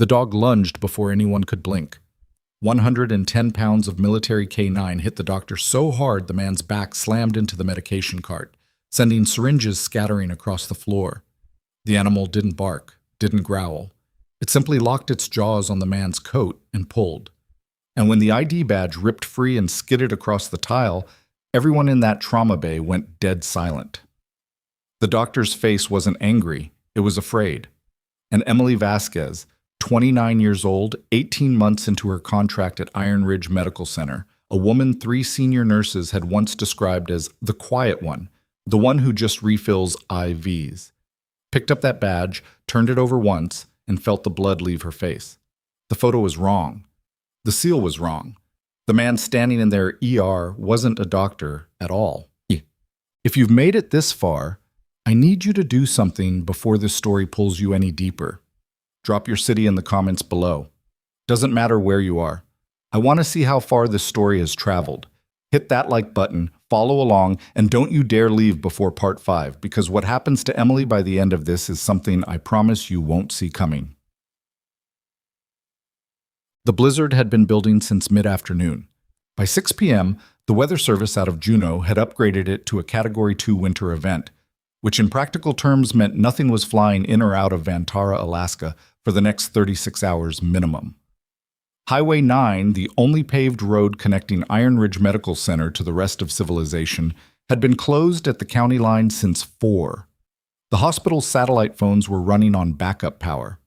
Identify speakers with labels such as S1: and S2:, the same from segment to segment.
S1: The dog lunged before anyone could blink. 110 pounds of military canine hit the doctor so hard the man's back slammed into the medication cart, sending syringes scattering across the floor. The animal didn't bark, didn't growl. It simply locked its jaws on the man's coat and pulled. And when the ID badge ripped free and skidded across the tile, everyone in that trauma bay went dead silent. The doctor's face wasn't angry, it was afraid. And Emily Vasquez, 29 years old, 18 months into her contract at Iron Ridge Medical Center, a woman 3 senior nurses had once described as the quiet one, the one who just refills IVs. Picked up that badge, turned it over once, and felt the blood leave her face. The photo was wrong. The seal was wrong. The man standing in their ER wasn't a doctor at all. If you've made it this far, I need you to do something before this story pulls you any deeper. Drop your city in the comments below. Doesn't matter where you are. I want to see how far this story has traveled. Hit that like button, follow along, and don't you dare leave before part 5, because what happens to Emily by the end of this is something I promise you won't see coming. The blizzard had been building since mid-afternoon. By 6 p.m., the Weather Service out of Juneau had upgraded it to a Category 2 winter event, which in practical terms meant nothing was flying in or out of Vantara, Alaska, for the next 36 hours minimum. Highway 9, the only paved road connecting Iron Ridge Medical Center to the rest of civilization, had been closed at the county line since 4. The hospital's satellite phones were running on backup power.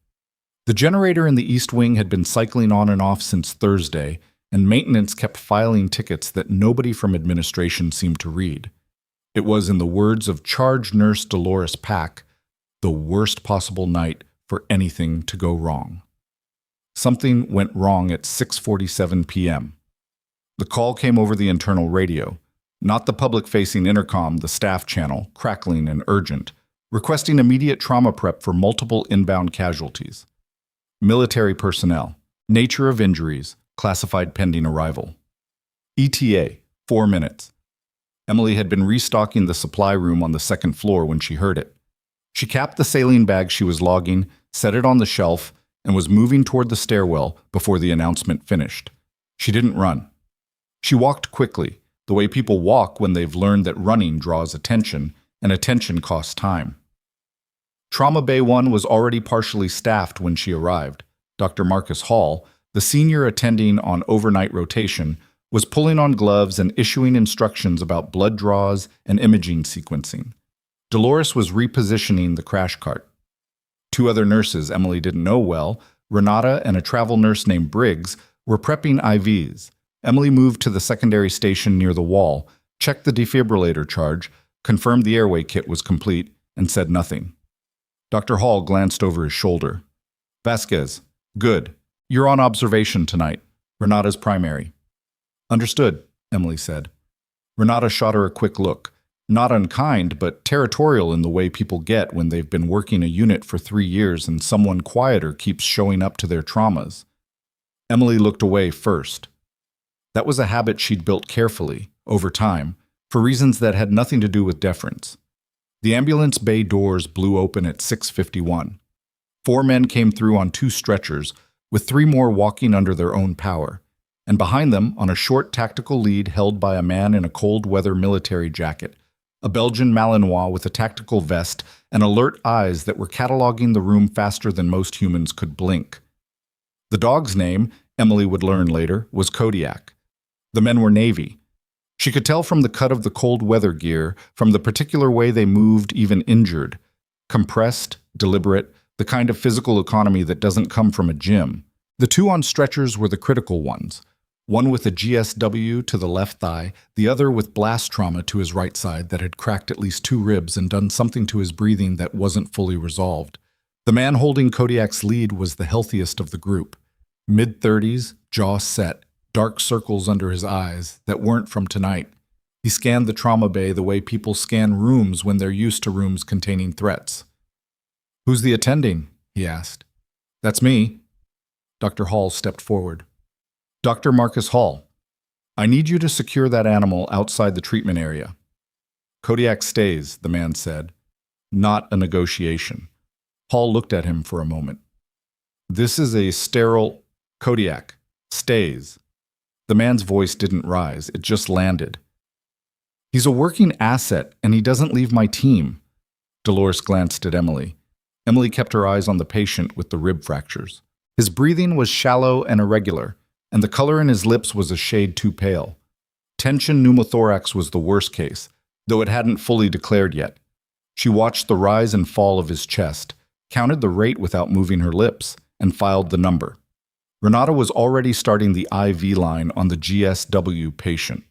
S1: The generator in the East Wing had been cycling on and off since Thursday, and maintenance kept filing tickets that nobody from administration seemed to read. It was, in the words of charge nurse Dolores Pack, the worst possible night for anything to go wrong. Something went wrong at 6:47 p.m. The call came over the internal radio, not the public-facing intercom, the staff channel, crackling and urgent, requesting immediate trauma prep for multiple inbound casualties. Military personnel, nature of injuries, classified pending arrival. ETA, 4 minutes. Emily had been restocking the supply room on the second floor when she heard it. She capped the saline bag she was logging, set it on the shelf, and was moving toward the stairwell before the announcement finished. She didn't run. She walked quickly, the way people walk when they've learned that running draws attention, and attention costs time. Trauma Bay 1 was already partially staffed when she arrived. Dr. Marcus Hall, the senior attending on overnight rotation, was pulling on gloves and issuing instructions about blood draws and imaging sequencing. Dolores was repositioning the crash cart. 2 other nurses Emily didn't know well, Renata and a travel nurse named Briggs, were prepping IVs. Emily moved to the secondary station near the wall, checked the defibrillator charge, confirmed the airway kit was complete, and said nothing. Dr. Hall glanced over his shoulder. Vasquez, good. You're on observation tonight. Renata's primary. Understood, Emily said. Renata shot her a quick look. Not unkind, but territorial in the way people get when they've been working a unit for 3 years and someone quieter keeps showing up to their traumas. Emily looked away first. That was a habit she'd built carefully, over time, for reasons that had nothing to do with deference. The ambulance bay doors blew open at 6:51. 4 men came through on 2 stretchers, with 3 more walking under their own power, and behind them, on a short tactical lead held by a man in a cold-weather military jacket, a Belgian Malinois with a tactical vest and alert eyes that were cataloging the room faster than most humans could blink. The dog's name, Emily would learn later, was Kodiak. The men were Navy. She could tell from the cut of the cold weather gear, from the particular way they moved even injured. Compressed, deliberate, the kind of physical economy that doesn't come from a gym. The 2 on stretchers were the critical ones. One with a GSW to the left thigh, the other with blast trauma to his right side that had cracked at least 2 ribs and done something to his breathing that wasn't fully resolved. The man holding Kodiak's lead was the healthiest of the group. Mid-30s, jaw set, dark circles under his eyes that weren't from tonight. He scanned the trauma bay the way people scan rooms when they're used to rooms containing threats. "Who's the attending?" he asked. "That's me." Dr. Hall stepped forward. "Dr. Marcus Hall, I need you to secure that animal outside the treatment area." "Kodiak stays," the man said. Not a negotiation. Hall looked at him for a moment. This is a sterile Kodiak. Stays. The man's voice didn't rise, it just landed. He's a working asset, and he doesn't leave my team. Dolores glanced at Emily. Emily kept her eyes on the patient with the rib fractures. His breathing was shallow and irregular, and the color in his lips was a shade too pale. Tension pneumothorax was the worst case, though it hadn't fully declared yet. She watched the rise and fall of his chest, counted the rate without moving her lips, and filed the number. Renata was already starting the IV line on the GSW patient.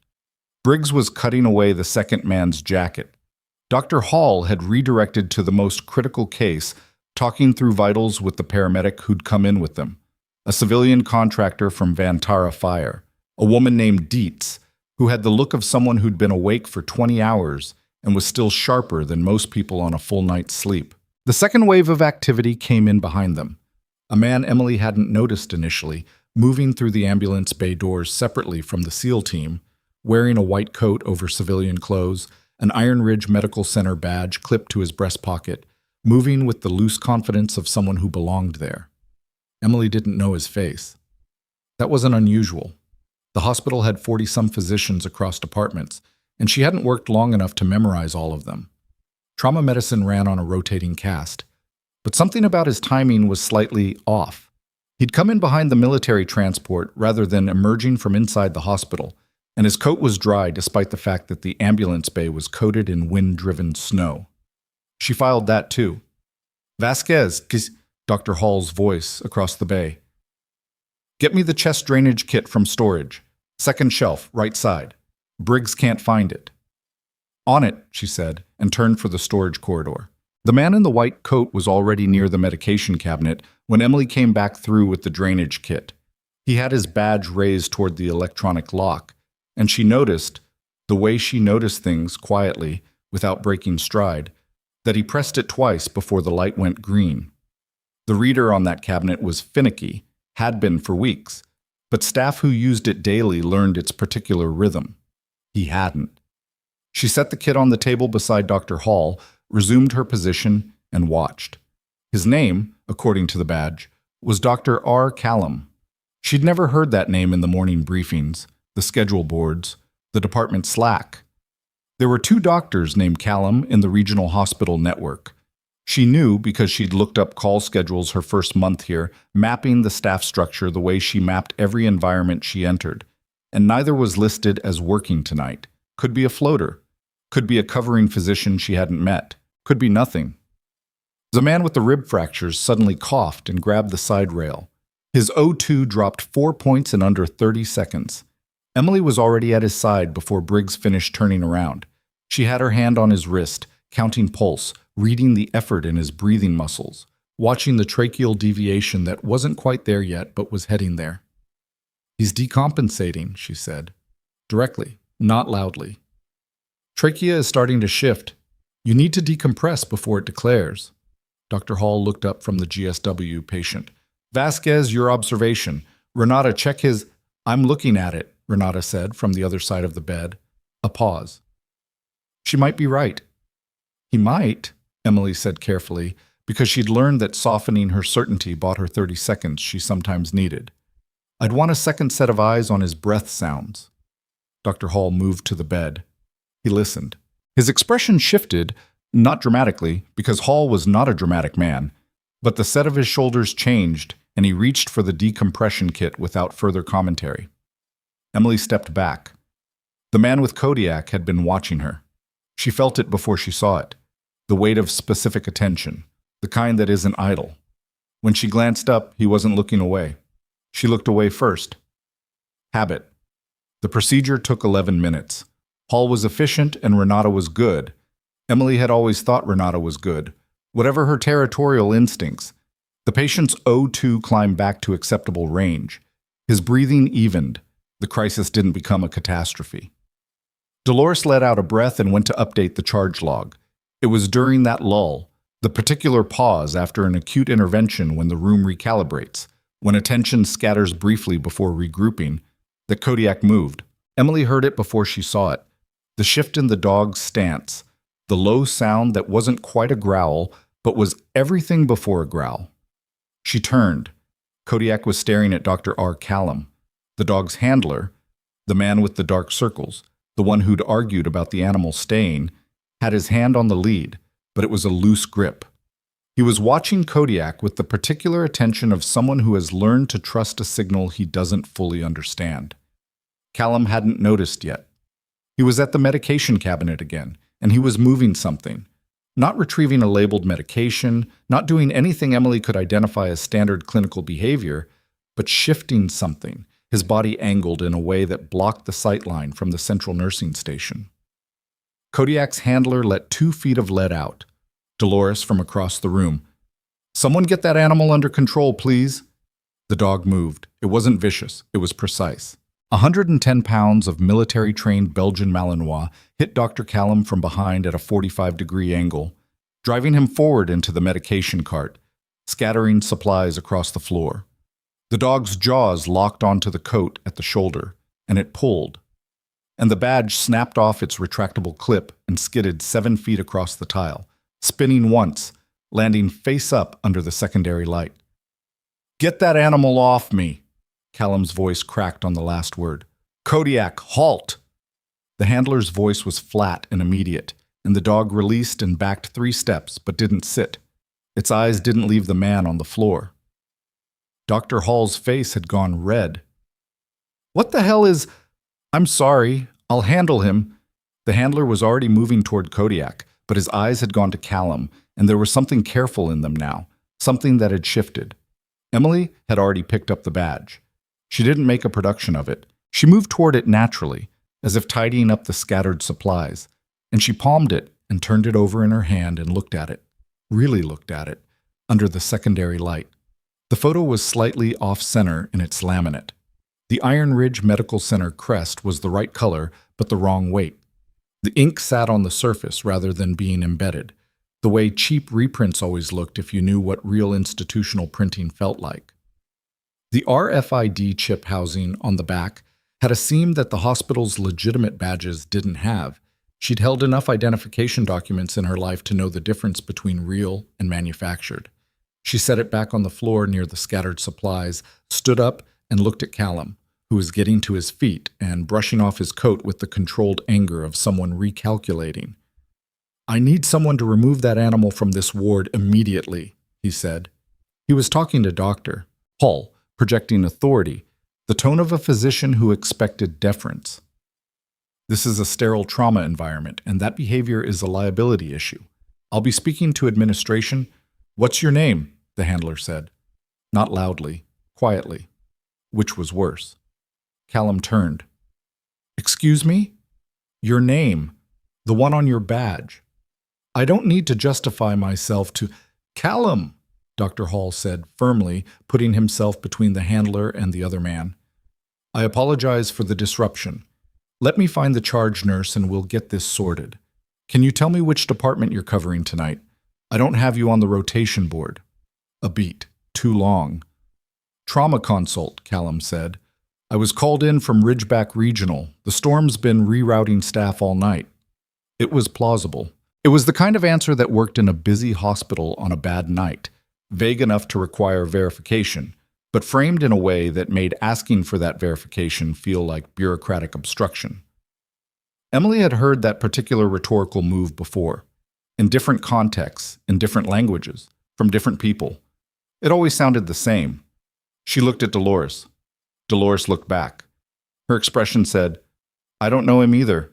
S1: Briggs was cutting away the second man's jacket. Dr. Hall had redirected to the most critical case, talking through vitals with the paramedic who'd come in with them, a civilian contractor from Vantara Fire, a woman named Dietz, who had the look of someone who'd been awake for 20 hours and was still sharper than most people on a full night's sleep. The second wave of activity came in behind them. A man Emily hadn't noticed initially, moving through the ambulance bay doors separately from the SEAL team, wearing a white coat over civilian clothes, an Iron Ridge Medical Center badge clipped to his breast pocket, moving with the loose confidence of someone who belonged there. Emily didn't know his face. That wasn't unusual. The hospital had 40-some physicians across departments, and she hadn't worked long enough to memorize all of them. Trauma medicine ran on a rotating cast, but something about his timing was slightly off. He'd come in behind the military transport rather than emerging from inside the hospital, and his coat was dry despite the fact that the ambulance bay was coated in wind-driven snow. She filed that too. Vasquez, Dr. Hall's voice across the bay. Get me the chest drainage kit from storage. Second shelf, right side. Briggs can't find it. On it, she said, and turned for the storage corridor. The man in the white coat was already near the medication cabinet when Emily came back through with the drainage kit. He had his badge raised toward the electronic lock, and she noticed, the way she noticed things quietly, without breaking stride, that he pressed it twice before the light went green. The reader on that cabinet was finicky, had been for weeks, but staff who used it daily learned its particular rhythm. He hadn't. She set the kit on the table beside Dr. Hall, resumed her position, and watched. His name, according to the badge, was Dr. R. Callum. She'd never heard that name in the morning briefings, the schedule boards, the department Slack. There were 2 doctors named Callum in the regional hospital network. She knew because she'd looked up call schedules her first month here, mapping the staff structure the way she mapped every environment she entered, and neither was listed as working tonight. Could be a floater. Could be a covering physician she hadn't met. Could be nothing. The man with the rib fractures suddenly coughed and grabbed the side rail. His O2 dropped 4 points in under 30 seconds. Emily was already at his side before Briggs finished turning around. She had her hand on his wrist, counting pulse, reading the effort in his breathing muscles, watching the tracheal deviation that wasn't quite there yet but was heading there. He's decompensating, she said. Directly, not loudly. Trachea is starting to shift. You need to decompress before it declares. Dr. Hall looked up from the GSW patient. Vasquez, your observation. Renata, check his... I'm looking at it, Renata said from the other side of the bed. A pause. She might be right. He might, Emily said carefully, because she'd learned that softening her certainty bought her 30 seconds she sometimes needed. I'd want a second set of eyes on his breath sounds. Dr. Hall moved to the bed. He listened. His expression shifted, not dramatically, because Hall was not a dramatic man, but the set of his shoulders changed, and he reached for the decompression kit without further commentary. Emily stepped back. The man with Kodiak had been watching her. She felt it before she saw it, the weight of specific attention, the kind that isn't idle. When she glanced up, he wasn't looking away. She looked away first. Habit. The procedure took 11 minutes. Hall was efficient and Renata was good. Emily had always thought Renata was good, whatever her territorial instincts. The patient's O2 climbed back to acceptable range. His breathing evened. The crisis didn't become a catastrophe. Dolores let out a breath and went to update the charge log. It was during that lull, the particular pause after an acute intervention when the room recalibrates, when attention scatters briefly before regrouping, that Kodiak moved. Emily heard it before she saw it. The shift in the dog's stance, the low sound that wasn't quite a growl, but was everything before a growl. She turned. Kodiak was staring at Dr. R. Callum, the dog's handler, the man with the dark circles, the one who'd argued about the animal staying, had his hand on the lead, but it was a loose grip. He was watching Kodiak with the particular attention of someone who has learned to trust a signal he doesn't fully understand. Callum hadn't noticed yet. He was at the medication cabinet again, and he was moving something. Not retrieving a labeled medication, not doing anything Emily could identify as standard clinical behavior, but shifting something, his body angled in a way that blocked the sightline from the central nursing station. Kodiak's handler let 2 feet of lead out. Dolores from across the room. "Someone get that animal under control, please." The dog moved. It wasn't vicious. It was precise. 110 pounds of military-trained Belgian Malinois hit Dr. Callum from behind at a 45-degree angle, driving him forward into the medication cart, scattering supplies across the floor. The dog's jaws locked onto the coat at the shoulder, and it pulled. And the badge snapped off its retractable clip and skidded 7 feet across the tile, spinning once, landing face up under the secondary light. "Get that animal off me!" Callum's voice cracked on the last word. "Kodiak, halt!" The handler's voice was flat and immediate, and the dog released and backed 3 steps, but didn't sit. Its eyes didn't leave the man on the floor. Dr. Hall's face had gone red. "What the hell is—" "I'm sorry. I'll handle him." The handler was already moving toward Kodiak, but his eyes had gone to Callum, and there was something careful in them now, something that had shifted. Emily had already picked up the badge. She didn't make a production of it. She moved toward it naturally, as if tidying up the scattered supplies, and she palmed it and turned it over in her hand and looked at it, really looked at it, under the secondary light. The photo was slightly off-center in its laminate. The Iron Ridge Medical Center crest was the right color, but the wrong weight. The ink sat on the surface rather than being embedded, the way cheap reprints always looked if you knew what real institutional printing felt like. The RFID chip housing on the back had a seam that the hospital's legitimate badges didn't have. She'd held enough identification documents in her life to know the difference between real and manufactured. She set it back on the floor near the scattered supplies, stood up, and looked at Callum, who was getting to his feet and brushing off his coat with the controlled anger of someone recalculating. "I need someone to remove that animal from this ward immediately," he said. He was talking to Dr. Hall, projecting authority, the tone of a physician who expected deference. "This is a sterile trauma environment, and that behavior is a liability issue. I'll be speaking to administration." "What's your name?" the handler said. Not loudly, quietly, which was worse. Callum turned. "Excuse me? Your name, the one on your badge." "I don't need to justify myself to—" "Callum!" Dr. Hall said firmly, putting himself between the handler and the other man. "I apologize for the disruption. Let me find the charge nurse and we'll get this sorted. Can you tell me which department you're covering tonight? I don't have you on the rotation board." A beat. Too long. "Trauma consult," Callum said. "I was called in from Ridgeback Regional. The storm's been rerouting staff all night." It was plausible. It was the kind of answer that worked in a busy hospital on a bad night, vague enough to require verification, but framed in a way that made asking for that verification feel like bureaucratic obstruction. Emily had heard that particular rhetorical move before, in different contexts, in different languages, from different people. It always sounded the same. She looked at Dolores. Dolores looked back. Her expression said, "I don't know him either."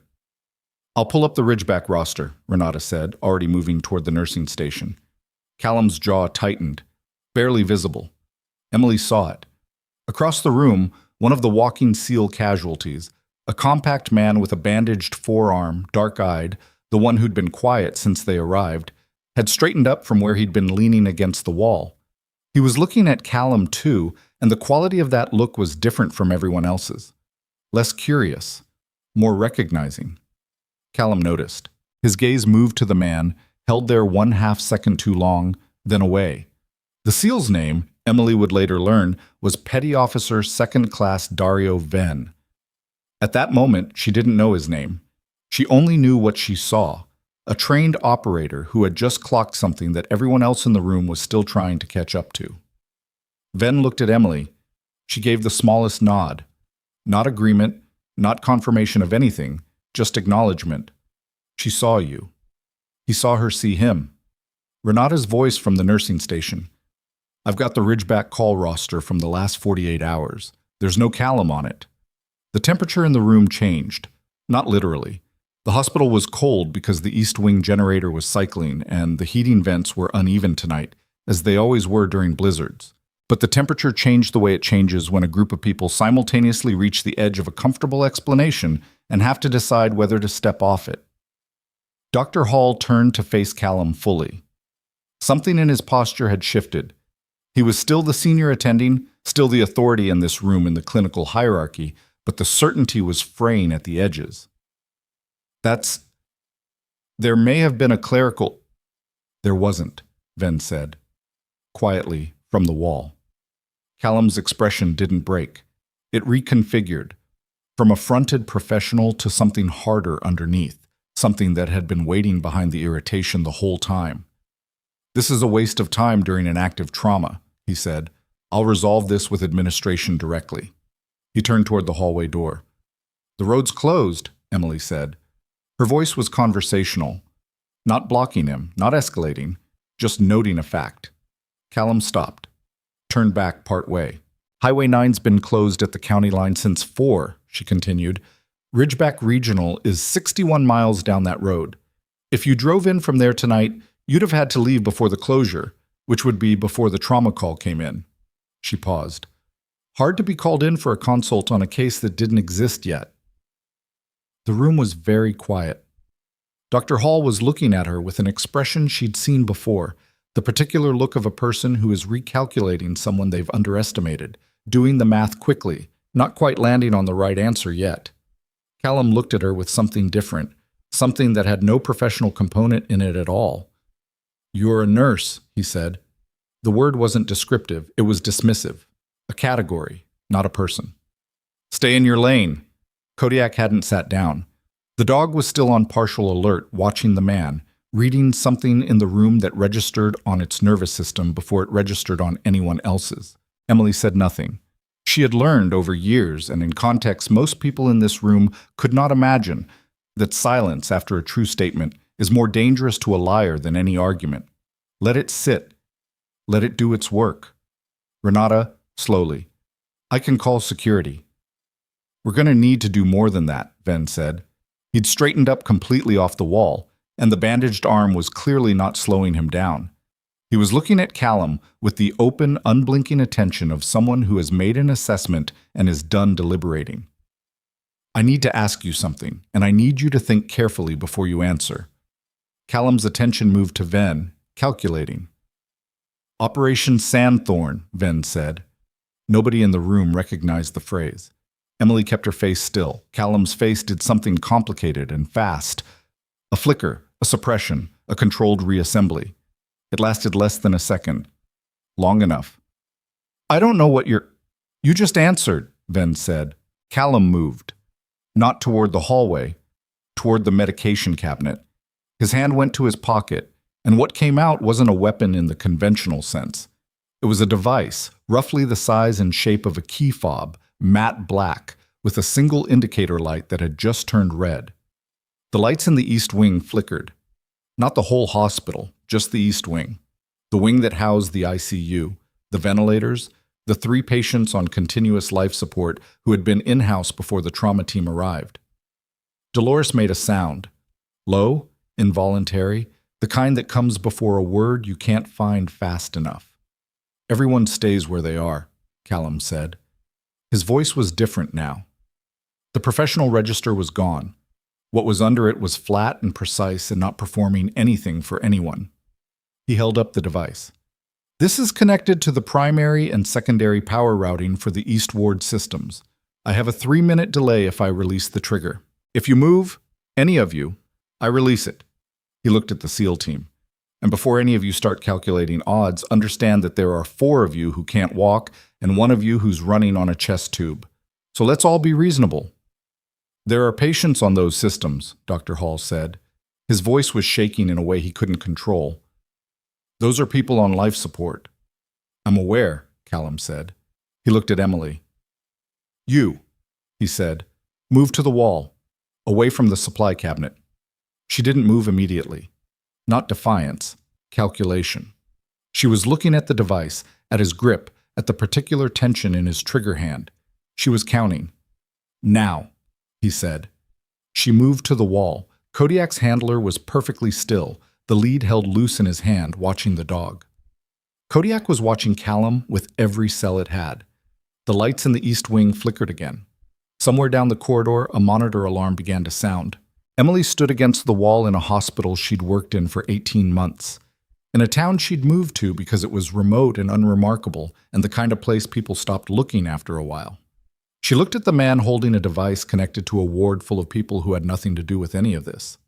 S1: "I'll pull up the Ridgeback roster," Renata said, already moving toward the nursing station. Callum's jaw tightened, barely visible. Emily saw it. Across the room, one of the walking SEAL casualties, a compact man with a bandaged forearm, dark-eyed, the one who'd been quiet since they arrived, had straightened up from where he'd been leaning against the wall. He was looking at Callum too, and the quality of that look was different from everyone else's. Less curious, more recognizing. Callum noticed. His gaze moved to the man, held there 1/2 second too long, then away. The SEAL's name, Emily would later learn, was Petty Officer 2nd Class Dario Venn. At that moment, she didn't know his name. She only knew what she saw, a trained operator who had just clocked something that everyone else in the room was still trying to catch up to. Ven looked at Emily. She gave the smallest nod. Not agreement, not confirmation of anything, just acknowledgement. She saw you. He saw her see him. Renata's voice from the nursing station. I've got the Ridgeback call roster from the last 48 hours. There's no Callum on it. The temperature in the room changed. Not literally. The hospital was cold because the east wing generator was cycling and the heating vents were uneven tonight, as they always were during blizzards. But the temperature changed the way it changes when a group of people simultaneously reach the edge of a comfortable explanation and have to decide whether to step off it. Dr. Hall turned to face Callum fully. Something in his posture had shifted. He was still the senior attending, still the authority in this room in the clinical hierarchy, but the certainty was fraying at the edges. There may have been a clerical... There wasn't, Ven said, quietly, from the wall. Callum's expression didn't break. It reconfigured, from a fronted professional to something harder underneath, something that had been waiting behind the irritation the whole time. This is a waste of time during an active trauma, he said. I'll resolve this with administration directly. He turned toward the hallway door. The road's closed, Emily said. Her voice was conversational, not blocking him, not escalating, just noting a fact. Callum stopped, turned back part way. Highway 9's been closed at the county line since 4, she continued. Ridgeback Regional is 61 miles down that road. If you drove in from there tonight, you'd have had to leave before the closure, which would be before the trauma call came in. She paused. Hard to be called in for a consult on a case that didn't exist yet. The room was very quiet. Dr. Hall was looking at her with an expression she'd seen before, the particular look of a person who is recalculating someone they've underestimated, doing the math quickly, not quite landing on the right answer yet. Callum looked at her with something different, something that had no professional component in it at all. You're a nurse, he said. The word wasn't descriptive, it was dismissive. A category, not a person. Stay in your lane. Kodiak hadn't sat down. The dog was still on partial alert, watching the man, reading something in the room that registered on its nervous system before it registered on anyone else's. Emily said nothing. She had learned over years, and in context most people in this room could not imagine, that silence after a true statement is more dangerous to a liar than any argument. Let it sit. Let it do its work. Renata, slowly. I can call security. We're going to need to do more than that, Ven said. He'd straightened up completely off the wall, and the bandaged arm was clearly not slowing him down. He was looking at Callum with the open, unblinking attention of someone who has made an assessment and is done deliberating. I need to ask you something, and I need you to think carefully before you answer. Callum's attention moved to Ven, calculating. Operation Sandthorn, Ven said. Nobody in the room recognized the phrase. Emily kept her face still. Callum's face did something complicated and fast. A flicker, a suppression, a controlled reassembly. It lasted less than a second. Long enough. I don't know what You just answered, Ven said. Callum moved. Not toward the hallway, toward the medication cabinet. His hand went to his pocket, and what came out wasn't a weapon in the conventional sense. It was a device, roughly the size and shape of a key fob, matte black, with a single indicator light that had just turned red. The lights in the east wing flickered. Not the whole hospital, just the east wing. The wing that housed the ICU, the ventilators, the 3 patients on continuous life support who had been in-house before the trauma team arrived. Dolores made a sound. Low, involuntary, the kind that comes before a word you can't find fast enough. Everyone stays where they are, Callum said. His voice was different now. The professional register was gone. What was under it was flat and precise and not performing anything for anyone. He held up the device. This is connected to the primary and secondary power routing for the East Ward systems. I have a 3-minute delay if I release the trigger. If you move, any of you, I release it. He looked at the SEAL team. And before any of you start calculating odds, understand that there are 4 of you who can't walk and 1 of you who's running on a chest tube. So let's all be reasonable. There are patients on those systems, Dr. Hall said. His voice was shaking in a way he couldn't control. Those are people on life support. I'm aware, Callum said. He looked at Emily. You, he said, move to the wall, away from the supply cabinet. She didn't move immediately. Not defiance, calculation. She was looking at the device, at his grip, at the particular tension in his trigger hand. She was counting. Now, he said. She moved to the wall. Kodiak's handler was perfectly still, the lead held loose in his hand, watching the dog. Kodiak was watching Callum with every cell it had. The lights in the east wing flickered again. Somewhere down the corridor, a monitor alarm began to sound. Emily stood against the wall in a hospital she'd worked in for 18 months. In a town she'd moved to because it was remote and unremarkable and the kind of place people stopped looking after a while. She looked at the man holding a device connected to a ward full of people who had nothing to do with any of this.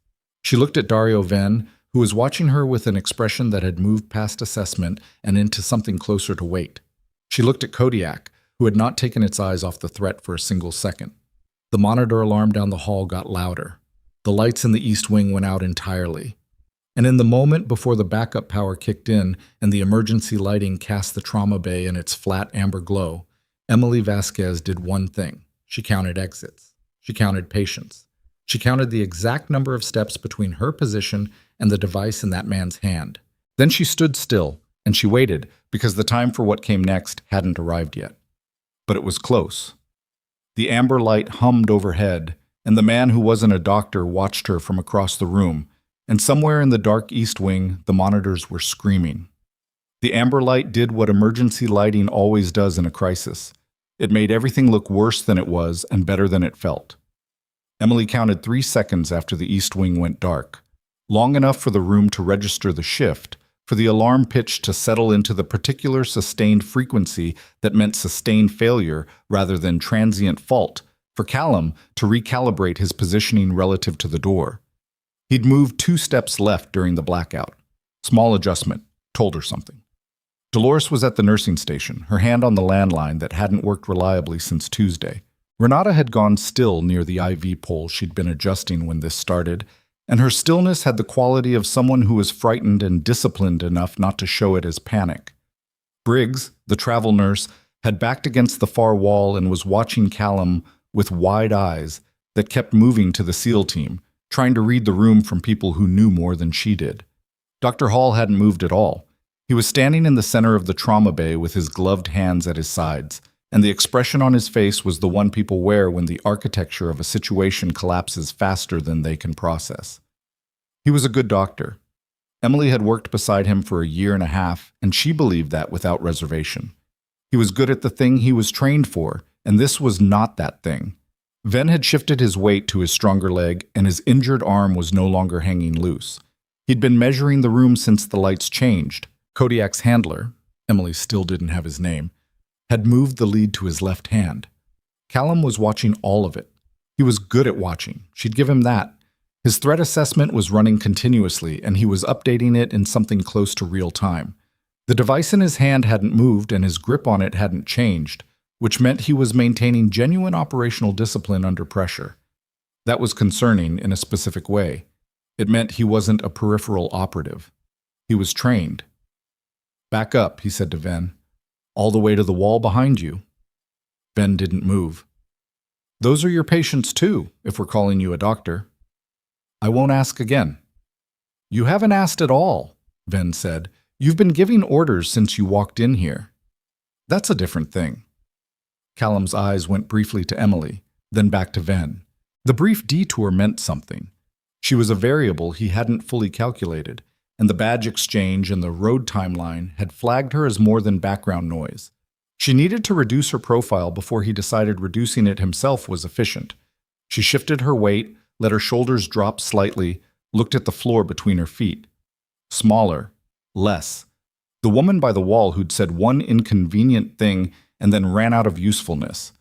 S1: She looked at Dario Venn, who was watching her with an expression that had moved past assessment and into something closer to wait. She looked at Kodiak, who had not taken its eyes off the threat for a single second. The monitor alarm down the hall got louder. The lights in the east wing went out entirely. And in the moment before the backup power kicked in and the emergency lighting cast the trauma bay in its flat amber glow, Emily Vasquez did one thing. She counted exits. She counted patients. She counted the exact number of steps between her position and the device in that man's hand. Then she stood still, and she waited because the time for what came next hadn't arrived yet. But it was close. The amber light hummed overhead, and the man who wasn't a doctor watched her from across the room, and somewhere in the dark east wing, the monitors were screaming. The amber light did what emergency lighting always does in a crisis. It made everything look worse than it was and better than it felt. Emily counted 3 seconds after the east wing went dark, long enough for the room to register the shift, for the alarm pitch to settle into the particular sustained frequency that meant sustained failure rather than transient fault, for Callum to recalibrate his positioning relative to the door. He'd moved 2 steps left during the blackout. Small adjustment, told her something. Dolores was at the nursing station, her hand on the landline that hadn't worked reliably since Tuesday. Renata had gone still near the IV pole she'd been adjusting when this started, and her stillness had the quality of someone who was frightened and disciplined enough not to show it as panic. Briggs, the travel nurse, had backed against the far wall and was watching Callum with wide eyes that kept moving to the SEAL team, trying to read the room from people who knew more than she did. Dr. Hall hadn't moved at all. He was standing in the center of the trauma bay with his gloved hands at his sides, and the expression on his face was the one people wear when the architecture of a situation collapses faster than they can process. He was a good doctor. Emily had worked beside him for a year and a half, and she believed that without reservation. He was good at the thing he was trained for, and this was not that thing. Venn had shifted his weight to his stronger leg, and his injured arm was no longer hanging loose. He'd been measuring the room since the lights changed. Kodiak's handler, Emily still didn't have his name, had moved the lead to his left hand. Callum was watching all of it. He was good at watching. She'd give him that. His threat assessment was running continuously, and he was updating it in something close to real time. The device in his hand hadn't moved, and his grip on it hadn't changed, which meant he was maintaining genuine operational discipline under pressure. That was concerning in a specific way. It meant he wasn't a peripheral operative. He was trained. "Back up," he said to Venn. "All the way to the wall behind you." Venn didn't move. "Those are your patients too, if we're calling you a doctor." "I won't ask again." "You haven't asked at all," Venn said. "You've been giving orders since you walked in here." "That's a different thing." Callum's eyes went briefly to Emily, then back to Venn. The brief detour meant something. She was a variable he hadn't fully calculated, and the badge exchange and the road timeline had flagged her as more than background noise. She needed to reduce her profile before he decided reducing it himself was efficient. She shifted her weight, let her shoulders drop slightly, looked at the floor between her feet. Smaller. Less. The woman by the wall who'd said one inconvenient thing and then ran out of usefulness.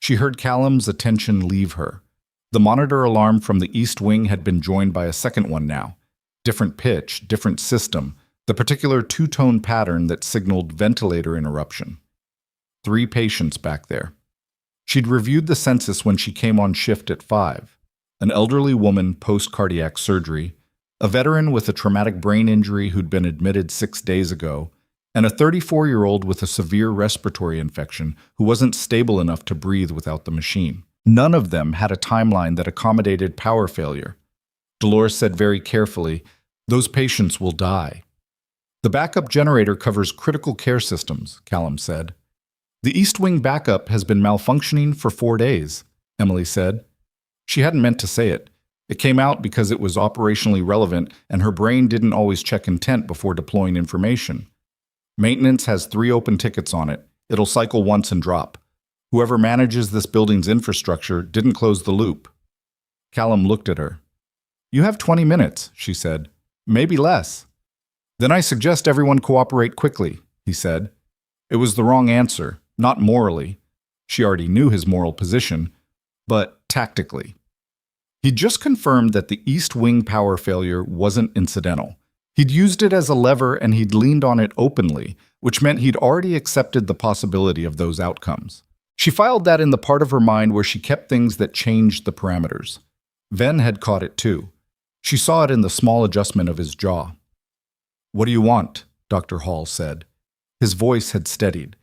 S1: She heard Callum's attention leave her. The monitor alarm from the east wing had been joined by a second one now. Different pitch, different system, the particular two-tone pattern that signaled ventilator interruption. 3 patients back there. She'd reviewed the census when she came on shift at 5. An elderly woman post-cardiac surgery, a veteran with a traumatic brain injury who'd been admitted 6 days ago, and a 34-year-old with a severe respiratory infection who wasn't stable enough to breathe without the machine. None of them had a timeline that accommodated power failure. Dolores said very carefully, "Those patients will die." "The backup generator covers critical care systems," Callum said. "The East Wing backup has been malfunctioning for 4 days," Emily said. She hadn't meant to say it. It came out because it was operationally relevant and her brain didn't always check intent before deploying information. "Maintenance has 3 open tickets on it. It'll cycle once and drop. Whoever manages this building's infrastructure didn't close the loop." Callum looked at her. "You have 20 minutes, she said. "Maybe less." "Then I suggest everyone cooperate quickly," he said. It was the wrong answer, not morally. She already knew his moral position, but tactically. He'd just confirmed that the East Wing power failure wasn't incidental. He'd used it as a lever and he'd leaned on it openly, which meant he'd already accepted the possibility of those outcomes. She filed that in the part of her mind where she kept things that changed the parameters. Ven had caught it too. She saw it in the small adjustment of his jaw. "What do you want?" Dr. Hall said. His voice had steadied.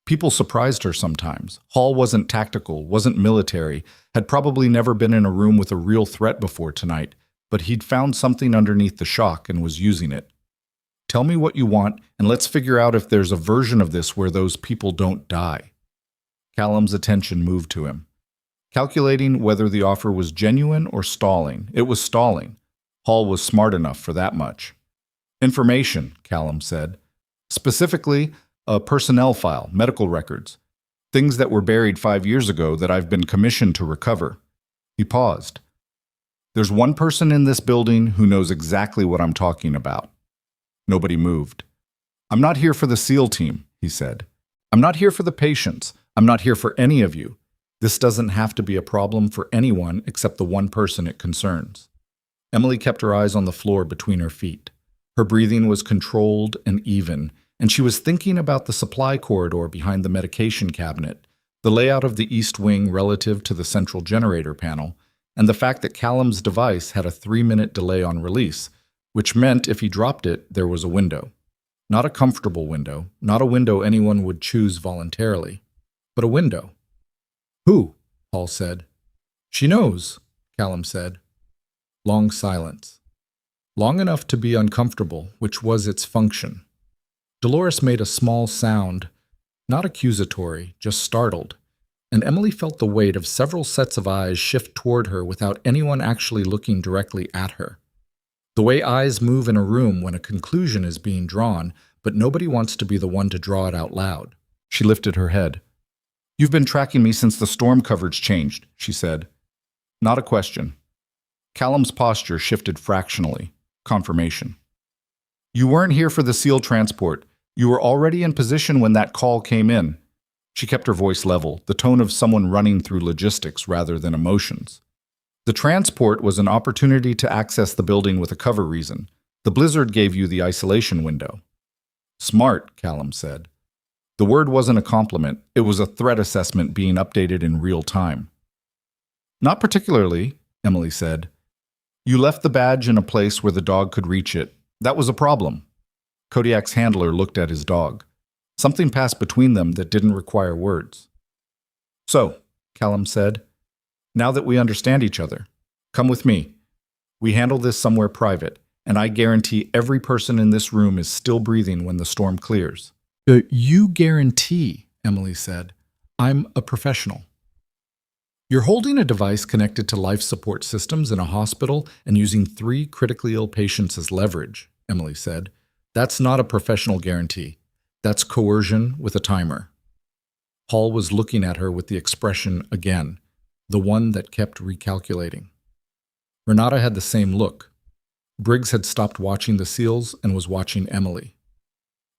S1: People surprised her sometimes. Hall wasn't tactical, wasn't military, had probably never been in a room with a real threat before tonight, but he'd found something underneath the shock and was using it. "Tell me what you want, and let's figure out if there's a version of this where those people don't die." Callum's attention moved to him. Calculating whether the offer was genuine or stalling. It was stalling. Hall was smart enough for that much. "Information," Callum said. "Specifically, a personnel file, medical records. Things that were buried 5 years ago that I've been commissioned to recover." He paused. "There's one person in this building who knows exactly what I'm talking about." Nobody moved. "I'm not here for the SEAL team," he said. "I'm not here for the patients. I'm not here for any of you. This doesn't have to be a problem for anyone except the one person it concerns." Emily kept her eyes on the floor between her feet. Her breathing was controlled and even, and she was thinking about the supply corridor behind the medication cabinet, the layout of the East Wing relative to the central generator panel, and the fact that Callum's device had a 3-minute delay on release, which meant if he dropped it, there was a window. Not a comfortable window, not a window anyone would choose voluntarily, but a window. "Who?" Paul said. "She knows," Callum said. Long silence. Long enough to be uncomfortable, which was its function. Dolores made a small sound, not accusatory, just startled, and Emily felt the weight of several sets of eyes shift toward her without anyone actually looking directly at her. The way eyes move in a room when a conclusion is being drawn, but nobody wants to be the one to draw it out loud. She lifted her head. "You've been tracking me since the storm coverage changed," she said. Not a question. Callum's posture shifted fractionally. Confirmation. "You weren't here for the SEAL transport. You were already in position when that call came in." She kept her voice level, the tone of someone running through logistics rather than emotions. "The transport was an opportunity to access the building with a cover reason. The blizzard gave you the isolation window." "Smart," Callum said. The word wasn't a compliment. It was a threat assessment being updated in real time. "Not particularly," Emily said. "You left the badge in a place where the dog could reach it. That was a problem." Kodiak's handler looked at his dog. Something passed between them that didn't require words. "So," Callum said, "now that we understand each other, come with me. We handle this somewhere private, and I guarantee every person in this room is still breathing when the storm clears." "You guarantee," Emily said. "I'm a professional." "You're holding a device connected to life support systems in a hospital and using 3 critically ill patients as leverage," Emily said. "That's not a professional guarantee. That's coercion with a timer." Paul was looking at her with the expression again, the one that kept recalculating. Renata had the same look. Briggs had stopped watching the SEALs and was watching Emily.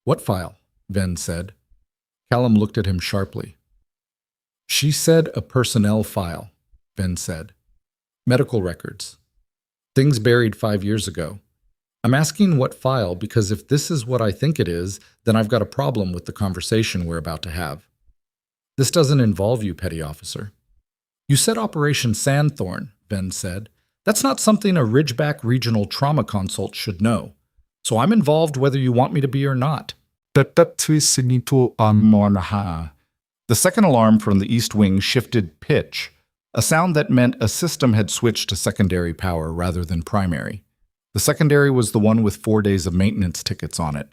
S1: "What file?" Ven said. Callum looked at him sharply. "She said a personnel file," Ven said. "Medical records. Things buried 5 years ago. I'm asking what file because if this is what I think it is, then I've got a problem with the conversation we're about to have. This doesn't involve you, petty officer." "You said Operation Sandthorn," Ven said. "That's not something a Ridgeback Regional Trauma Consult should know. So I'm involved whether you want me to be or not. Mornaha. The second alarm from the east wing shifted pitch, a sound that meant a system had switched to secondary power rather than primary. The secondary was the one with 4 days of maintenance tickets on it.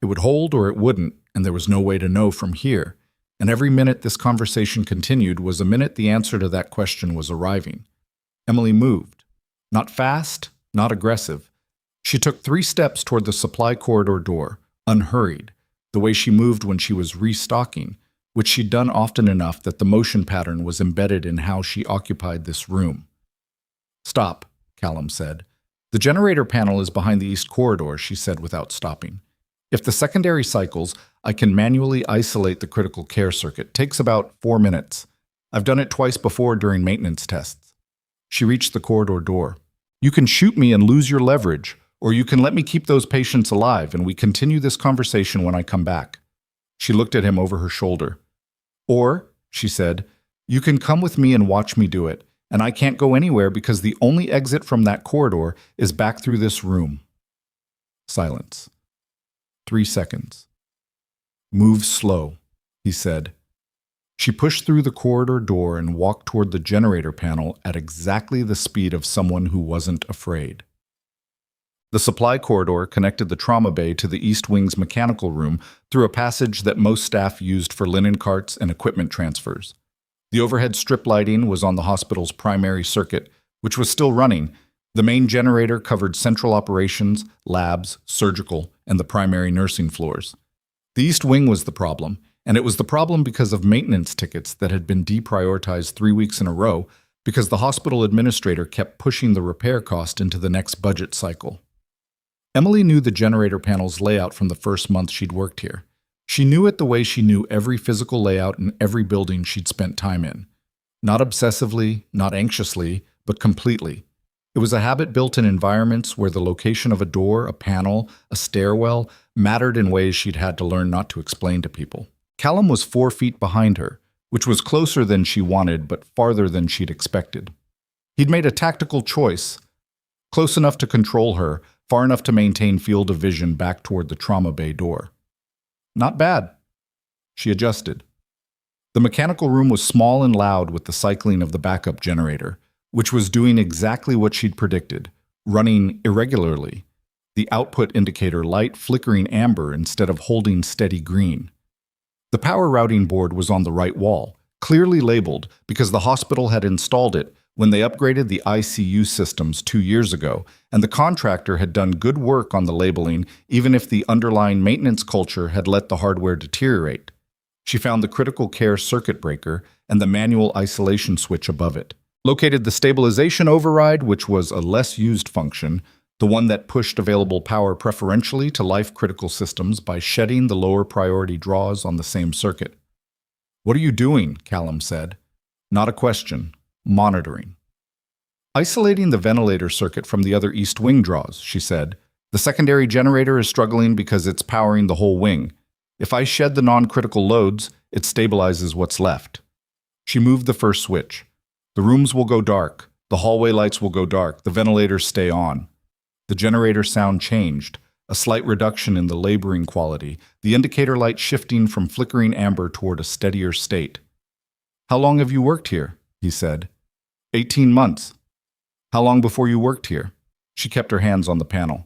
S1: It would hold or it wouldn't, and there was no way to know from here. And every minute this conversation continued was a minute the answer to that question was arriving. Emily moved. Not fast, not aggressive. She took 3 steps toward the supply corridor door, unhurried, the way she moved when she was restocking, which she'd done often enough that the motion pattern was embedded in how she occupied this room. "Stop," Callum said. "The generator panel is behind the east corridor," she said without stopping. "If the secondary cycles, I can manually isolate the critical care circuit. Takes about 4 minutes. I've done it twice before during maintenance tests." She reached the corridor door. "You can shoot me and lose your leverage, or you can let me keep those patients alive and we continue this conversation when I come back." She looked at him over her shoulder. "Or," she said, "you can come with me and watch me do it, and I can't go anywhere because the only exit from that corridor is back through this room." Silence. 3 seconds. "Move slow," he said. She pushed through the corridor door and walked toward the generator panel at exactly the speed of someone who wasn't afraid. The supply corridor connected the trauma bay to the East Wing's mechanical room through a passage that most staff used for linen carts and equipment transfers. The overhead strip lighting was on the hospital's primary circuit, which was still running. The main generator covered central operations, labs, surgical, and the primary nursing floors. The East Wing was the problem, and it was the problem because of maintenance tickets that had been deprioritized 3 weeks in a row because the hospital administrator kept pushing the repair cost into the next budget cycle. Emily knew the generator panel's layout from the first month she'd worked here. She knew it the way she knew every physical layout in every building she'd spent time in. Not obsessively, not anxiously, but completely. It was a habit built in environments where the location of a door, a panel, a stairwell mattered in ways she'd had to learn not to explain to people. Callum was 4 feet behind her, which was closer than she wanted but farther than she'd expected. He'd made a tactical choice, close enough to control her, far enough to maintain field of vision back toward the trauma bay door. Not bad. She adjusted. The mechanical room was small and loud with the cycling of the backup generator, which was doing exactly what she'd predicted, running irregularly, the output indicator light flickering amber instead of holding steady green. The power routing board was on the right wall, clearly labeled because the hospital had installed it when they upgraded the ICU systems 2 years ago, and the contractor had done good work on the labeling even if the underlying maintenance culture had let the hardware deteriorate. She found the critical care circuit breaker and the manual isolation switch above it. Located the stabilization override, which was a less used function, the one that pushed available power preferentially to life-critical systems by shedding the lower priority draws on the same circuit. "What are you doing?" Callum said. Not a question. Monitoring. "Isolating the ventilator circuit from the other east wing draws," she said. "The secondary generator is struggling because it's powering the whole wing. If I shed the non-critical loads, it stabilizes what's left." She moved the first switch. "The rooms will go dark. The hallway lights will go dark. The ventilators stay on." The generator sound changed, a slight reduction in the laboring quality, the indicator light shifting from flickering amber toward a steadier state. "How long have you worked here?" he said. 18 months. "How long before you worked here?" She kept her hands on the panel.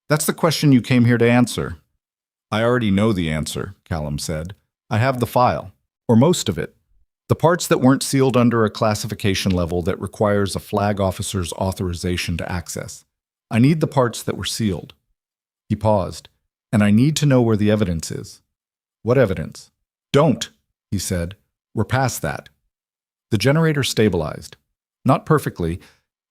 S1: "That's the question you came here to answer." "I already know the answer," Callum said. "I have the file, or most of it. The parts that weren't sealed under a classification level that requires a flag officer's authorization to access. I need the parts that were sealed." He paused. "And I need to know where the evidence is." "What evidence?" "Don't," he said. "We're past that." The generator stabilized. Not perfectly.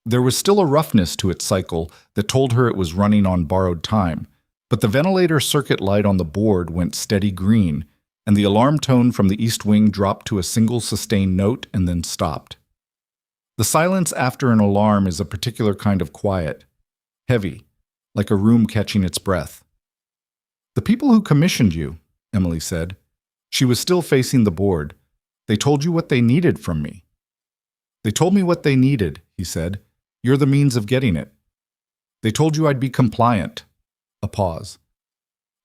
S1: There was still a roughness to its cycle that told her it was running on borrowed time, but the ventilator circuit light on the board went steady green, and the alarm tone from the east wing dropped to a single sustained note and then stopped. The silence after an alarm is a particular kind of quiet, heavy, like a room catching its breath. "The people who commissioned you," Emily said. She was still facing the board. "They told you what they needed from me." "They told me what they needed," he said. "You're the means of getting it." "They told you I'd be compliant." A pause.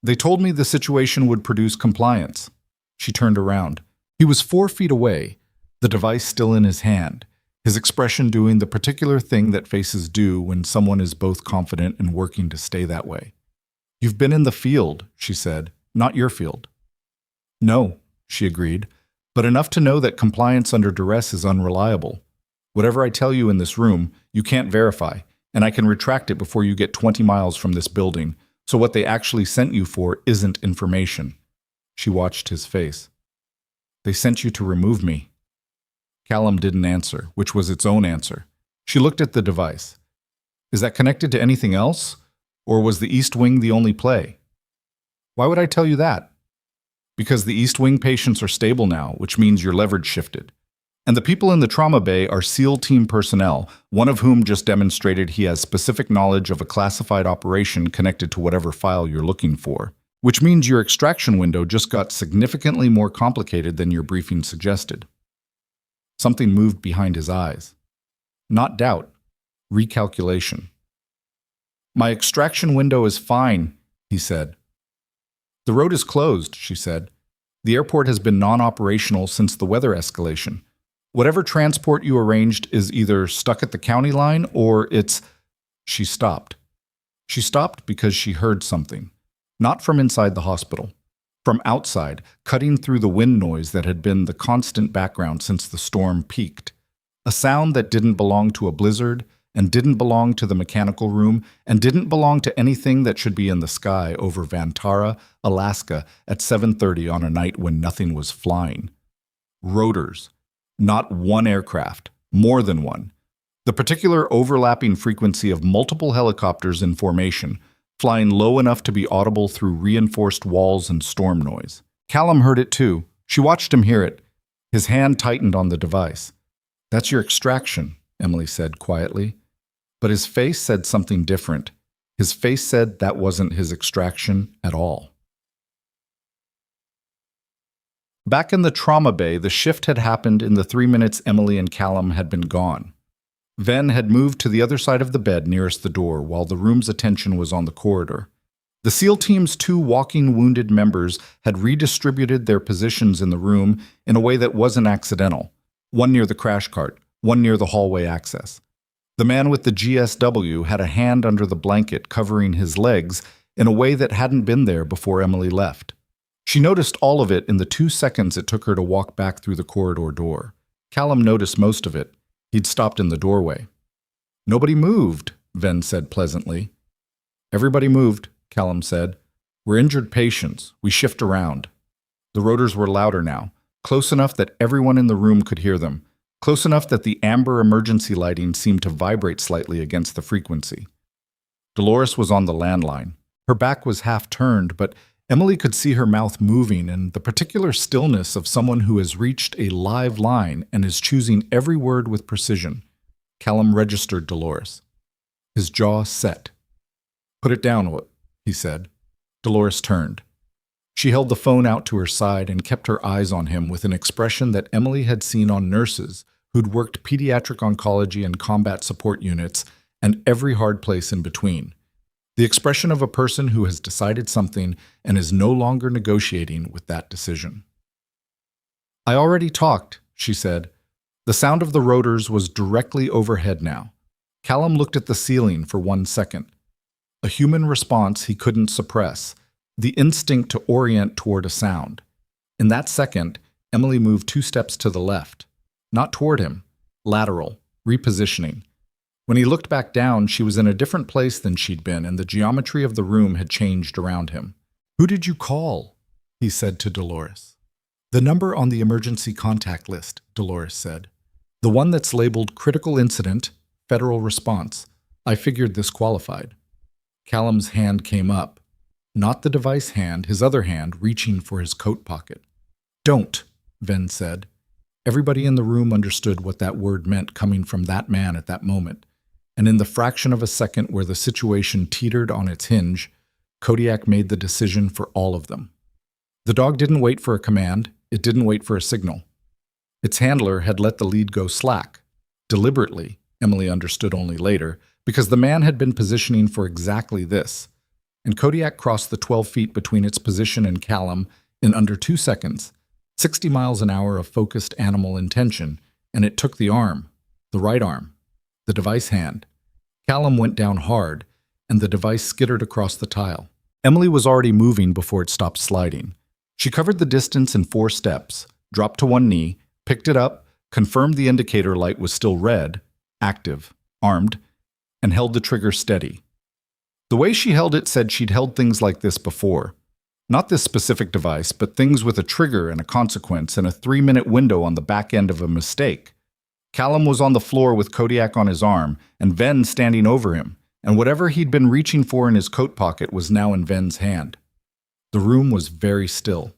S1: They told me the situation would produce compliance. She turned around. He was 4 feet away, the device still in his hand, his expression doing the particular thing that faces do when someone is both confident and working to stay that way. "You've been in the field," she said, "not your field." "No," she agreed, "but enough to know that compliance under duress is unreliable. Whatever I tell you in this room, you can't verify, and I can retract it before you get 20 miles from this building, so what they actually sent you for isn't information." She watched his face. "They sent you to remove me." Callum didn't answer, which was its own answer. She looked at the device. "Is that connected to anything else? Or was the East Wing the only play?" "Why would I tell you that?" "Because the East Wing patients are stable now, which means your leverage shifted. And the people in the trauma bay are SEAL team personnel, one of whom just demonstrated he has specific knowledge of a classified operation connected to whatever file you're looking for, which means your extraction window just got significantly more complicated than your briefing suggested." Something moved behind his eyes. Not doubt, recalculation. "My extraction window is fine," he said. "The road is closed," she said. "The airport has been non-operational since the weather escalation. Whatever transport you arranged is either stuck at the county line or it's—" She stopped. She stopped because she heard something. Not from inside the hospital. From outside, cutting through the wind noise that had been the constant background since the storm peaked. A sound that didn't belong to a blizzard, and didn't belong to the mechanical room, and didn't belong to anything that should be in the sky over Vantara, Alaska at 7:30 on a night when nothing was flying. Rotors. Not one aircraft, more than one. The particular overlapping frequency of multiple helicopters in formation, flying low enough to be audible through reinforced walls and storm noise. Callum heard it too. She watched him hear it. His hand tightened on the device. "That's your extraction," Emily said quietly. But his face said something different. His face said that wasn't his extraction at all. Back in the trauma bay, the shift had happened in the 3 minutes Emily and Callum had been gone. Ven had moved to the other side of the bed nearest the door while the room's attention was on the corridor. The SEAL team's 2 walking wounded members had redistributed their positions in the room in a way that wasn't accidental. One near the crash cart, one near the hallway access. The man with the GSW had a hand under the blanket covering his legs in a way that hadn't been there before Emily left. She noticed all of it in the 2 seconds it took her to walk back through the corridor door. Callum noticed most of it. He'd stopped in the doorway. "Nobody moved," Ven said pleasantly. "Everybody moved," Callum said. "We're injured patients. We shift around." The rotors were louder now, close enough that everyone in the room could hear them, close enough that the amber emergency lighting seemed to vibrate slightly against the frequency. Dolores was on the landline. Her back was half turned, but Emily could see her mouth moving and the particular stillness of someone who has reached a live line and is choosing every word with precision. Callum registered Dolores. His jaw set. "Put it down," he said. Dolores turned. She held the phone out to her side and kept her eyes on him with an expression that Emily had seen on nurses who'd worked pediatric oncology and combat support units and every hard place in between. The expression of a person who has decided something and is no longer negotiating with that decision. "I already talked," she said. The sound of the rotors was directly overhead now. Callum looked at the ceiling for 1 second. A human response he couldn't suppress, the instinct to orient toward a sound. In that second, Emily moved 2 steps to the left. Not toward him, lateral, repositioning. When he looked back down, she was in a different place than she'd been, and the geometry of the room had changed around him. "Who did you call?" he said to Dolores. "The number on the emergency contact list," Dolores said. "The one that's labeled critical incident, federal response. I figured this qualified." Callum's hand came up. Not the device hand, his other hand reaching for his coat pocket. "Don't," Ven said. Everybody in the room understood what that word meant coming from that man at that moment. And in the fraction of a second where the situation teetered on its hinge, Kodiak made the decision for all of them. The dog didn't wait for a command. It didn't wait for a signal. Its handler had let the lead go slack. Deliberately, Emily understood only later, because the man had been positioning for exactly this. and Kodiak crossed the 12 feet between its position and Callum in under 2 seconds. 60 miles an hour of focused animal intention, and it took the arm, the right arm, the device hand. Callum went down hard, and the device skittered across the tile. Emily was already moving before it stopped sliding. She covered the distance in 4 steps, dropped to one knee, picked it up, confirmed the indicator light was still red, active, armed, and held the trigger steady. The way she held it said she'd held things like this before. Not this specific device, but things with a trigger and a consequence and a 3-minute window on the back end of a mistake. Callum was on the floor with Kodiak on his arm and Ven standing over him, and whatever he'd been reaching for in his coat pocket was now in Ven's hand. The room was very still.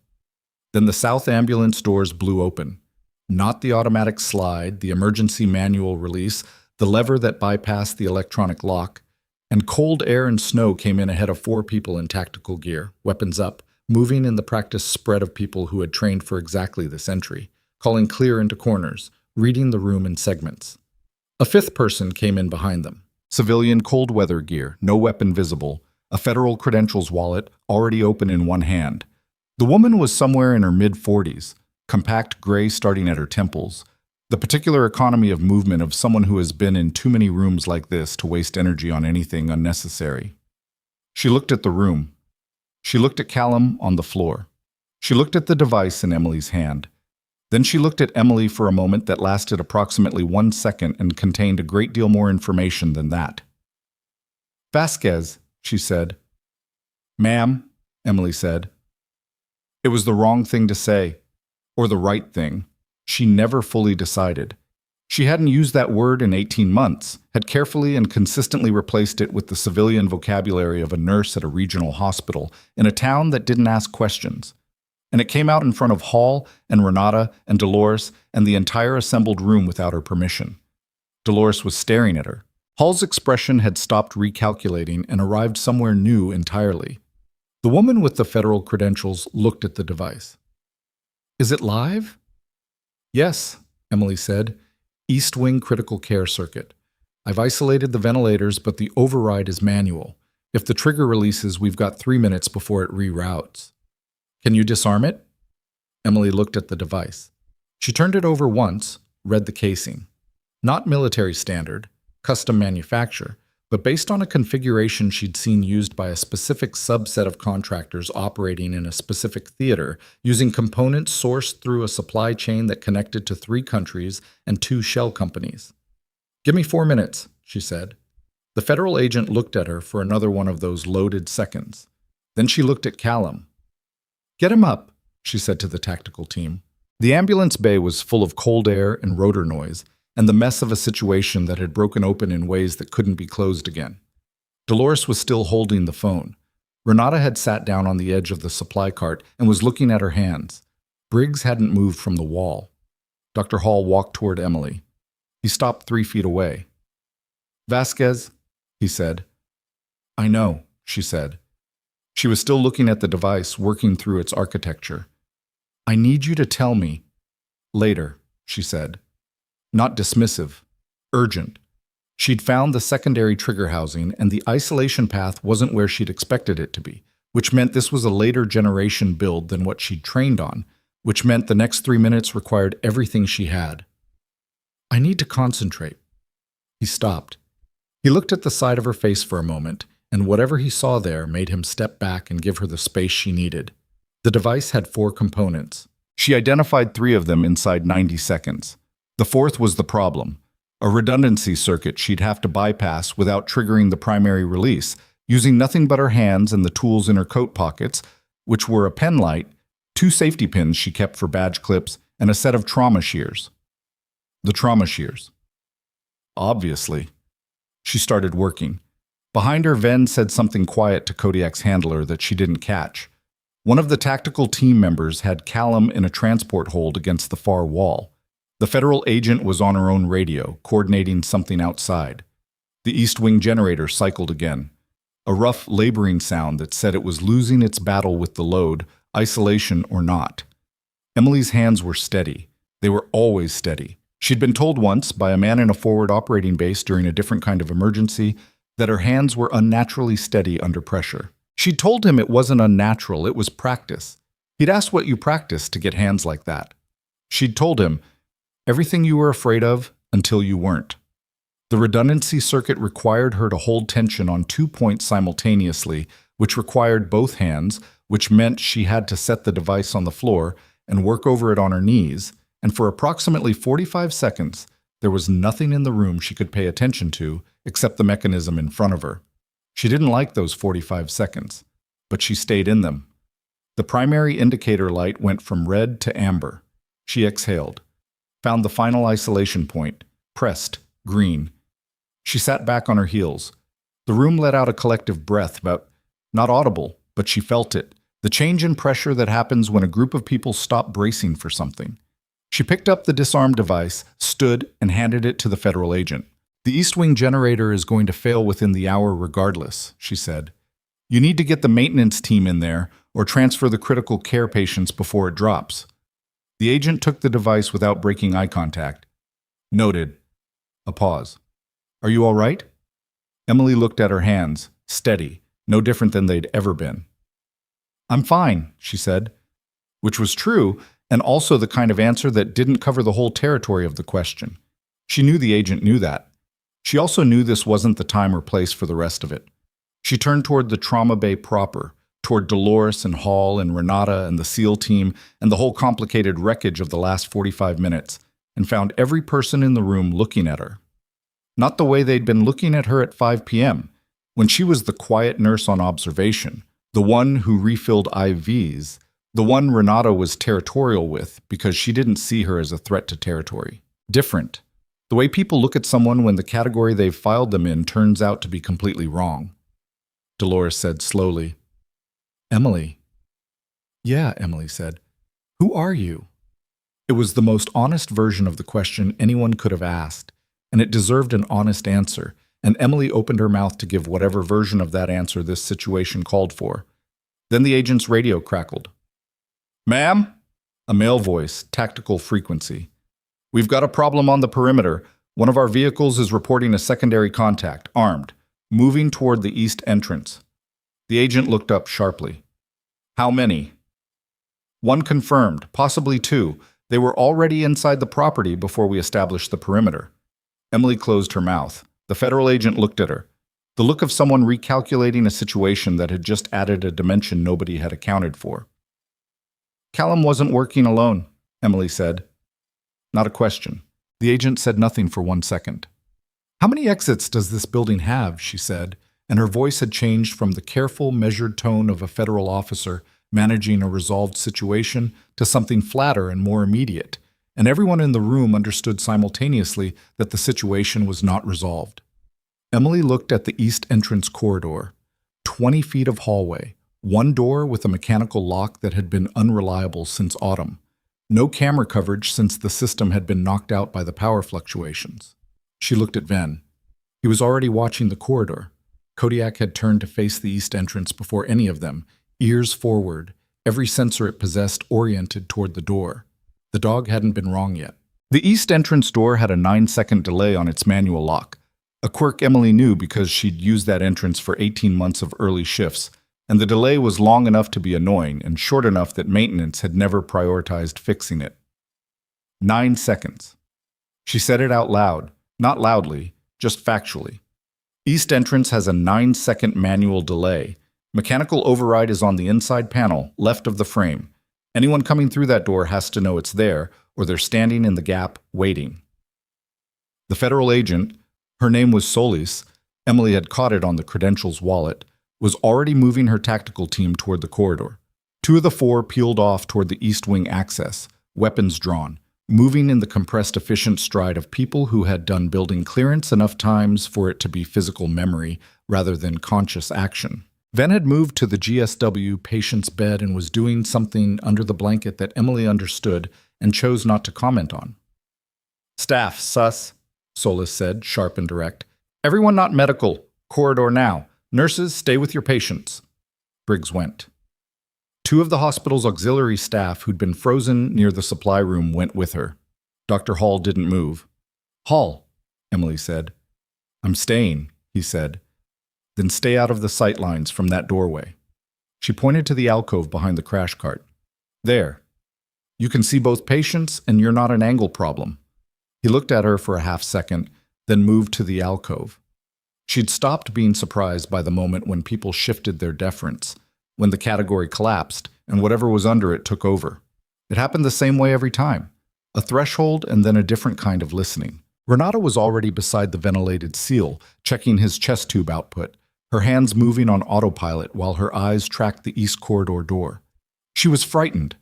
S1: Then the south ambulance doors blew open. Not the automatic slide, the emergency manual release, the lever that bypassed the electronic lock, and cold air and snow came in ahead of 4 people in tactical gear, weapons up, moving in the practiced spread of people who had trained for exactly this entry, calling clear into corners, reading the room in segments. A 5th person came in behind them. Civilian cold weather gear, no weapon visible, a federal credentials wallet already open in one hand. The woman was somewhere in her mid-40s, compact gray starting at her temples, the particular economy of movement of someone who has been in too many rooms like this to waste energy on anything unnecessary. She looked at the room. She looked at Callum on the floor. She looked at the device in Emily's hand. Then she looked at Emily for a moment that lasted approximately 1 second and contained a great deal more information than that. "Vasquez," she said. "Ma'am," Emily said. It was the wrong thing to say, or the right thing. She never fully decided. She hadn't used that word in 18 months, had carefully and consistently replaced it with the civilian vocabulary of a nurse at a regional hospital in a town that didn't ask questions. And it came out in front of Hall and Renata and Dolores and the entire assembled room without her permission. Dolores was staring at her. Hall's expression had stopped recalculating and arrived somewhere new entirely. The woman with the federal credentials looked at the device. "Is it live?" "Yes," Emily said. "East Wing Critical Care Circuit. I've isolated the ventilators, but the override is manual. If the trigger releases, we've got 3 minutes before it reroutes." "Can you disarm it?" Emily looked at the device. She turned it over once, read the casing. Not military standard, custom manufacture, but based on a configuration she'd seen used by a specific subset of contractors operating in a specific theater, using components sourced through a supply chain that connected to 3 countries and 2 shell companies. "Give me 4 minutes," she said. The federal agent looked at her for another one of those loaded seconds. Then she looked at Callum. "Get him up," she said to the tactical team. The ambulance bay was full of cold air and rotor noise, and the mess of a situation that had broken open in ways that couldn't be closed again. Dolores was still holding the phone. Renata had sat down on the edge of the supply cart and was looking at her hands. Briggs hadn't moved from the wall. Dr. Hall walked toward Emily. He stopped 3 feet away. "Vasquez," he said. "I know," she said. She was still looking at the device, working through its architecture. "I need you to tell me." "Later," she said. Not dismissive, urgent. She'd found the secondary trigger housing, and the isolation path wasn't where she'd expected it to be, which meant this was a later generation build than what she'd trained on, which meant the next 3 minutes required everything she had. "I need to concentrate." He stopped. He looked at the side of her face for a moment, and whatever he saw there made him step back and give her the space she needed. The device had 4 components. She identified 3 of them inside 90 seconds. The 4th was the problem, a redundancy circuit she'd have to bypass without triggering the primary release, using nothing but her hands and the tools in her coat pockets, which were a pen light, 2 safety pins she kept for badge clips, and a set of trauma shears. The trauma shears. Obviously. She started working. Behind her, Ven said something quiet to Kodiak's handler that she didn't catch. One of the tactical team members had Callum in a transport hold against the far wall. The federal agent was on her own radio, coordinating something outside. The East Wing generator cycled again. A rough, laboring sound that said it was losing its battle with the load, isolation or not. Emily's hands were steady. They were always steady. She'd been told once, by a man in a forward operating base during a different kind of emergency, that her hands were unnaturally steady under pressure. She'd told him it wasn't unnatural, it was practice. He'd asked what you practiced to get hands like that. She'd told him, everything you were afraid of until you weren't. The redundancy circuit required her to hold tension on 2 points simultaneously, which required both hands, which meant she had to set the device on the floor and work over it on her knees, and for approximately 45 seconds, there was nothing in the room she could pay attention to except the mechanism in front of her. She didn't like those 45 seconds, but she stayed in them. The primary indicator light went from red to amber. She exhaled, found the final isolation point, pressed, green. She sat back on her heels. The room let out a collective breath, not audible, but she felt it, the change in pressure that happens when a group of people stop bracing for something. She picked up the disarm device, stood, and handed it to the federal agent. The East Wing generator is going to fail within the hour regardless, she said. You need to get the maintenance team in there or transfer the critical care patients before it drops. The agent took the device without breaking eye contact. Noted. A pause. Are you all right? Emily looked at her hands, steady, no different than they'd ever been. I'm fine, she said, which was true, and also the kind of answer that didn't cover the whole territory of the question. She knew the agent knew that. She also knew this wasn't the time or place for the rest of it. She turned toward the trauma bay proper, toward Dolores and Hall and Renata and the SEAL team and the whole complicated wreckage of the last 45 minutes, and found every person in the room looking at her. Not the way they'd been looking at her at 5 p.m., when she was the quiet nurse on observation, the one who refilled IVs, the one Renata was territorial with because she didn't see her as a threat to territory. Different. The way people look at someone when the category they've filed them in turns out to be completely wrong. Dolores said slowly, Emily. Yeah, Emily said. Who are you? It was the most honest version of the question anyone could have asked, and it deserved an honest answer, and Emily opened her mouth to give whatever version of that answer this situation called for. Then the agent's radio crackled. Ma'am? A male voice, tactical frequency. We've got a problem on the perimeter. One of our vehicles is reporting a secondary contact, armed, moving toward the east entrance. The agent looked up sharply. How many? One confirmed, possibly two. They were already inside the property before we established the perimeter. Emily closed her mouth. The federal agent looked at her. The look of someone recalculating a situation that had just added a dimension nobody had accounted for. Callum wasn't working alone, Emily said. Not a question. The agent said nothing for 1 second. How many exits does this building have, she said, and her voice had changed from the careful, measured tone of a federal officer managing a resolved situation to something flatter and more immediate, and everyone in the room understood simultaneously that the situation was not resolved. Emily looked at the east entrance corridor, 20 feet of hallway, one door with a mechanical lock that had been unreliable since autumn, no camera coverage since the system had been knocked out by the power fluctuations. She looked at Ven. He was already watching the corridor. Kodiak had turned to face the east entrance before any of them, ears forward, every sensor it possessed oriented toward the door. The dog hadn't been wrong yet. The east entrance door had a 9-second delay on its manual lock, a quirk Emily knew because she'd used that entrance for 18 months of early shifts, and the delay was long enough to be annoying and short enough that maintenance had never prioritized fixing it. 9 seconds. She said it out loud, not loudly, just factually. East entrance has a 9-second manual delay. Mechanical override is on the inside panel, left of the frame. Anyone coming through that door has to know it's there, or they're standing in the gap, waiting. The federal agent, her name was Solis, Emily had caught it on the credentials wallet, was already moving her tactical team toward the corridor. 2 of the 4 peeled off toward the east wing access, weapons drawn, moving in the compressed efficient stride of people who had done building clearance enough times for it to be physical memory rather than conscious action. Ven had moved to the GSW patient's bed and was doing something under the blanket that Emily understood and chose not to comment on. Staff, sus, Solis said, sharp and direct. Everyone not medical. Corridor now. Nurses, stay with your patients. Briggs went. 2 of the hospital's auxiliary staff who'd been frozen near the supply room went with her. Dr. Hall didn't move. Hall, Emily said. I'm staying, he said. Then stay out of the sight lines from that doorway. She pointed to the alcove behind the crash cart. There. You can see both patients, and you're not an angle problem. He looked at her for a half second, then moved to the alcove. She'd stopped being surprised by the moment when people shifted their deference, when the category collapsed, and whatever was under it took over. It happened the same way every time. A threshold and then a different kind of listening. Renata was already beside the ventilated seal, checking his chest tube output, her hands moving on autopilot while her eyes tracked the east corridor door. She was frightened.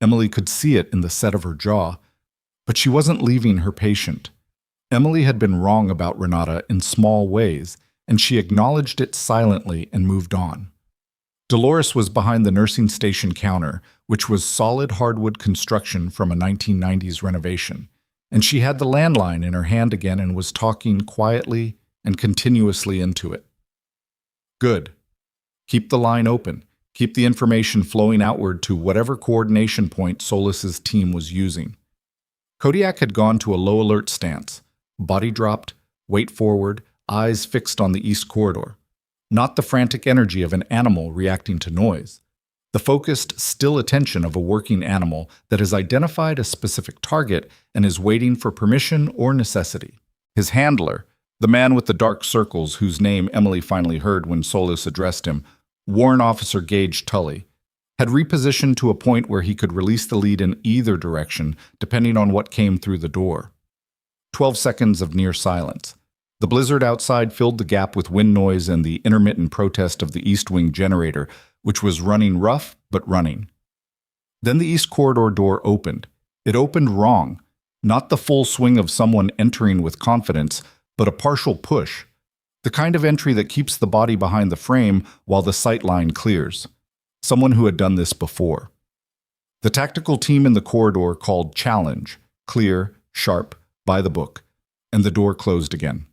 S1: Emily could see it in the set of her jaw. But she wasn't leaving her patient. Emily had been wrong about Renata in small ways, and she acknowledged it silently and moved on. Dolores was behind the nursing station counter, which was solid hardwood construction from a 1990s renovation, and she had the landline in her hand again and was talking quietly and continuously into it. Good. Keep the line open. Keep the information flowing outward to whatever coordination point Solis's team was using. Kodiak had gone to a low alert stance, body dropped, weight forward, eyes fixed on the east corridor. Not the frantic energy of an animal reacting to noise. The focused, still attention of a working animal that has identified a specific target and is waiting for permission or necessity. His handler, the man with the dark circles whose name Emily finally heard when Solis addressed him, Warrant Officer Gage Tully, had repositioned to a point where he could release the lead in either direction, depending on what came through the door. 12 seconds of near silence. The blizzard outside filled the gap with wind noise and the intermittent protest of the East Wing generator, which was running rough but running. Then the East Corridor door opened. It opened wrong, not the full swing of someone entering with confidence, but a partial push, the kind of entry that keeps the body behind the frame while the sight line clears. Someone who had done this before. The tactical team in the corridor called challenge, clear, sharp, by the book, and the door closed again.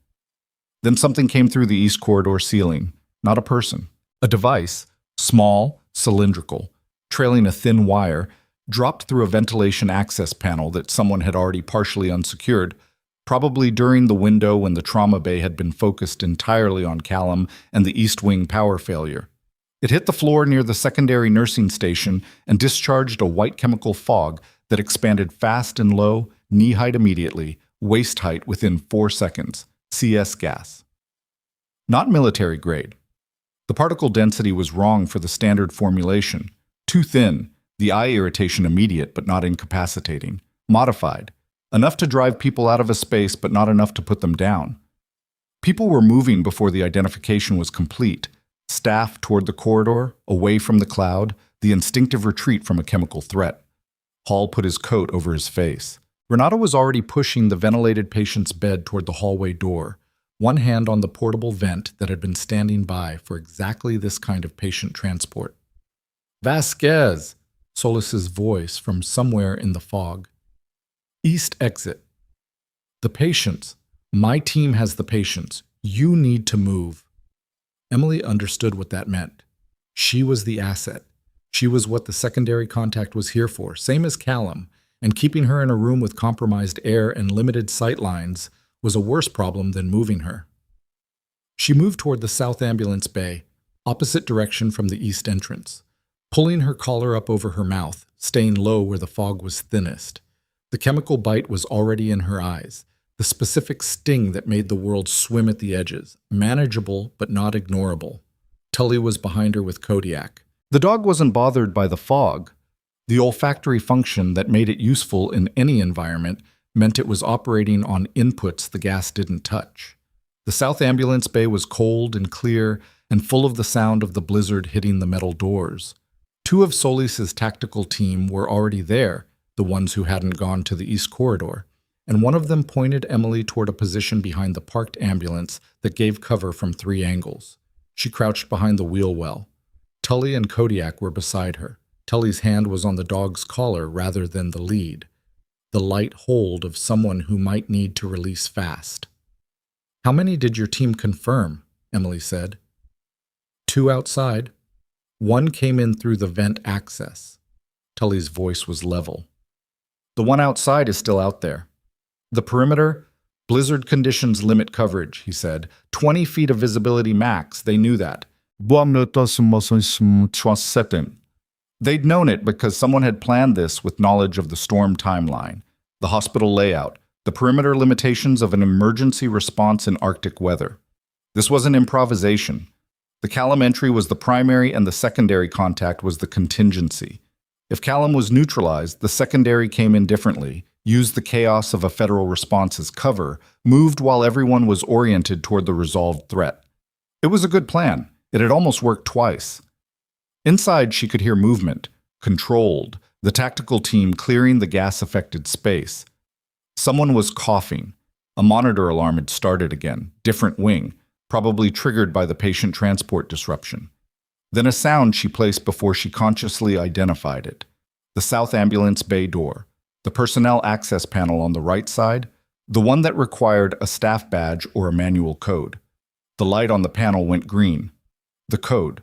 S1: Then something came through the East Corridor ceiling, not a person. A device, small, cylindrical, trailing a thin wire, dropped through a ventilation access panel that someone had already partially unsecured, probably during the window when the trauma bay had been focused entirely on Callum and the East Wing power failure. It hit the floor near the secondary nursing station and discharged a white chemical fog that expanded fast and low, knee-height immediately, waist-height within 4 seconds. CS gas. Not military grade. The particle density was wrong for the standard formulation. Too thin, the eye irritation immediate but not incapacitating. Modified. Enough to drive people out of a space but not enough to put them down. People were moving before the identification was complete. Staff toward the corridor, away from the cloud, the instinctive retreat from a chemical threat. Hall put his coat over his face. Renata was already pushing the ventilated patient's bed toward the hallway door, one hand on the portable vent that had been standing by for exactly this kind of patient transport. Vasquez! Solis's voice from somewhere in the fog. East exit. The patients. My team has the patients. You need to move. Emily understood what that meant. She was the asset. She was what the secondary contact was here for, same as Callum, and keeping her in a room with compromised air and limited sight lines was a worse problem than moving her. She moved toward the south ambulance bay, opposite direction from the east entrance, pulling her collar up over her mouth, staying low where the fog was thinnest. The chemical bite was already in her eyes, the specific sting that made the world swim at the edges, manageable but not ignorable. Tully was behind her with Kodiak. The dog wasn't bothered by the fog. The olfactory function that made it useful in any environment meant it was operating on inputs the gas didn't touch. The south ambulance bay was cold and clear and full of the sound of the blizzard hitting the metal doors. 2 of Solis's tactical team were already there, the ones who hadn't gone to the east corridor, and one of them pointed Emily toward a position behind the parked ambulance that gave cover from 3 angles. She crouched behind the wheel well. Tully and Kodiak were beside her. Tully's hand was on the dog's collar rather than the lead, the light hold of someone who might need to release fast. How many did your team confirm? Emily said. 2 outside. 1 came in through the vent access. Tully's voice was level. The one outside is still out there. The perimeter? Blizzard conditions limit coverage, he said. 20 feet of visibility max, they knew that. They'd known it because someone had planned this with knowledge of the storm timeline, the hospital layout, the perimeter limitations of an emergency response in Arctic weather. This wasn't improvisation. The Callum entry was the primary and the secondary contact was the contingency. If Callum was neutralized, the secondary came in differently, used the chaos of a federal response as cover, moved while everyone was oriented toward the resolved threat. It was a good plan. It had almost worked twice. Inside, she could hear movement, controlled, the tactical team clearing the gas-affected space. Someone was coughing. A monitor alarm had started again, different wing, probably triggered by the patient transport disruption. Then a sound she placed before she consciously identified it. The South Ambulance Bay door, the personnel access panel on the right side, the one that required a staff badge or a manual code. The light on the panel went green. The code.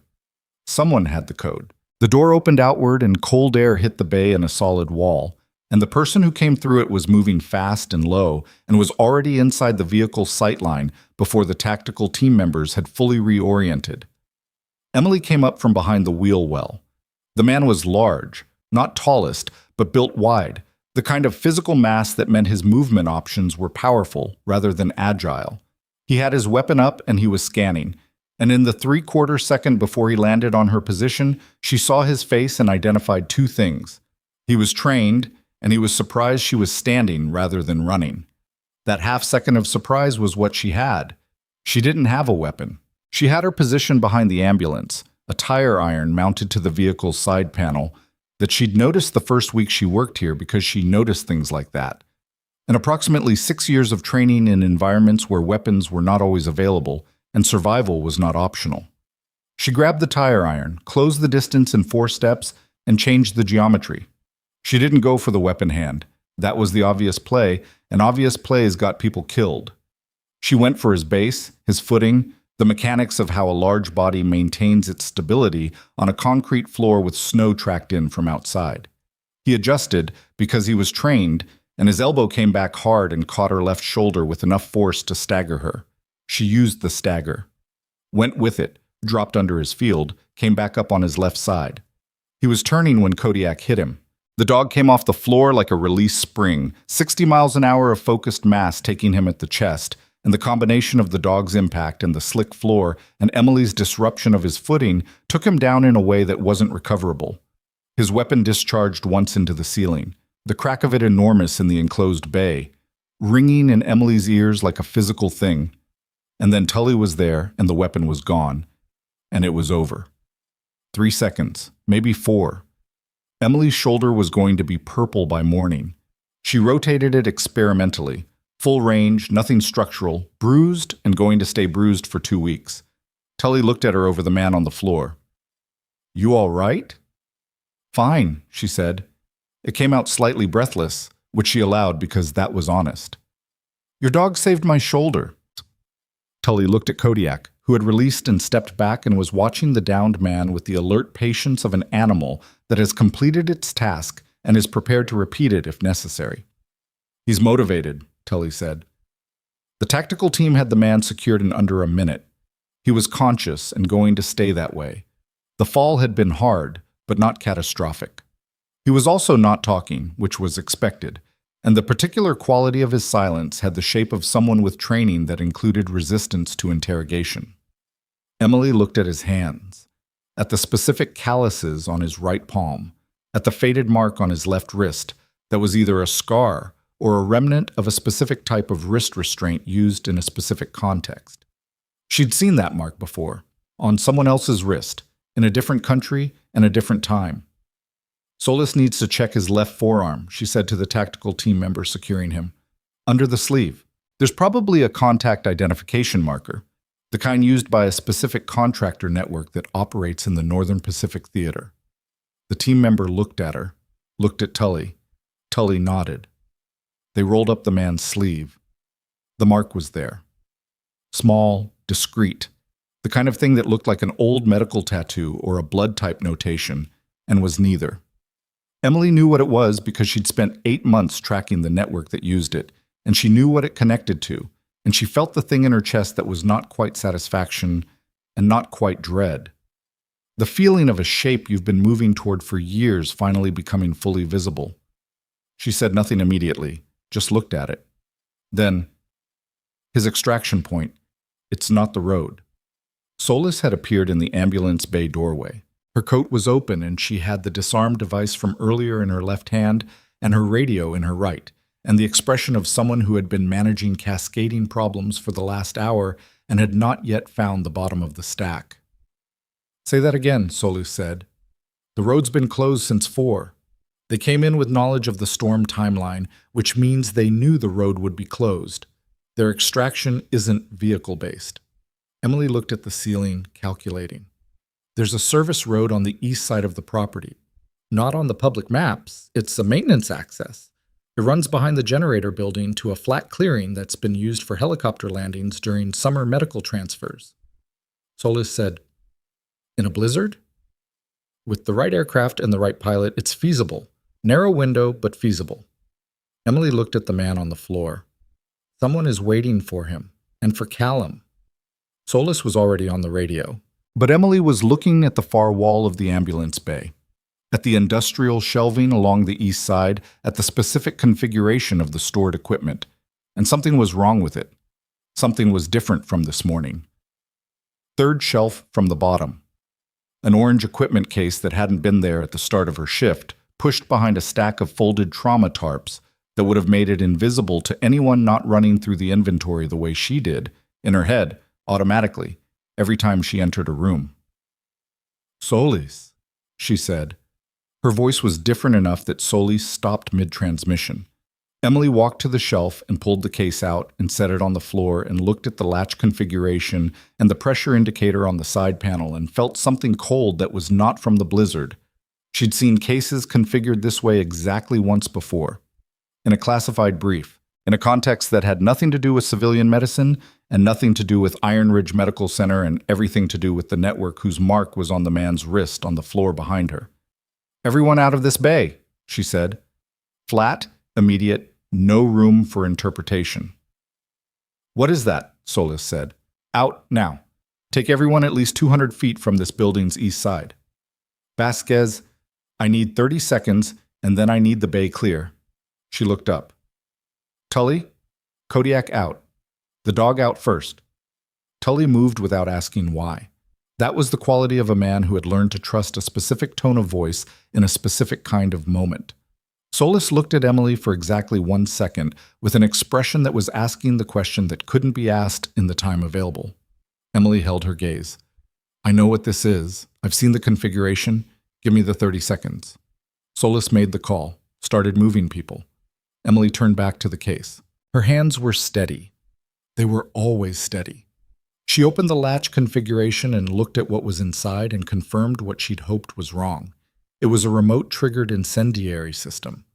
S1: Someone had the code. The door opened outward and cold air hit the bay in a solid wall, and the person who came through it was moving fast and low and was already inside the vehicle's sightline before the tactical team members had fully reoriented. Emily came up from behind the wheel well. The man was large, not tallest, but built wide, the kind of physical mass that meant his movement options were powerful rather than agile. He had his weapon up and he was scanning, and in the 3/4 second before he landed on her position, she saw his face and identified two things. He was trained, and he was surprised she was standing rather than running. That half second of surprise was what she had. She didn't have a weapon. She had her position behind the ambulance, a tire iron mounted to the vehicle's side panel, that she'd noticed the first week she worked here because she noticed things like that. And approximately 6 years of training in environments where weapons were not always available and survival was not optional. She grabbed the tire iron, closed the distance in 4 steps, and changed the geometry. She didn't go for the weapon hand. That was the obvious play, and obvious plays got people killed. She went for his base, his footing, the mechanics of how a large body maintains its stability on a concrete floor with snow tracked in from outside. He adjusted because he was trained, and his elbow came back hard and caught her left shoulder with enough force to stagger her. She used the stagger. Went with it, dropped under his field, came back up on his left side. He was turning when Kodiak hit him. The dog came off the floor like a release spring, 60 miles an hour of focused mass taking him at the chest, and the combination of the dog's impact and the slick floor and Emily's disruption of his footing took him down in a way that wasn't recoverable. His weapon discharged once into the ceiling, the crack of it enormous in the enclosed bay, ringing in Emily's ears like a physical thing. And then Tully was there, and the weapon was gone. And it was over. 3 seconds, maybe 4. Emily's shoulder was going to be purple by morning. She rotated it experimentally. Full range, nothing structural, bruised, and going to stay bruised for 2 weeks. Tully looked at her over the man on the floor. "You all right?" "Fine," she said. It came out slightly breathless, which she allowed because that was honest. "Your dog saved my shoulder." Tully looked at Kodiak, who had released and stepped back and was watching the downed man with the alert patience of an animal that has completed its task and is prepared to repeat it if necessary. "He's motivated," Tully said. The tactical team had the man secured in under a minute. He was conscious and going to stay that way. The fall had been hard, but not catastrophic. He was also not talking, which was expected, and the particular quality of his silence had the shape of someone with training that included resistance to interrogation. Emily looked at his hands, at the specific calluses on his right palm, at the faded mark on his left wrist that was either a scar or a remnant of a specific type of wrist restraint used in a specific context. She'd seen that mark before, on someone else's wrist, in a different country and a different time. "Solis needs to check his left forearm," she said to the tactical team member securing him. "Under the sleeve. There's probably a contact identification marker, the kind used by a specific contractor network that operates in the Northern Pacific Theater." The team member looked at her, looked at Tully. Tully nodded. They rolled up the man's sleeve. The mark was there. Small, discreet, the kind of thing that looked like an old medical tattoo or a blood type notation, and was neither. Emily knew what it was because she'd spent 8 months tracking the network that used it, and she knew what it connected to, and she felt the thing in her chest that was not quite satisfaction, and not quite dread. The feeling of a shape you've been moving toward for years finally becoming fully visible. She said nothing immediately, just looked at it. Then, his extraction point. It's not the road. Solis had appeared in the ambulance bay doorway. Her coat was open and she had the disarm device from earlier in her left hand and her radio in her right, and the expression of someone who had been managing cascading problems for the last hour and had not yet found the bottom of the stack. Say that again, Solis said. The road's been closed since 4. They came in with knowledge of the storm timeline, which means they knew the road would be closed. Their extraction isn't vehicle-based. Emily looked at the ceiling, calculating. There's a service road on the east side of the property. Not on the public maps, it's a maintenance access. It runs behind the generator building to a flat clearing that's been used for helicopter landings during summer medical transfers. Solis said, in a blizzard? With the right aircraft and the right pilot, it's feasible. Narrow window, but feasible. Emily looked at the man on the floor. Someone is waiting for him, and for Callum. Solis was already on the radio, but Emily was looking at the far wall of the ambulance bay, at the industrial shelving along the east side, at the specific configuration of the stored equipment, and something was wrong with it. Something was different from this morning. Third shelf from the bottom. An orange equipment case that hadn't been there at the start of her shift, pushed behind a stack of folded trauma tarps that would have made it invisible to anyone not running through the inventory the way she did, in her head, automatically, every time she entered a room. Solis, she said. Her voice was different enough that Solis stopped mid-transmission. Emily walked to the shelf and pulled the case out and set it on the floor and looked at the latch configuration and the pressure indicator on the side panel and felt something cold that was not from the blizzard. She'd seen cases configured this way exactly once before. In a classified brief, in a context that had nothing to do with civilian medicine and nothing to do with Iron Ridge Medical Center and everything to do with the network whose mark was on the man's wrist on the floor behind her. Everyone out of this bay, she said. Flat, immediate, no room for interpretation. What is that? Solis said. Out now. Take everyone at least 200 feet from this building's east side. Vasquez, I need 30 seconds, and then I need the bay clear. She looked up. Tully, Kodiak out. The dog out first. Tully moved without asking why. That was the quality of a man who had learned to trust a specific tone of voice in a specific kind of moment. Solis looked at Emily for exactly 1 second with an expression that was asking the question that couldn't be asked in the time available. Emily held her gaze. I know what this is. I've seen the configuration. Give me the 30 seconds. Solis made the call, started moving people. Emily turned back to the case. Her hands were steady. They were always steady. She opened the latch configuration and looked at what was inside and confirmed what she'd hoped was wrong. It was a remote-triggered incendiary system.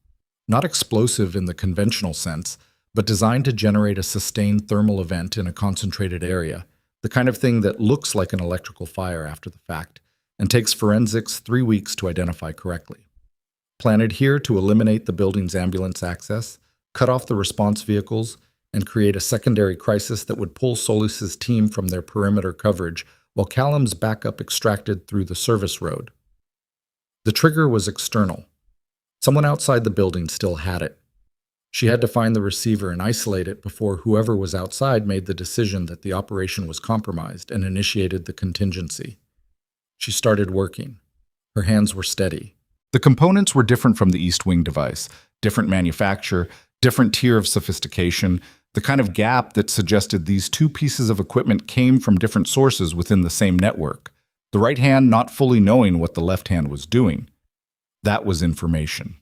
S1: Not explosive in the conventional sense, but designed to generate a sustained thermal event in a concentrated area, the kind of thing that looks like an electrical fire after the fact, and takes forensics 3 weeks to identify correctly. Planted here to eliminate the building's ambulance access, cut off the response vehicles, and create a secondary crisis that would pull Solis's team from their perimeter coverage while Callum's backup extracted through the service road. The trigger was external. Someone outside the building still had it. She had to find the receiver and isolate it before whoever was outside made the decision that the operation was compromised and initiated the contingency. She started working. Her hands were steady. The components were different from the East Wing device, different manufacture, different tier of sophistication, the kind of gap that suggested these two pieces of equipment came from different sources within the same network, the right hand not fully knowing what the left hand was doing. That was information.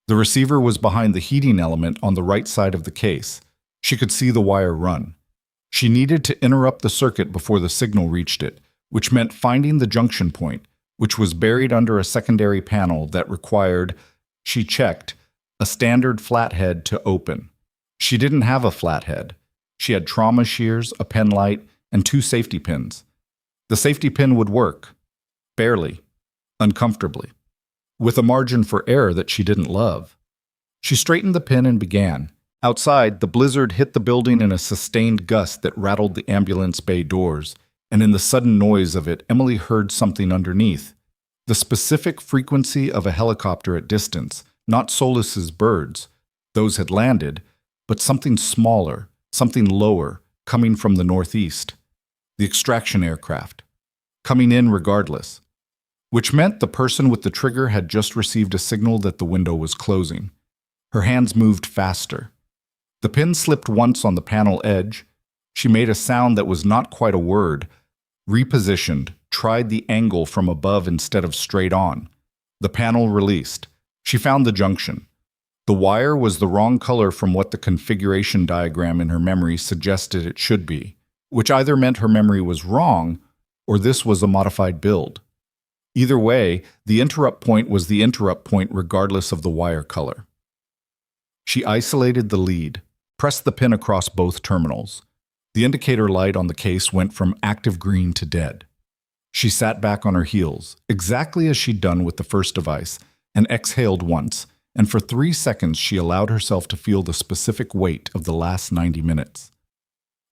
S1: The receiver was behind the heating element on the right side of the case. She could see the wire run. She needed to interrupt the circuit before the signal reached it, which meant finding the junction point, which was buried under a secondary panel that required, she checked, a standard flathead to open. She didn't have a flathead. She had trauma shears, a pen light, and 2 safety pins. The safety pin would work. Barely. Uncomfortably. With a margin for error that she didn't love. She straightened the pin and began. Outside, the blizzard hit the building in a sustained gust that rattled the ambulance bay doors. and in the sudden noise of it, Emily heard something underneath. The specific frequency of a helicopter at distance, not Solis's birds. Those had landed, but something smaller, something lower, coming from the northeast. The extraction aircraft. Coming in regardless. Which meant the person with the trigger had just received a signal that the window was closing. Her hands moved faster. The pin slipped once on the panel edge. She made a sound that was not quite a word, repositioned, tried the angle from above instead of straight on. The panel released. She found the junction. The wire was the wrong color from what the configuration diagram in her memory suggested it should be, which either meant her memory was wrong or this was a modified build. Either way, the interrupt point was the interrupt point regardless of the wire color. She isolated the lead, pressed the pin across both terminals. The indicator light on the case went from active green to dead. She sat back on her heels, exactly as she'd done with the first device, and exhaled once, and for 3 seconds she allowed herself to feel the specific weight of the last 90 minutes.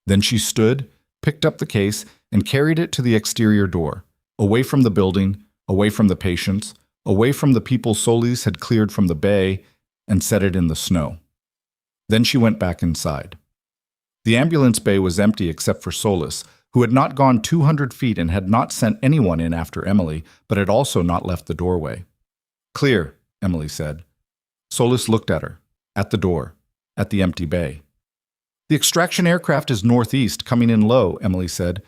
S1: Then she stood, picked up the case, and carried it to the exterior door, away from the building, away from the patients, away from the people Solis had cleared from the bay, and set it in the snow. Then she went back inside. The ambulance bay was empty except for Solis, who had not gone 200 feet and had not sent anyone in after Emily, but had also not left the doorway. "Clear," Emily said. Solis looked at her, at the door, at the empty bay. "The extraction aircraft is northeast, coming in low," Emily said.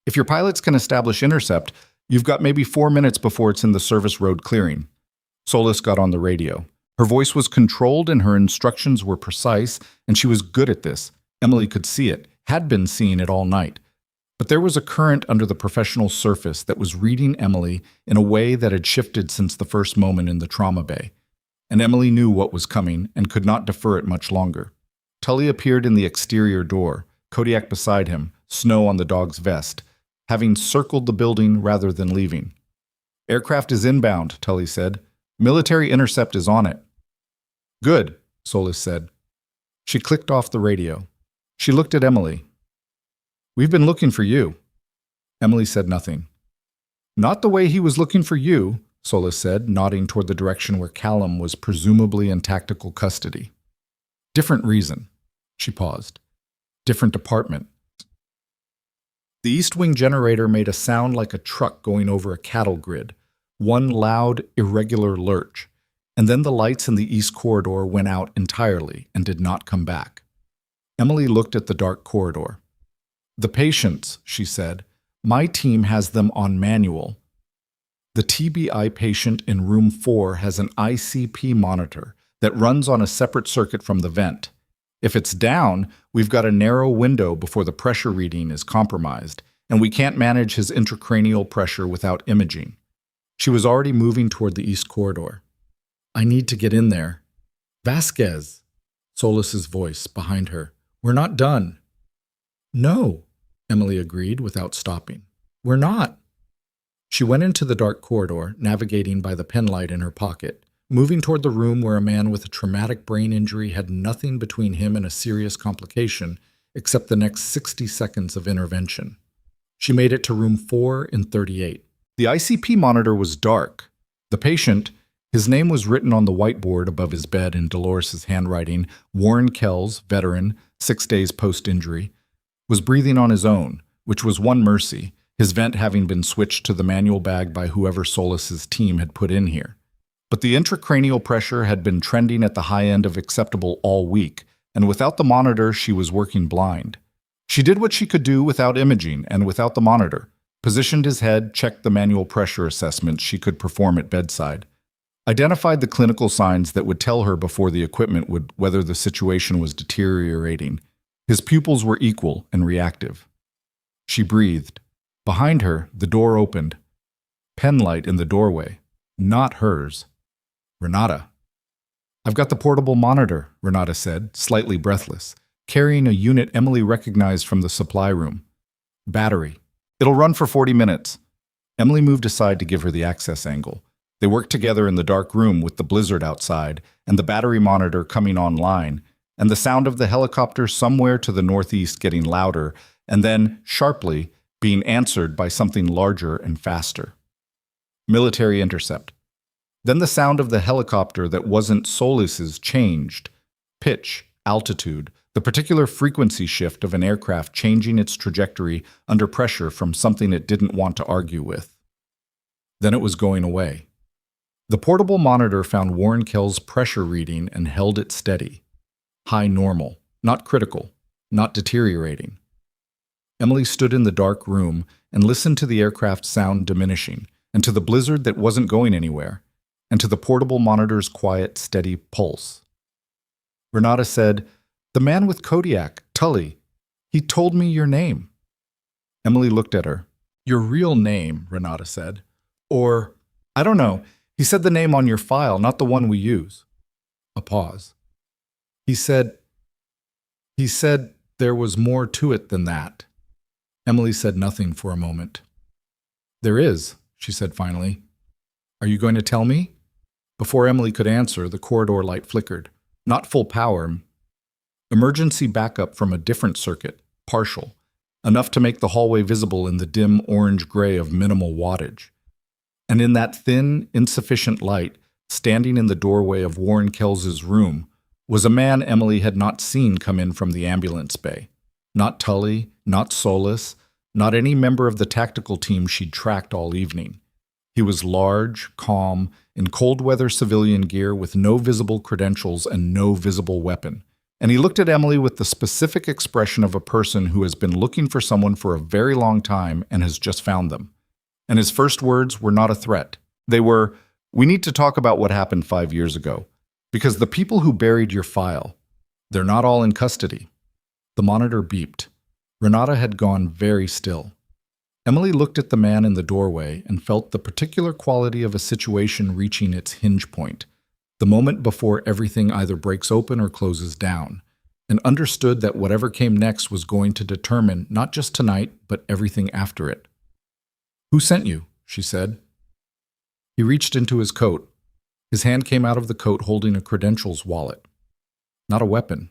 S1: "If your pilots can establish intercept, you've got maybe 4 minutes before it's in the service road clearing." Solis got on the radio. Her voice was controlled and her instructions were precise, and she was good at this. Emily could see it, had been seeing it all night. But there was a current under the professional surface that was reading Emily in a way that had shifted since the first moment in the trauma bay. And Emily knew what was coming and could not defer it much longer. Tully appeared in the exterior door, Kodiak beside him, snow on the dog's vest, having circled the building rather than leaving. "Aircraft is inbound," Tully said. "Military intercept is on it." "Good," Solis said. She clicked off the radio. She looked at Emily. "We've been looking for you." Emily said nothing. "Not the way he was looking for you," Solis said, nodding toward the direction where Callum was presumably in tactical custody. "Different reason." She paused. "Different department." The East Wing generator made a sound like a truck going over a cattle grid, one loud, irregular lurch, and then the lights in the East Corridor went out entirely and did not come back. Emily looked at the dark corridor. "The patients," she said, "my team has them on manual. The TBI patient in room 4 has an ICP monitor that runs on a separate circuit from the vent. If it's down, we've got a narrow window before the pressure reading is compromised, and we can't manage his intracranial pressure without imaging." She was already moving toward the East Corridor. "I need to get in there." "Vasquez," Solis's voice behind her. "We're not done." "No," Emily agreed without stopping. "We're not." She went into the dark corridor, navigating by the penlight in her pocket, moving toward the room where a man with a traumatic brain injury had nothing between him and a serious complication except the next 60 seconds of intervention. She made it to room 4 in 38. The ICP monitor was dark. The patient, his name was written on the whiteboard above his bed in Dolores's handwriting, Warren Kells, veteran, 6 days post-injury, was breathing on his own, which was one mercy, his vent having been switched to the manual bag by whoever Solis's team had put in here. But the intracranial pressure had been trending at the high end of acceptable all week, and without the monitor she was working blind. She did what she could do without imaging and without the monitor, positioned his head, checked the manual pressure assessments she could perform at bedside, identified the clinical signs that would tell her before the equipment would whether the situation was deteriorating. His pupils were equal and reactive. She breathed. Behind her, the door opened. Penlight in the doorway. Not hers. Renata. "I've got the portable monitor," Renata said, slightly breathless, carrying a unit Emily recognized from the supply room. "Battery. It'll run for 40 minutes. Emily moved aside to give her the access angle. They worked together in the dark room with the blizzard outside and the battery monitor coming online, and the sound of the helicopter somewhere to the northeast getting louder, and then, sharply, being answered by something larger and faster. Military intercept. Then the sound of the helicopter that wasn't Solis's changed. Pitch, altitude, the particular frequency shift of an aircraft changing its trajectory under pressure from something it didn't want to argue with. Then it was going away. The portable monitor found Warren Kell's pressure reading and held it steady. High normal, not critical, not deteriorating. Emily stood in the dark room and listened to the aircraft's sound diminishing, and to the blizzard that wasn't going anywhere, and to the portable monitor's quiet, steady pulse. Renata said, "The man with Kodiak, Tully. He told me your name." Emily looked at her. "Your real name," Renata said. "Or, I don't know. He said the name on your file, not the one we use." A pause. He said there was more to it than that." Emily said nothing for a moment. "There is," she said finally. "Are you going to tell me?" Before Emily could answer, the corridor light flickered. Not full power. Emergency backup from a different circuit, partial, enough to make the hallway visible in the dim orange-gray of minimal wattage. And in that thin, insufficient light, standing in the doorway of Warren Kell's room, was a man Emily had not seen come in from the ambulance bay. Not Tully, not Solis, not any member of the tactical team she'd tracked all evening. He was large, calm, in cold-weather civilian gear with no visible credentials and no visible weapon. And he looked at Emily with the specific expression of a person who has been looking for someone for a very long time and has just found them. And his first words were not a threat. They were, "We need to talk about what happened 5 years ago. Because the people who buried your file, they're not all in custody." The monitor beeped. Renata had gone very still. Emily looked at the man in the doorway and felt the particular quality of a situation reaching its hinge point, the moment before everything either breaks open or closes down, and understood that whatever came next was going to determine not just tonight, but everything after it. "Who sent you?" she said. He reached into his coat. His hand came out of the coat holding a credentials wallet. Not a weapon.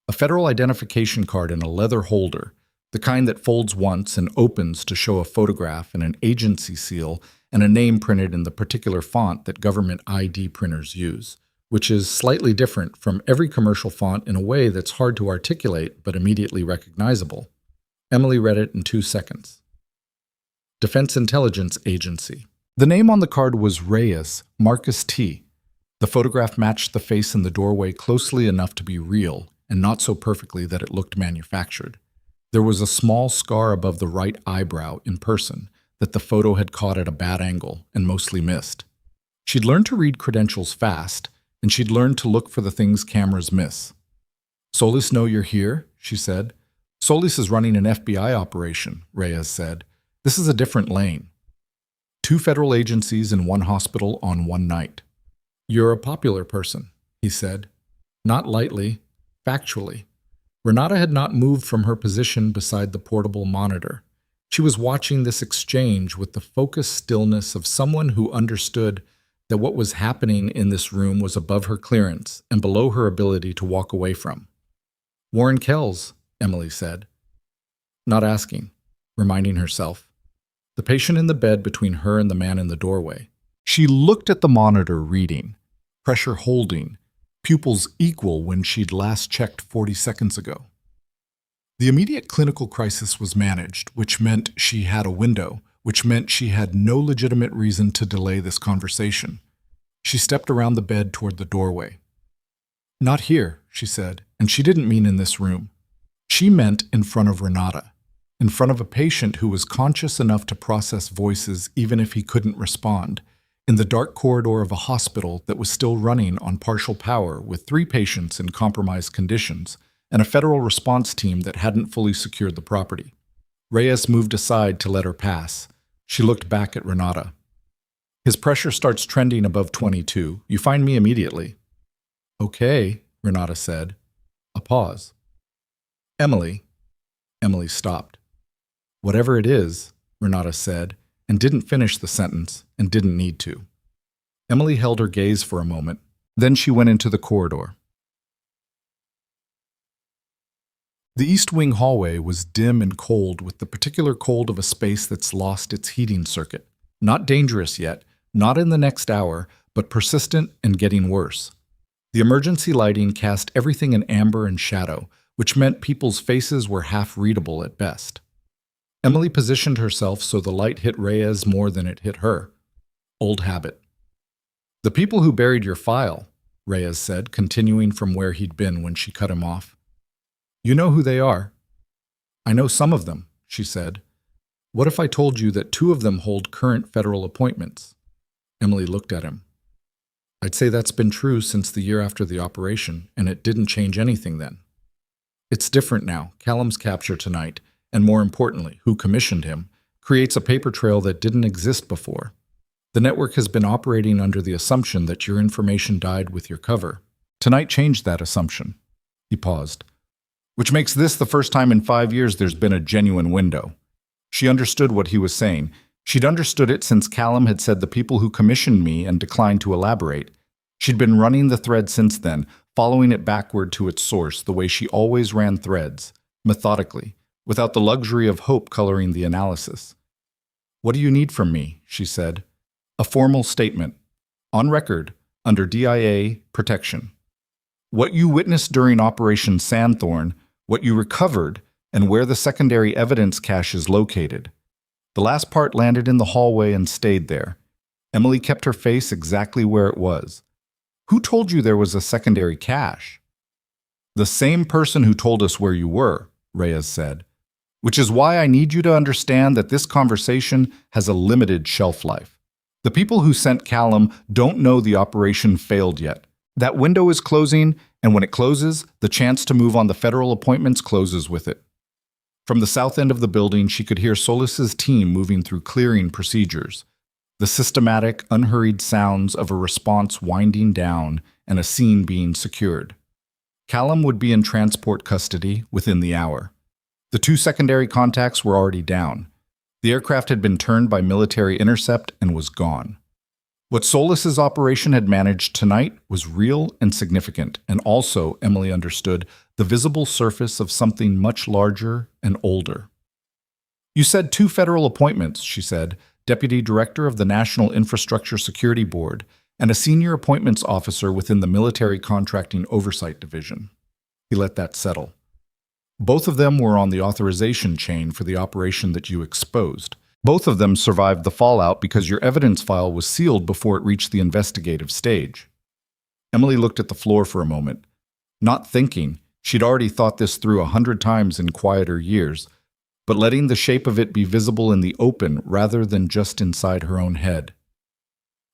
S1: A federal identification card in a leather holder, the kind that folds once and opens to show a photograph and an agency seal and a name printed in the particular font that government ID printers use, which is slightly different from every commercial font in a way that's hard to articulate but immediately recognizable. Emily read it in 2 seconds. Defense Intelligence Agency. The name on the card was Reyes, Marcus T. The photograph matched the face in the doorway closely enough to be real, and not so perfectly that it looked manufactured. There was a small scar above the right eyebrow in person that the photo had caught at a bad angle and mostly missed. She'd learned to read credentials fast, and she'd learned to look for the things cameras miss. "Solis know you're here?" she said. "Solis is running an FBI operation," Reyes said. "This is a different lane. 2 federal agencies in 1 hospital on 1 night. You're a popular person," he said. Not lightly, factually. Renata had not moved from her position beside the portable monitor. She was watching this exchange with the focused stillness of someone who understood that what was happening in this room was above her clearance and below her ability to walk away from. "Warren Kell's," Emily said. Not asking, reminding herself. The patient in the bed between her and the man in the doorway. She looked at the monitor reading, pressure holding, pupils equal when she'd last checked 40 seconds ago. The immediate clinical crisis was managed, which meant she had a window, which meant she had no legitimate reason to delay this conversation. She stepped around the bed toward the doorway. "Not here," she said, and she didn't mean in this room. She meant in front of Renata. In front of a patient who was conscious enough to process voices even if he couldn't respond, in the dark corridor of a hospital that was still running on partial power with 3 patients in compromised conditions and a federal response team that hadn't fully secured the property. Reyes moved aside to let her pass. She looked back at Renata. "His pressure starts trending above 22. You find me immediately." "Okay," Renata said. A pause. Emily stopped. "Whatever it is," Renata said, and didn't finish the sentence, and didn't need to. Emily held her gaze for a moment. Then she went into the corridor. The East Wing hallway was dim and cold, with the particular cold of a space that's lost its heating circuit. Not dangerous yet, not in the next hour, but persistent and getting worse. The emergency lighting cast everything in amber and shadow, which meant people's faces were half-readable at best. Emily positioned herself so the light hit Reyes more than it hit her. Old habit. "The people who buried your file," Reyes said, continuing from where he'd been when she cut him off. "You know who they are." "I know some of them," she said. "What if I told you that 2 of them hold current federal appointments?" Emily looked at him. "I'd say that's been true since the year after the operation, and it didn't change anything then. It's different now. Callum's capture tonight, and more importantly, who commissioned him, creates a paper trail that didn't exist before. The network has been operating under the assumption that your information died with your cover. Tonight changed that assumption." He paused. "Which makes this the first time in 5 years there's been a genuine window." She understood what he was saying. She'd understood it since Callum had said the people who commissioned me and declined to elaborate. She'd been running the thread since then, following it backward to its source the way she always ran threads, methodically, without the luxury of hope coloring the analysis. "What do you need from me?" she said. "A formal statement. On record, under DIA protection. What you witnessed during Operation Sandthorn, what you recovered, and where the secondary evidence cache is located." The last part landed in the hallway and stayed there. Emily kept her face exactly where it was. "Who told you there was a secondary cache?" "The same person who told us where you were," Reyes said. "Which is why I need you to understand that this conversation has a limited shelf life. The people who sent Callum don't know the operation failed yet. That window is closing, and when it closes, the chance to move on the federal appointments closes with it." From the south end of the building, she could hear Solis's team moving through clearing procedures, the systematic, unhurried sounds of a response winding down and a scene being secured. Callum would be in transport custody within the hour. The 2 secondary contacts were already down. The aircraft had been turned by military intercept and was gone. What Solis's operation had managed tonight was real and significant, and also, Emily understood, the visible surface of something much larger and older. "You said 2 federal appointments," she said, "Deputy Director of the National Infrastructure Security Board and a Senior Appointments Officer within the Military Contracting Oversight Division." He let that settle. "Both of them were on the authorization chain for the operation that you exposed. Both of them survived the fallout because your evidence file was sealed before it reached the investigative stage." Emily looked at the floor for a moment. Not thinking, she'd already thought this through 100 times in quieter years, but letting the shape of it be visible in the open rather than just inside her own head.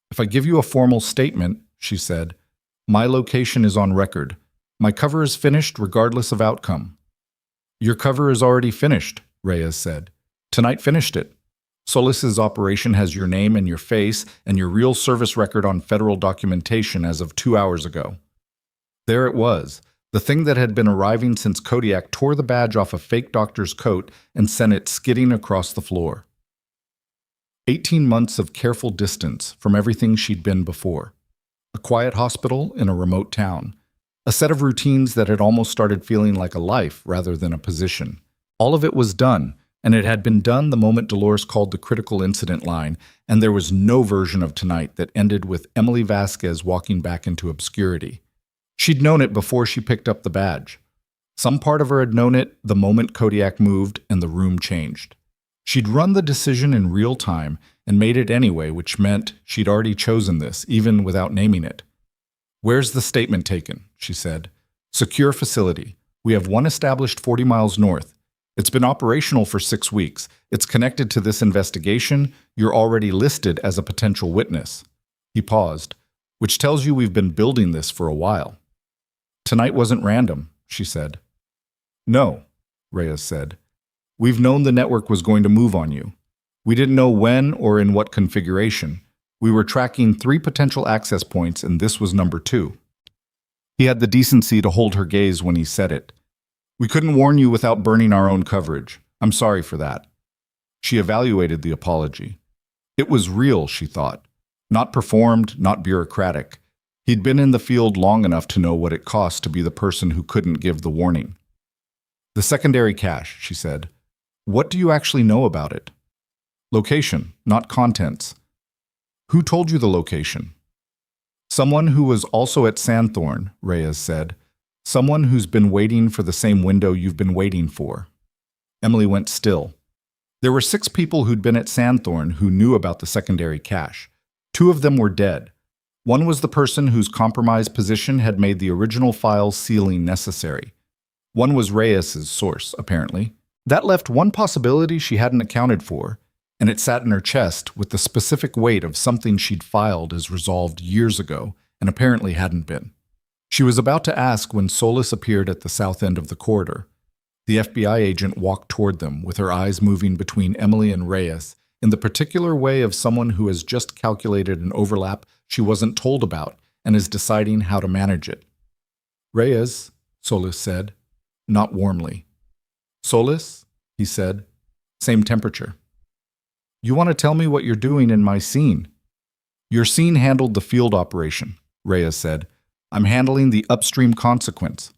S1: "If I give you a formal statement," she said, "my location is on record. My cover is finished regardless of outcome." "Your cover is already finished," Reyes said. "Tonight finished it. Solis's operation has your name and your face and your real service record on federal documentation as of 2 hours ago." There it was, the thing that had been arriving since Kodiak tore the badge off a fake doctor's coat and sent it skidding across the floor. 18 months of careful distance from everything she'd been before. A quiet hospital in a remote town. A set of routines that had almost started feeling like a life rather than a position. All of it was done, and it had been done the moment Dolores called the critical incident line, and there was no version of tonight that ended with Emily Vasquez walking back into obscurity. She'd known it before she picked up the badge. Some part of her had known it the moment Kodiak moved and the room changed. She'd run the decision in real time and made it anyway, which meant she'd already chosen this, even without naming it. "Where's the statement taken?" she said. "Secure facility. We have one established 40 miles north. It's been operational for 6 weeks. It's connected to this investigation. You're already listed as a potential witness." He paused, "which tells you we've been building this for a while." "Tonight wasn't random," she said. "No," Reyes said. "We've known the network was going to move on you. We didn't know when or in what configuration. We were tracking 3 potential access points, and this was number 2. He had the decency to hold her gaze when he said it. "We couldn't warn you without burning our own coverage. I'm sorry for that." She evaluated the apology. It was real, she thought. Not performed, not bureaucratic. He'd been in the field long enough to know what it cost to be the person who couldn't give the warning. The secondary cache, she said. What do you actually know about it? Location, not contents. Who told you the location? Someone who was also at Sandthorn, Reyes said. Someone who's been waiting for the same window you've been waiting for. Emily went still. There were 6 people who'd been at Sandthorn who knew about the secondary cache. 2 of them were dead. One was the person whose compromised position had made the original file's sealing necessary. One was Reyes's source, apparently. That left one possibility she hadn't accounted for, and it sat in her chest with the specific weight of something she'd filed as resolved years ago and apparently hadn't been. She was about to ask when Solis appeared at the south end of the corridor. The FBI agent walked toward them, with her eyes moving between Emily and Reyes in the particular way of someone who has just calculated an overlap she wasn't told about and is deciding how to manage it. Reyes, Solis said, not warmly. Solis, he said, same temperature. You want to tell me what you're doing in my scene? Your scene handled the field operation, Reyes said. I'm handling the upstream consequence.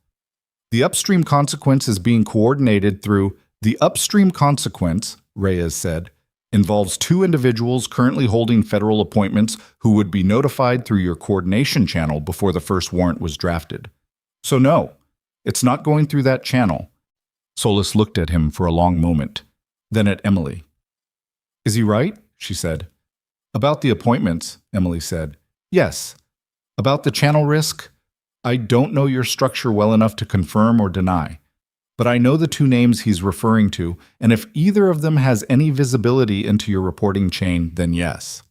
S1: The upstream consequence is being coordinated through the upstream consequence, Reyes said, involves 2 individuals currently holding federal appointments who would be notified through your coordination channel before the first warrant was drafted. So no, it's not going through that channel. Solis looked at him for a long moment, then at Emily. Is he right? She said. About the appointments, Emily said. Yes. About the channel risk? I don't know your structure well enough to confirm or deny, but I know the 2 names he's referring to, and if either of them has any visibility into your reporting chain, then yes.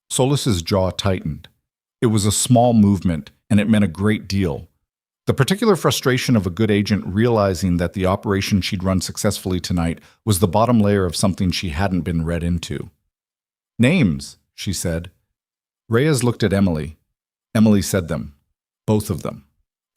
S1: Solis's jaw tightened. It was a small movement, and it meant a great deal. The particular frustration of a good agent realizing that the operation she'd run successfully tonight was the bottom layer of something she hadn't been read into. Names, she said. Reyes looked at Emily. Emily said them. Both of them.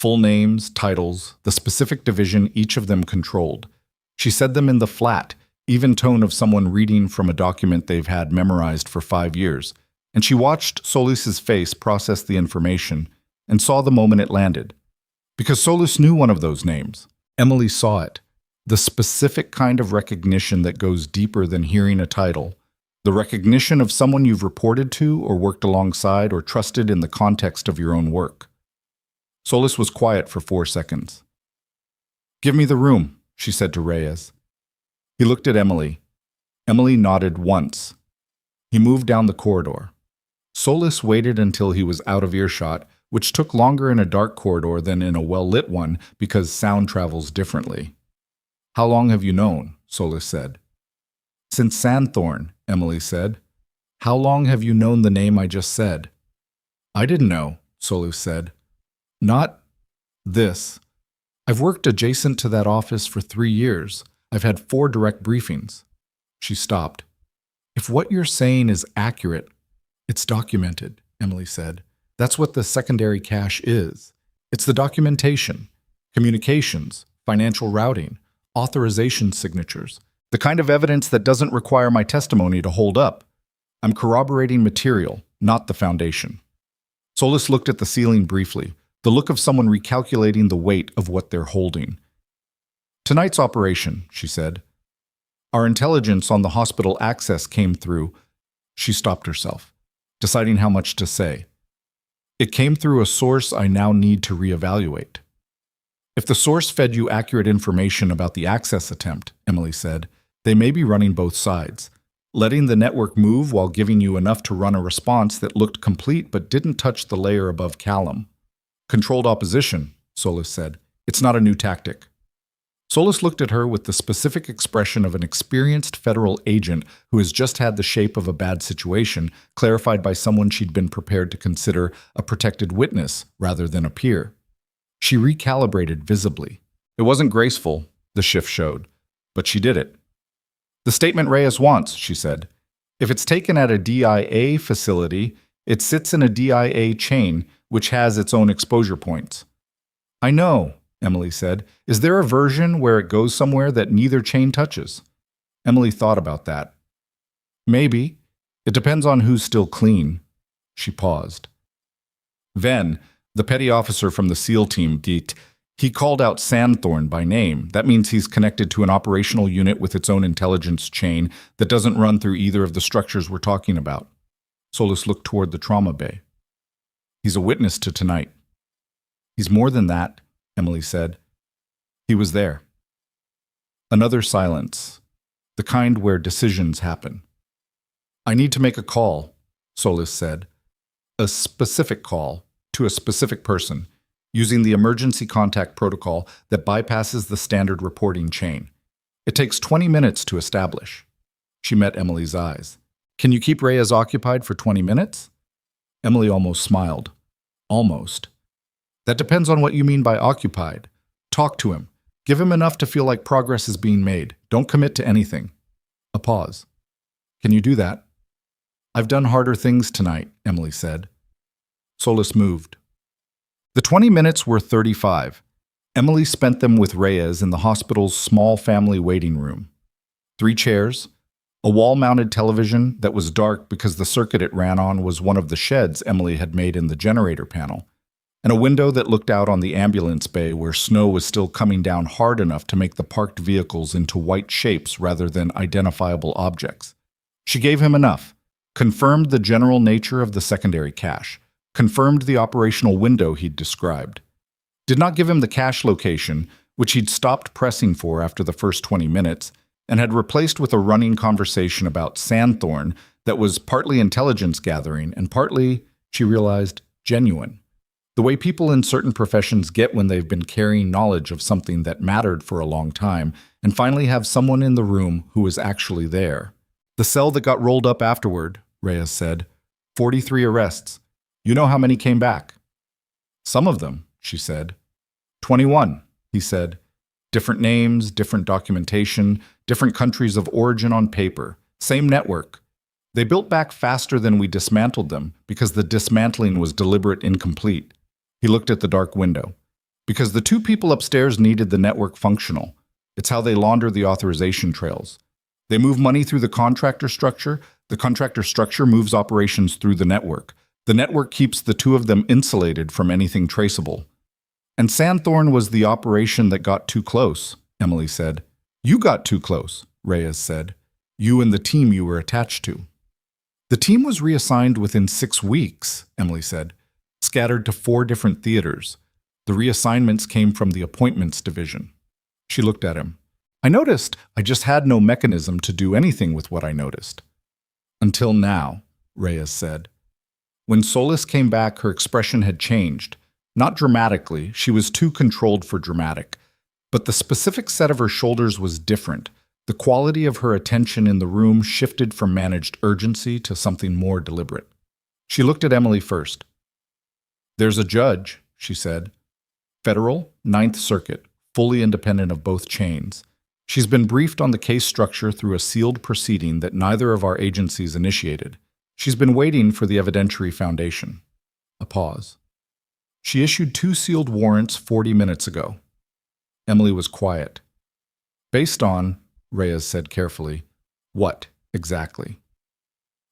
S1: Full names, titles, the specific division each of them controlled. She said them in the flat, even tone of someone reading from a document they've had memorized for 5 years, and she watched Solis's face process the information and saw the moment it landed. Because Solis knew one of those names. Emily saw it. The specific kind of recognition that goes deeper than hearing a title. The recognition of someone you've reported to or worked alongside or trusted in the context of your own work. Solis was quiet for 4 seconds. Give me the room, she said to Reyes. He looked at Emily. Emily nodded once. He moved down the corridor. Solis waited until he was out of earshot, which took longer in a dark corridor than in a well-lit one because sound travels differently. How long have you known? Solis said. Since Sandthorn, Emily said. How long have you known the name I just said? I didn't know, Solis said. Not this. I've worked adjacent to that office for 3 years. I've had 4 direct briefings. She stopped. If what you're saying is accurate, it's documented, Emily said. That's what the secondary cache is. It's the documentation, communications, financial routing, authorization signatures, the kind of evidence that doesn't require my testimony to hold up. I'm corroborating material, not the foundation. Solis looked at the ceiling briefly, the look of someone recalculating the weight of what they're holding. Tonight's operation, she said. Our intelligence on the hospital access came through. She stopped herself, deciding how much to say. It came through a source I now need to reevaluate. If the source fed you accurate information about the access attempt, Emily said, they may be running both sides, letting the network move while giving you enough to run a response that looked complete but didn't touch the layer above Callum. Controlled opposition, Solis said. It's not a new tactic. Solis looked at her with the specific expression of an experienced federal agent who has just had the shape of a bad situation clarified by someone she'd been prepared to consider a protected witness rather than a peer. She recalibrated visibly. It wasn't graceful, the shift showed, but she did it. The statement Reyes wants, she said. If it's taken at a DIA facility, it sits in a DIA chain, which has its own exposure points. I know, Emily said. Is there a version where it goes somewhere that neither chain touches? Emily thought about that. Maybe. It depends on who's still clean. She paused. Venn, the petty officer from the SEAL team, He called out Sandthorn by name. That means he's connected to an operational unit with its own intelligence chain that doesn't run through either of the structures we're talking about. Solis looked toward the trauma bay. He's a witness to tonight. He's more than that, Emily said. He was there. Another silence, the kind where decisions happen. I need to make a call, Solis said. A specific call to a specific person, using the emergency contact protocol that bypasses the standard reporting chain. It takes 20 minutes to establish. She met Emily's eyes. Can you keep Reyes occupied for 20 minutes? Emily almost smiled. Almost. That depends on what you mean by occupied. Talk to him. Give him enough to feel like progress is being made. Don't commit to anything. A pause. Can you do that? I've done harder things tonight, Emily said. Solis moved. The 20 minutes were 35. Emily spent them with Reyes in the hospital's small family waiting room. 3 chairs, a wall-mounted television that was dark because the circuit it ran on was one of the sheds Emily had made in the generator panel, and a window that looked out on the ambulance bay where snow was still coming down hard enough to make the parked vehicles into white shapes rather than identifiable objects. She gave him enough, confirmed the general nature of the secondary cache, confirmed the operational window he'd described. Did not give him the cache location, which he'd stopped pressing for after the first 20 minutes, and had replaced with a running conversation about Sandthorn that was partly intelligence gathering and partly, she realized, genuine. The way people in certain professions get when they've been carrying knowledge of something that mattered for a long time and finally have someone in the room who was actually there. The cell that got rolled up afterward, Reyes said. 43 arrests. You know how many came back? Some of them, she said. 21, he said. Different names, different documentation, different countries of origin on paper. Same network. They built back faster than we dismantled them because the dismantling was deliberate incomplete. He looked at the dark window. Because the 2 people upstairs needed the network functional. It's how they launder the authorization trails. They move money through the contractor structure. The contractor structure moves operations through the network. The network keeps the 2 of them insulated from anything traceable. And Sandthorn was the operation that got too close, Emily said. You got too close, Reyes said. You and the team you were attached to. The team was reassigned within 6 weeks, Emily said, scattered to 4 different theaters. The reassignments came from the appointments division. She looked at him. I noticed I just had no mechanism to do anything with what I noticed. Until now, Reyes said. When Solis came back, her expression had changed. Not dramatically, she was too controlled for dramatic. But the specific set of her shoulders was different. The quality of her attention in the room shifted from managed urgency to something more deliberate. She looked at Emily first. There's a judge, she said. Federal, 9th Circuit, fully independent of both chains. She's been briefed on the case structure through a sealed proceeding that neither of our agencies initiated. She's been waiting for the evidentiary foundation. A pause. She issued 2 sealed warrants 40 minutes ago. Emily was quiet. Based on, Reyes said carefully, what exactly?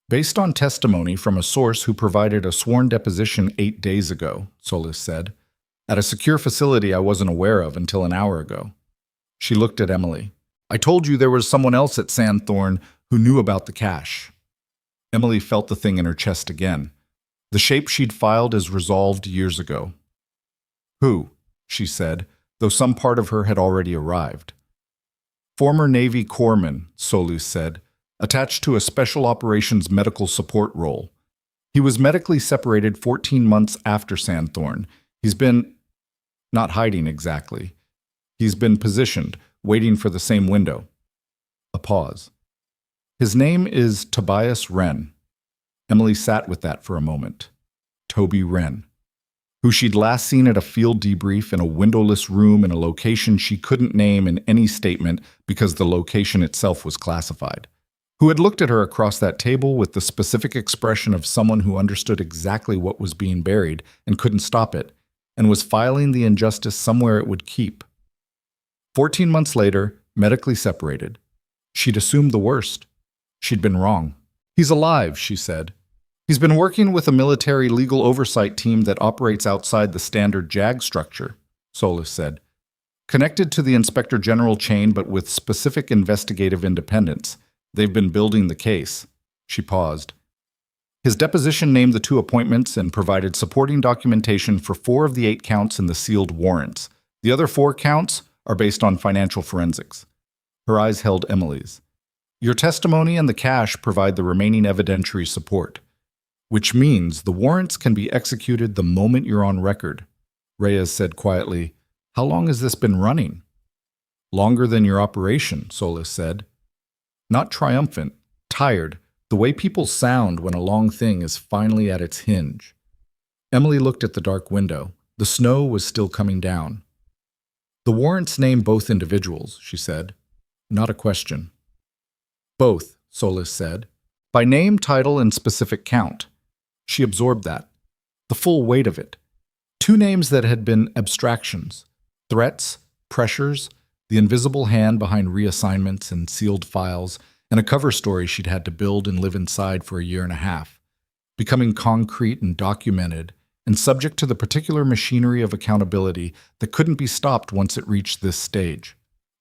S1: Based on testimony from a source who provided a sworn deposition 8 days ago, Solis said, at a secure facility I wasn't aware of until an hour ago. She looked at Emily. I told you there was someone else at Sandthorn who knew about the cache. Emily felt the thing in her chest again. The shape she'd filed as resolved years ago. Who? She said, though some part of her had already arrived. Former Navy corpsman, Solis said, attached to a special operations medical support role. He was medically separated 14 months after Sandthorn. He's been, not hiding exactly. He's been positioned, waiting for the same window. A pause. His name is Tobias Wren. Emily sat with that for a moment. Toby Wren, who she'd last seen at a field debrief in a windowless room in a location she couldn't name in any statement because the location itself was classified. Who had looked at her across that table with the specific expression of someone who understood exactly what was being buried and couldn't stop it, and was filing the injustice somewhere it would keep. 14 months later, medically separated. She'd assumed the worst. She'd been wrong. He's alive, she said. He's been working with a military legal oversight team that operates outside the standard JAG structure, Solis said. Connected to the Inspector General chain but with specific investigative independence. They've been building the case. She paused. His deposition named the 2 appointments and provided supporting documentation for 4 of the 8 counts in the sealed warrants. The other 4 counts are based on financial forensics. Her eyes held Emily's. Your testimony and the cash provide the remaining evidentiary support, which means the warrants can be executed the moment you're on record. Reyes said quietly, How long has this been running? Longer than your operation, Solis said. Not triumphant, tired, the way people sound when a long thing is finally at its hinge. Emily looked at the dark window. The snow was still coming down. The warrants name both individuals, she said. Not a question. Both, Solis said. By name, title, and specific count. She absorbed that. The full weight of it. 2 names that had been abstractions. Threats, pressures, the invisible hand behind reassignments and sealed files, and a cover story she'd had to build and live inside for a year and a half, becoming concrete and documented, and subject to the particular machinery of accountability that couldn't be stopped once it reached this stage.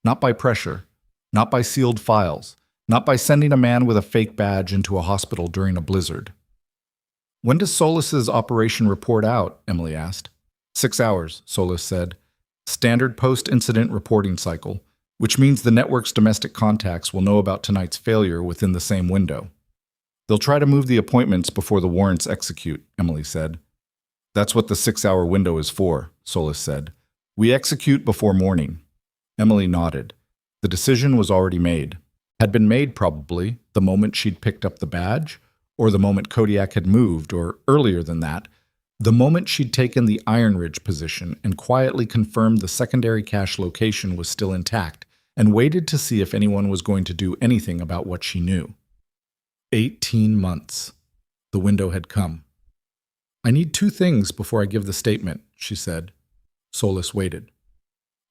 S1: Not by pressure, not by sealed files, not by sending a man with a fake badge into a hospital during a blizzard. When does Solis's operation report out? Emily asked. 6 hours, Solis said. Standard post-incident reporting cycle, which means the network's domestic contacts will know about tonight's failure within the same window. They'll try to move the appointments before the warrants execute, Emily said. That's what the 6-hour window is for, Solis said. We execute before morning. Emily nodded. The decision was already made. Had been made, probably, the moment she'd picked up the badge, or the moment Kodiak had moved, or earlier than that, the moment she'd taken the Iron Ridge position and quietly confirmed the secondary cache location was still intact, and waited to see if anyone was going to do anything about what she knew. 18 months. The window had come. I need 2 things before I give the statement, she said. Solis waited.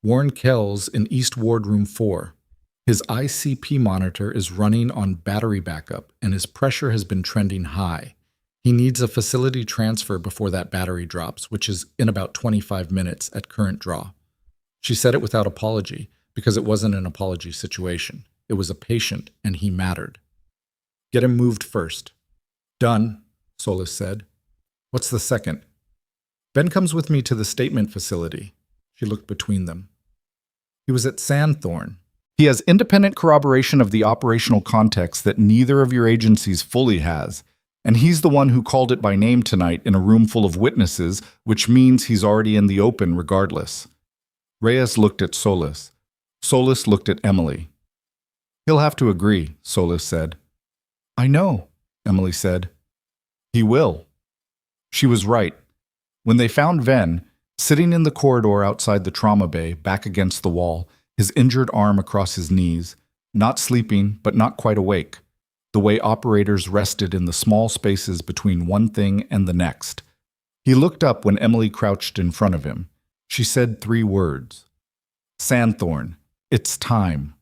S1: Warren Kells in East Ward Room 4. His ICP monitor is running on battery backup, and his pressure has been trending high. He needs a facility transfer before that battery drops, which is in about 25 minutes at current draw. She said it without apology, because it wasn't an apology situation. It was a patient, and he mattered. Get him moved first. Done, Solis said. What's the second? Ben comes with me to the statement facility. She looked between them. He was at Sandthorn. He has independent corroboration of the operational context that neither of your agencies fully has, and he's the one who called it by name tonight in a room full of witnesses, which means he's already in the open regardless. Reyes looked at Solis. Solis looked at Emily. He'll have to agree, Solis said. I know, Emily said. He will. She was right. When they found Venn, sitting in the corridor outside the trauma bay, back against the wall, his injured arm across his knees, not sleeping but not quite awake, the way operators rested in the small spaces between one thing and the next. He looked up when Emily crouched in front of him. She said 3 words. Sandthorn, it's time.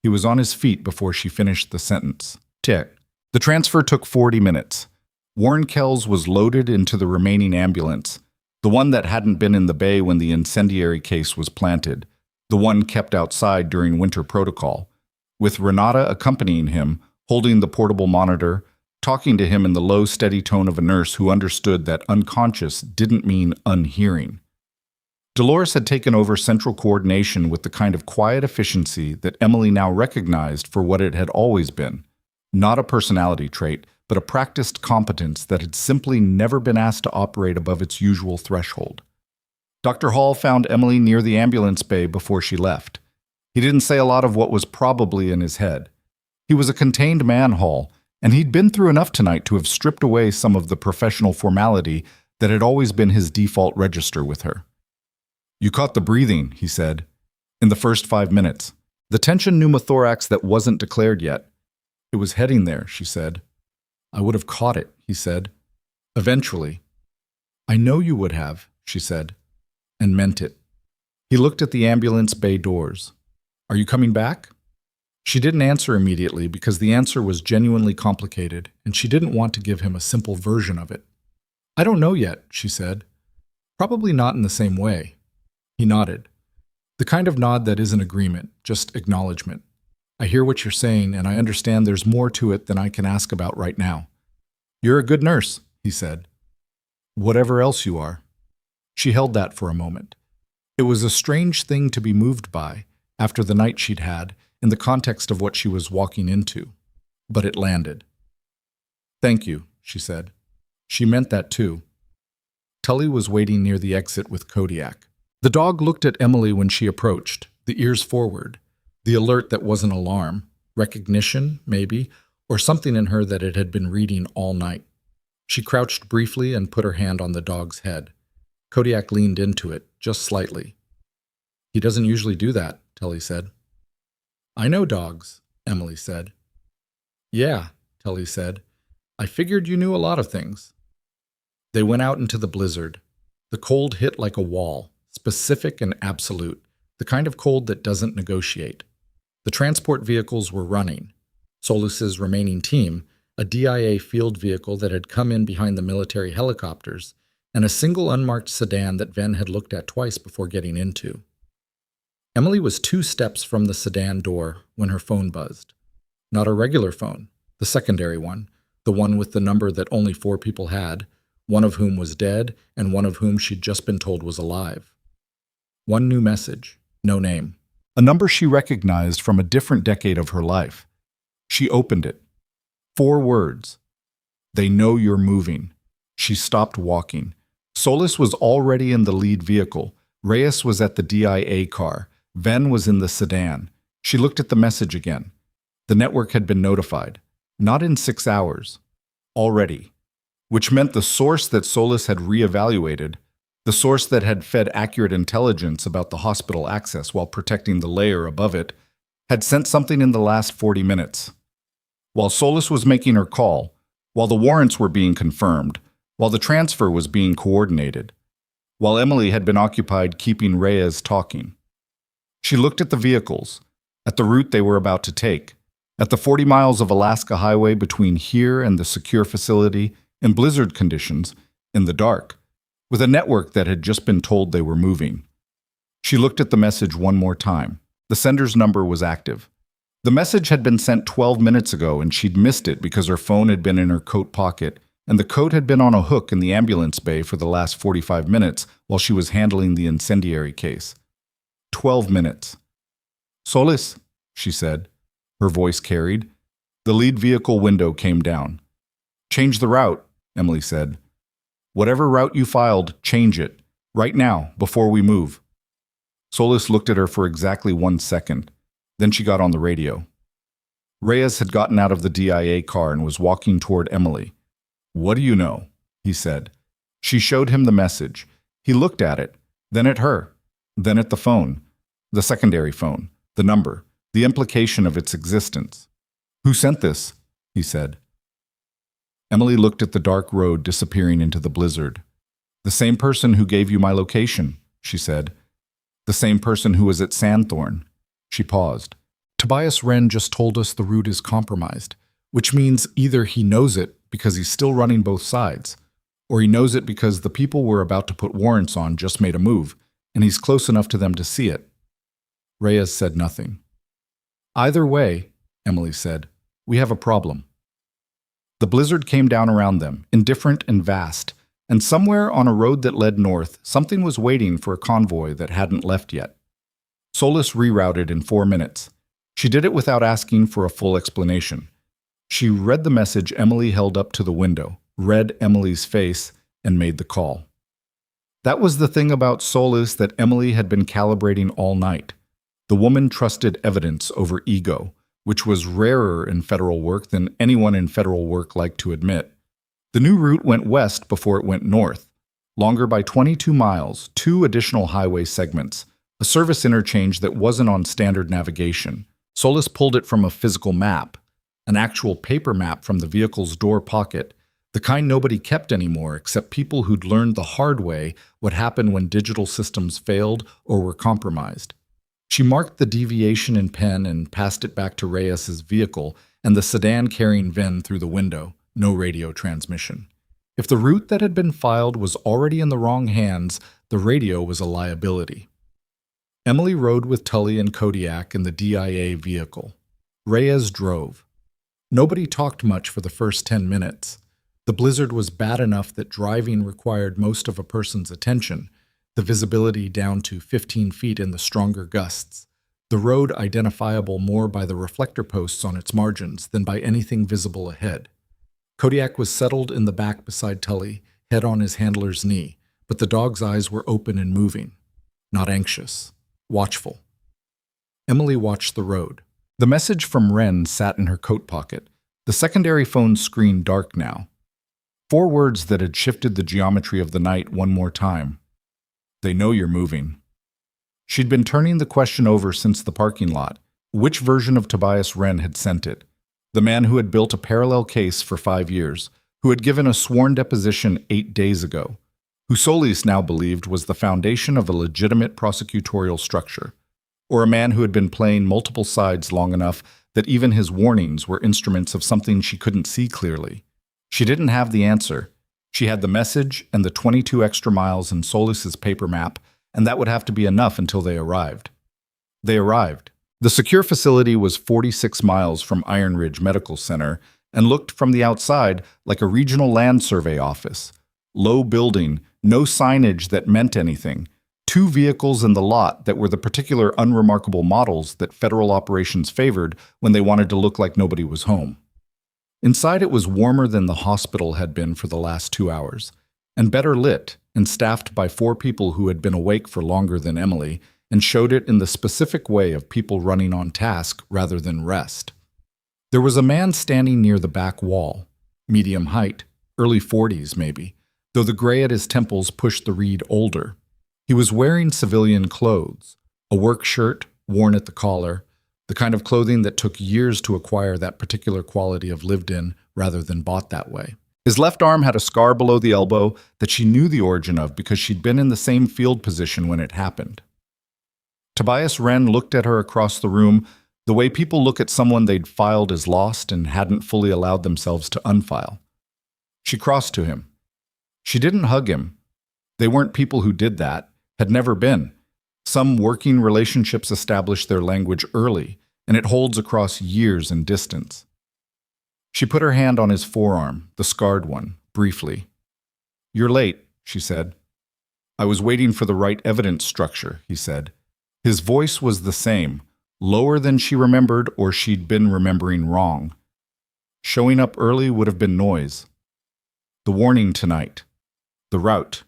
S1: He was on his feet before she finished the sentence. Tick. The transfer took 40 minutes. Warren Kells was loaded into the remaining ambulance, the one that hadn't been in the bay when the incendiary case was planted, the one kept outside during winter protocol, with Renata accompanying him, holding the portable monitor, talking to him in the low, steady tone of a nurse who understood that unconscious didn't mean unhearing. Dolores had taken over central coordination with the kind of quiet efficiency that Emily now recognized for what it had always been, not a personality trait, but a practiced competence that had simply never been asked to operate above its usual threshold. Dr. Hall found Emily near the ambulance bay before she left. He didn't say a lot of what was probably in his head. He was a contained man, Hall, and he'd been through enough tonight to have stripped away some of the professional formality that had always been his default register with her. You caught the breathing, he said, in the first 5 minutes. The tension pneumothorax that wasn't declared yet. It was heading there, she said. I would have caught it, he said. Eventually. I know you would have, she said, and meant it. He looked at the ambulance bay doors. Are you coming back? She didn't answer immediately because the answer was genuinely complicated, and she didn't want to give him a simple version of it. I don't know yet, she said. Probably not in the same way. He nodded. The kind of nod that isn't agreement, just acknowledgement. I hear what you're saying, and I understand there's more to it than I can ask about right now. You're a good nurse, he said. Whatever else you are. She held that for a moment. It was a strange thing to be moved by, after the night she'd had, in the context of what she was walking into. But it landed. Thank you, she said. She meant that too. Tully was waiting near the exit with Kodiak. The dog looked at Emily when she approached, the ears forward, the alert that wasn't alarm, recognition, maybe, or something in her that it had been reading all night. She crouched briefly and put her hand on the dog's head. Kodiak leaned into it, just slightly. He doesn't usually do that, Tully said. I know dogs, Emily said. Yeah, Tully said. I figured you knew a lot of things. They went out into the blizzard. The cold hit like a wall, specific and absolute, the kind of cold that doesn't negotiate. The transport vehicles were running. Solus's remaining team, a DIA field vehicle that had come in behind the military helicopters, and a single unmarked sedan that Ven had looked at twice before getting into. Emily was 2 steps from the sedan door when her phone buzzed. Not a regular phone, the secondary one, the one with the number that only 4 people had, one of whom was dead and one of whom she'd just been told was alive. One new message, no name. A number she recognized from a different decade of her life. She opened it. 4 words. They know you're moving. She stopped walking. Solus was already in the lead vehicle. Reyes was at the DIA car. Ven was in the sedan. She looked at the message again. The network had been notified. Not in 6 hours. Already. Which meant the source that Solus had reevaluated, the source that had fed accurate intelligence about the hospital access while protecting the layer above it, had sent something in the last 40 minutes. While Solus was making her call, while the warrants were being confirmed, while the transfer was being coordinated, while Emily had been occupied keeping Reyes talking. She looked at the vehicles, at the route they were about to take, at the 40 miles of Alaska highway between here and the secure facility in blizzard conditions, in the dark, with a network that had just been told they were moving. She looked at the message one more time. The sender's number was active. The message had been sent 12 minutes ago and she'd missed it because her phone had been in her coat pocket and the coat had been on a hook in the ambulance bay for the last 45 minutes while she was handling the incendiary case. 12 minutes. Solus, she said. Her voice carried. The lead vehicle window came down. Change the route, Emily said. Whatever route you filed, change it. Right now, before we move. Solus looked at her for exactly 1 second. Then she got on the radio. Reyes had gotten out of the DIA car and was walking toward Emily. What do you know? He said. She showed him the message. He looked at it, then at her, then at the phone, the secondary phone, the number, the implication of its existence. Who sent this? He said. Emily looked at the dark road disappearing into the blizzard. The same person who gave you my location, she said. The same person who was at Sandthorn. She paused. Tobias Wren just told us the route is compromised, which means either he knows it because he's still running both sides, or he knows it because the people we're about to put warrants on just made a move, and he's close enough to them to see it. Reyes said nothing. Either way, Emily said, we have a problem. The blizzard came down around them, indifferent and vast, and somewhere on a road that led north, something was waiting for a convoy that hadn't left yet. Solus rerouted in 4 minutes. She did it without asking for a full explanation. She read the message Emily held up to the window, read Emily's face, and made the call. That was the thing about Solus that Emily had been calibrating all night. The woman trusted evidence over ego, which was rarer in federal work than anyone in federal work liked to admit. The new route went west before it went north, longer by 22 miles, 2 additional highway segments, a service interchange that wasn't on standard navigation. Solus pulled it from a physical map, an actual paper map from the vehicle's door pocket, the kind nobody kept anymore except people who'd learned the hard way what happened when digital systems failed or were compromised. She marked the deviation in pen and passed it back to Reyes's vehicle and the sedan carrying Ven through the window, no radio transmission. If the route that had been filed was already in the wrong hands, the radio was a liability. Emily rode with Tully and Kodiak in the DIA vehicle. Reyes drove. Nobody talked much for the first 10 minutes. The blizzard was bad enough that driving required most of a person's attention, the visibility down to 15 feet in the stronger gusts, the road identifiable more by the reflector posts on its margins than by anything visible ahead. Kodiak was settled in the back beside Tully, head on his handler's knee, but the dog's eyes were open and moving, not anxious, watchful. Emily watched the road. The message from Wren sat in her coat pocket, the secondary phone screen dark now. 4 words that had shifted the geometry of the night one more time. They know you're moving. She'd been turning the question over since the parking lot. Which version of Tobias Wren had sent it? The man who had built a parallel case for 5 years, who had given a sworn deposition 8 days ago, who Solis now believed was the foundation of a legitimate prosecutorial structure, or a man who had been playing multiple sides long enough that even his warnings were instruments of something she couldn't see clearly. She didn't have the answer. She had the message and the 22 extra miles in Solis's paper map, and that would have to be enough until they arrived. They arrived. The secure facility was 46 miles from Iron Ridge Medical Center and looked from the outside like a regional land survey office. Low building, no signage that meant anything, 2 vehicles in the lot that were the particular unremarkable models that federal operations favored when they wanted to look like nobody was home. Inside it was warmer than the hospital had been for the last 2 hours, and better lit and staffed by 4 people who had been awake for longer than Emily and showed it in the specific way of people running on task rather than rest. There was a man standing near the back wall, medium height, early 40s maybe, though the gray at his temples pushed the read older. He was wearing civilian clothes, a work shirt worn at the collar, the kind of clothing that took years to acquire that particular quality of lived in rather than bought that way. His left arm had a scar below the elbow that she knew the origin of because she'd been in the same field position when it happened. Tobias Wren looked at her across the room the way people look at someone they'd filed as lost and hadn't fully allowed themselves to unfile. She crossed to him. She didn't hug him. They weren't people who did that, had never been. Some working relationships establish their language early, and it holds across years and distance. She put her hand on his forearm, the scarred one, briefly. "You're late," she said. "I was waiting for the right evidence structure," he said. His voice was the same, lower than she remembered or she'd been remembering wrong. Showing up early would have been noise. "The warning tonight. The route.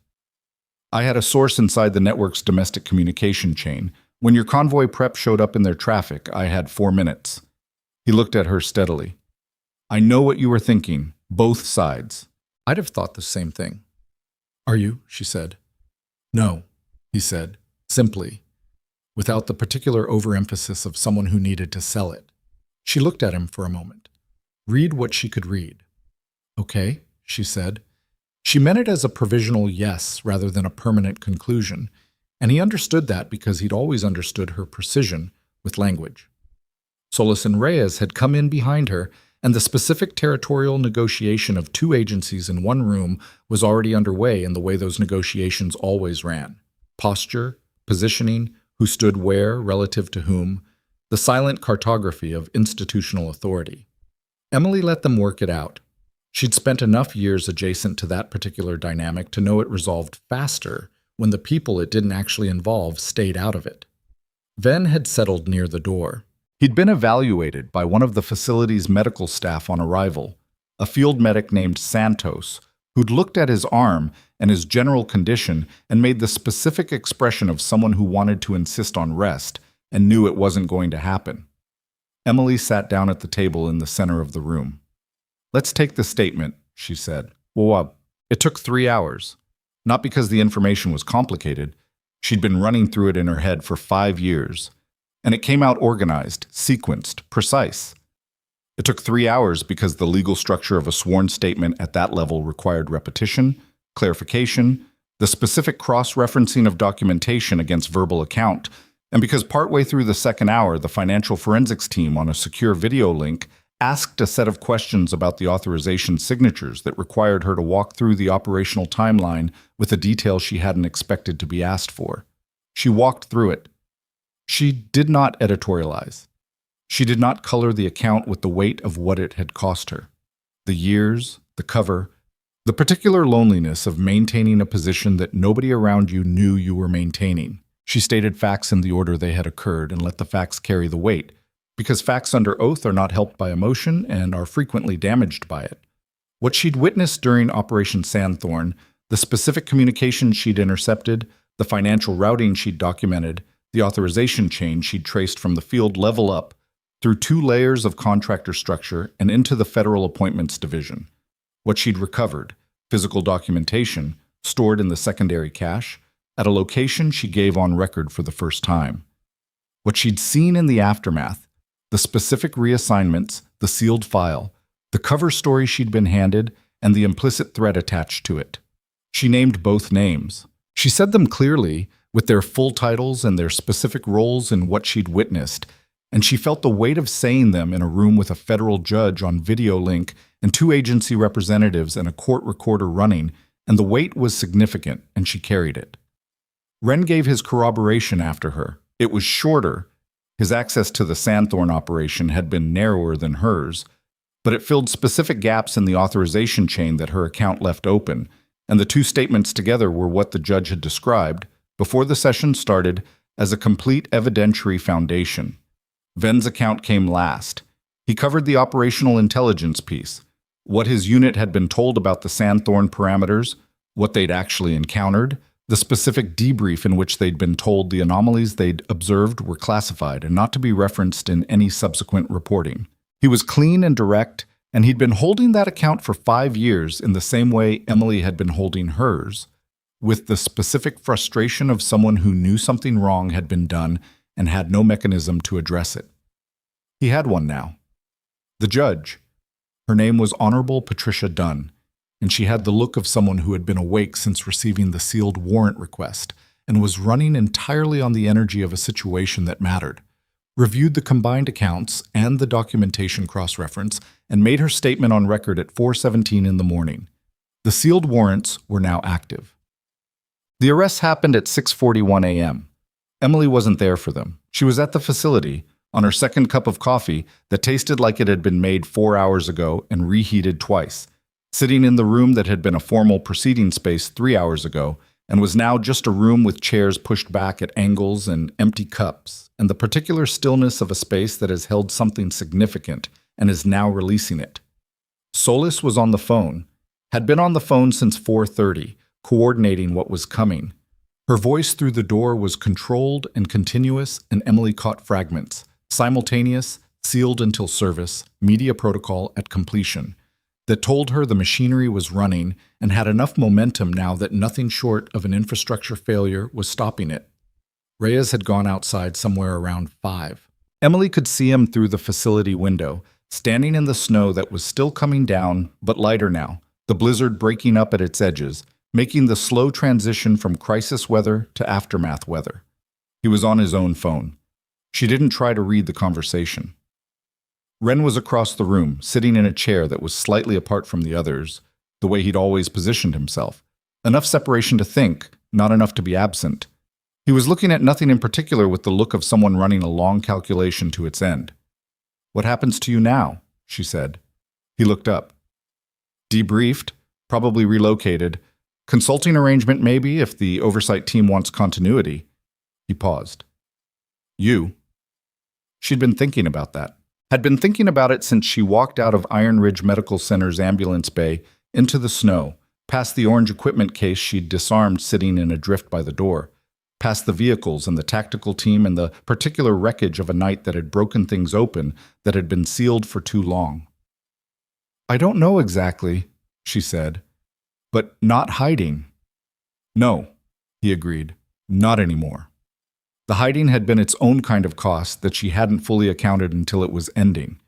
S1: I had a source inside the network's domestic communication chain. When your convoy prep showed up in their traffic, I had 4 minutes." He looked at her steadily. "I know what you were thinking, both sides." "I'd have thought the same thing." "Are you?" she said. "No," he said, simply, without the particular overemphasis of someone who needed to sell it. She looked at him for a moment. Read what she could read. "Okay," she said. She meant it as a provisional yes rather than a permanent conclusion, and he understood that because he'd always understood her precision with language. Solis and Reyes had come in behind her, and the specific territorial negotiation of 2 agencies in one room was already underway in the way those negotiations always ran. Posture, positioning, who stood where relative to whom, the silent cartography of institutional authority. Emily let them work it out. She'd spent enough years adjacent to that particular dynamic to know it resolved faster when the people it didn't actually involve stayed out of it. Ven had settled near the door. He'd been evaluated by one of the facility's medical staff on arrival, a field medic named Santos, who'd looked at his arm and his general condition and made the specific expression of someone who wanted to insist on rest and knew it wasn't going to happen. Emily sat down at the table in the center of the room. "Let's take the statement," she said. "Well, it took 3 hours. Not because the information was complicated. She'd been running through it in her head for 5 years. And it came out organized, sequenced, precise. It took 3 hours because the legal structure of a sworn statement at that level required repetition, clarification, the specific cross-referencing of documentation against verbal account, and because partway through the 2nd hour, the financial forensics team on a secure video link asked a set of questions about the authorization signatures that required her to walk through the operational timeline with a detail she hadn't expected to be asked for. She walked through it. She did not editorialize. She did not color the account with the weight of what it had cost her. The years, the cover, the particular loneliness of maintaining a position that nobody around you knew you were maintaining. She stated facts in the order they had occurred and let the facts carry the weight, because facts under oath are not helped by emotion and are frequently damaged by it. What she'd witnessed during Operation Sandthorn, the specific communication she'd intercepted, the financial routing she'd documented, the authorization chain she'd traced from the field level up, through 2 layers of contractor structure and into the Federal Appointments Division. What she'd recovered, physical documentation, stored in the secondary cache, at a location she gave on record for the first time. What she'd seen in the aftermath, the specific reassignments, the sealed file, the cover story she'd been handed, and the implicit threat attached to it. She named both names. She said them clearly, with their full titles and their specific roles in what she'd witnessed, and she felt the weight of saying them in a room with a federal judge on video link and 2 agency representatives and a court recorder running, and the weight was significant, and she carried it. Wren gave his corroboration after her. It was shorter. His access to the Sandthorn operation had been narrower than hers, but it filled specific gaps in the authorization chain that her account left open, and the 2 statements together were what the judge had described, before the session started, as a complete evidentiary foundation. Ven's account came last. He covered the operational intelligence piece, what his unit had been told about the Sandthorn parameters, what they'd actually encountered, the specific debrief in which they'd been told the anomalies they'd observed were classified and not to be referenced in any subsequent reporting. He was clean and direct, and he'd been holding that account for 5 years in the same way Emily had been holding hers, with the specific frustration of someone who knew something wrong had been done and had no mechanism to address it. He had one now. The judge. Her name was Honorable Patricia Dunn, and she had the look of someone who had been awake since receiving the sealed warrant request and was running entirely on the energy of a situation that mattered, reviewed the combined accounts and the documentation cross-reference, and made her statement on record at 4:17 in the morning. The sealed warrants were now active. The arrests happened at 6:41 a.m. Emily wasn't there for them. She was at the facility, on her second cup of coffee that tasted like it had been made 4 hours ago and reheated twice, sitting in the room that had been a formal proceeding space 3 hours ago and was now just a room with chairs pushed back at angles and empty cups, and the particular stillness of a space that has held something significant and is now releasing it. Solis was on the phone, had been on the phone since 4:30, coordinating what was coming. Her voice through the door was controlled and continuous, and Emily caught fragments, simultaneous, sealed until service, media protocol at completion, that told her the machinery was running and had enough momentum now that nothing short of an infrastructure failure was stopping it. Reyes had gone outside somewhere around 5. Emily could see him through the facility window, standing in the snow that was still coming down, but lighter now, the blizzard breaking up at its edges, making the slow transition from crisis weather to aftermath weather. He was on his own phone. She didn't try to read the conversation. Wren was across the room, sitting in a chair that was slightly apart from the others, the way he'd always positioned himself. Enough separation to think, not enough to be absent. He was looking at nothing in particular with the look of someone running a long calculation to its end. "What happens to you now?" she said. He looked up. "Debriefed, probably relocated. Consulting arrangement maybe if the oversight team wants continuity." He paused. "You?" She'd been thinking about that. Had been thinking about it since she walked out of Iron Ridge Medical Center's ambulance bay into the snow, past the orange equipment case she'd disarmed sitting in a drift by the door, past the vehicles and the tactical team and the particular wreckage of a night that had broken things open that had been sealed for too long. "I don't know exactly," she said, "but not hiding." "No," he agreed, "not anymore." The hiding had been its own kind of cost that she hadn't fully accounted until it was ending.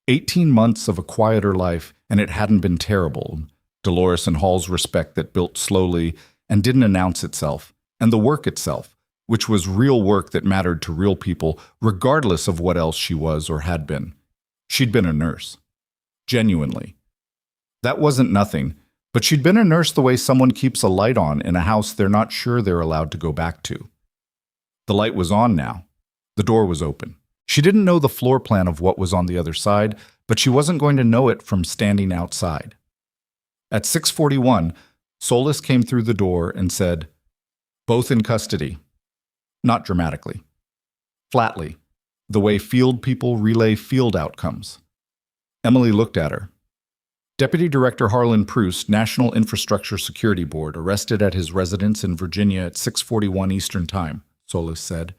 S1: 18 months of a quieter life, and it hadn't been terrible. Dolores and Hall's respect that built slowly and didn't announce itself, and the work itself, which was real work that mattered to real people, regardless of what else she was or had been. She'd been a nurse. Genuinely. That wasn't nothing, but she'd been a nurse the way someone keeps a light on in a house they're not sure they're allowed to go back to. The light was on now. The door was open. She didn't know the floor plan of what was on the other side, but she wasn't going to know it from standing outside. At 6:41, Solis came through the door and said, "Both in custody." Not dramatically. Flatly, the way field people relay field outcomes. Emily looked at her. Deputy Director Harlan Proust, National Infrastructure Security Board, arrested at his residence in Virginia at 6:41 Eastern Time, Solis said.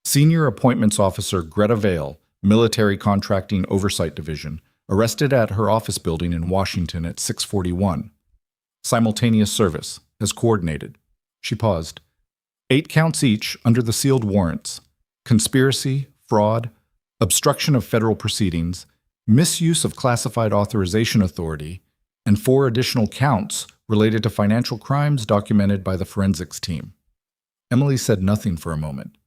S1: Senior Appointments Officer Greta Vale, Military Contracting Oversight Division, arrested at her office building in Washington at 6:41. Simultaneous service, as coordinated. She paused. 8 counts each under the sealed warrants: conspiracy, fraud, obstruction of federal proceedings, misuse of classified authorization authority, and 4 additional counts related to financial crimes documented by the forensics team. Emily said nothing for a moment.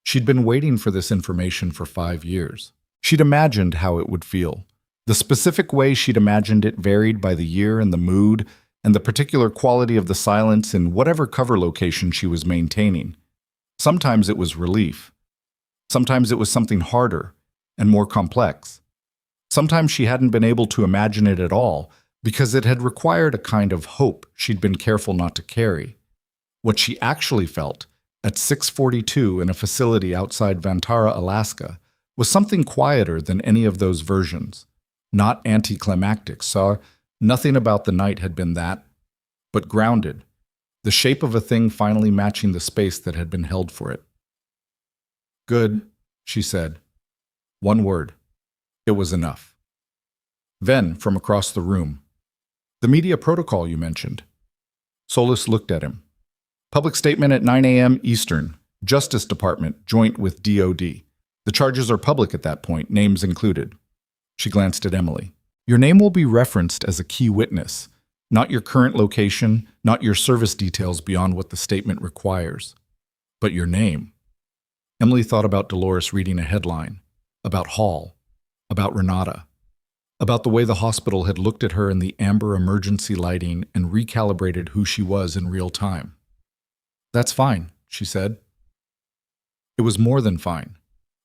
S1: She'd been waiting for this information for 5 years. She'd imagined how it would feel. The specific way she'd imagined it varied by the year and the mood, and the particular quality of the silence in whatever cover location she was maintaining. Sometimes it was relief. Sometimes it was something harder and more complex. Sometimes she hadn't been able to imagine it at all because it had required a kind of hope she'd been careful not to carry. What she actually felt at 6:42 in a facility outside Vantara, Alaska, was something quieter than any of those versions. Not anticlimactic, so nothing about the night had been that, but grounded, the shape of a thing finally matching the space that had been held for it. "Good," she said. One word. It was enough. Then, from across the room, "The media protocol you mentioned." Solis looked at him. "Public statement at 9 a.m. Eastern. Justice Department, joint with DOD. The charges are public at that point, names included." She glanced at Emily. "Your name will be referenced as a key witness, not your current location, not your service details beyond what the statement requires, but your name." Emily thought about Dolores reading a headline, about Hall, about Renata, about the way the hospital had looked at her in the amber emergency lighting and recalibrated who she was in real time. "That's fine," she said. It was more than fine.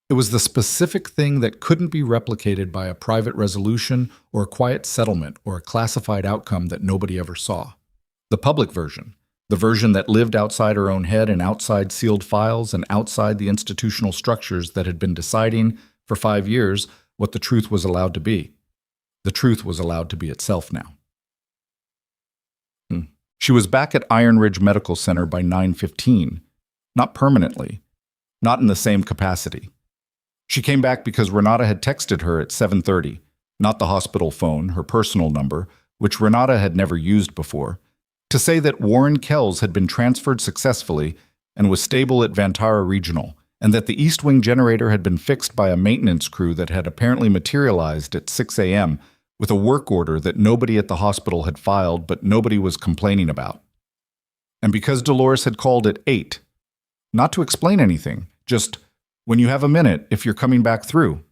S1: It was the specific thing that couldn't be replicated by a private resolution or a quiet settlement or a classified outcome that nobody ever saw. The public version, the version that lived outside her own head and outside sealed files and outside the institutional structures that had been deciding, for 5 years, what the truth was allowed to be. The truth was allowed to be itself now. She was back at Iron Ridge Medical Center by 9:15, not permanently, not in the same capacity. She came back because Renata had texted her at 7:30, not the hospital phone, her personal number, which Renata had never used before, to say that Warren Kells had been transferred successfully and was stable at Vantara Regional, and that the East Wing generator had been fixed by a maintenance crew that had apparently materialized at 6 a.m., with a work order that nobody at the hospital had filed but nobody was complaining about. And because Dolores had called at 8, not to explain anything, just, "When you have a minute, if you're coming back through."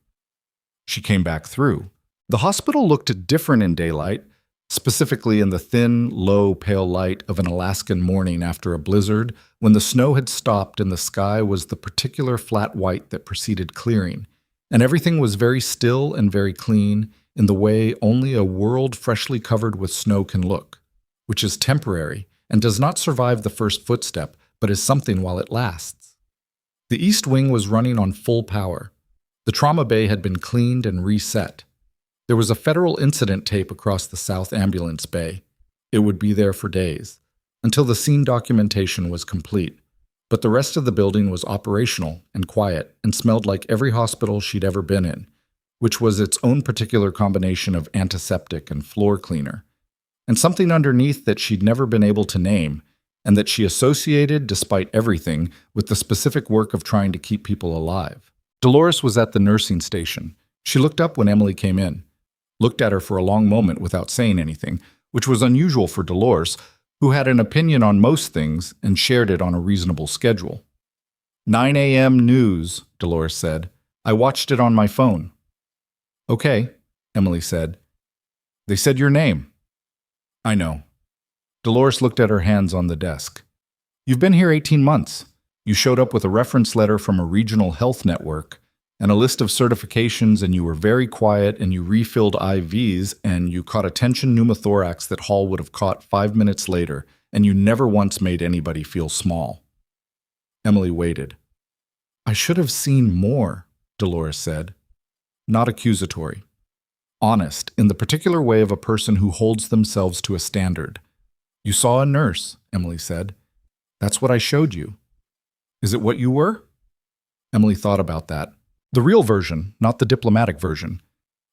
S1: She came back through. The hospital looked different in daylight, specifically in the thin, low, pale light of an Alaskan morning after a blizzard, when the snow had stopped and the sky was the particular flat white that preceded clearing, and everything was very still and very clean, in the way only a world freshly covered with snow can look, which is temporary and does not survive the first footstep, but is something while it lasts. The East Wing was running on full power. The trauma bay had been cleaned and reset. There was a federal incident tape across the South Ambulance Bay. It would be there for days, until the scene documentation was complete, but the rest of the building was operational and quiet and smelled like every hospital she'd ever been in, which was its own particular combination of antiseptic and floor cleaner, and something underneath that she'd never been able to name, and that she associated, despite everything, with the specific work of trying to keep people alive. Dolores was at the nursing station. She looked up when Emily came in, looked at her for a long moment without saying anything, which was unusual for Dolores, who had an opinion on most things and shared it on a reasonable schedule. 9 a.m. news, Dolores said. "I watched it on my phone." "Okay," Emily said. "They said your name." "I know." Dolores looked at her hands on the desk. "You've been here 18 months. You showed up with a reference letter from a regional health network and a list of certifications, and you were very quiet, and you refilled IVs, and you caught a tension pneumothorax that Hall would have caught 5 minutes later, and you never once made anybody feel small. Emily waited. I should have seen more, Dolores said. Not accusatory. Honest, in the particular way of a person who holds themselves to a standard. You saw a nurse, Emily said. That's what I showed you. Is it what you were? Emily thought about that. The real version, not the diplomatic version.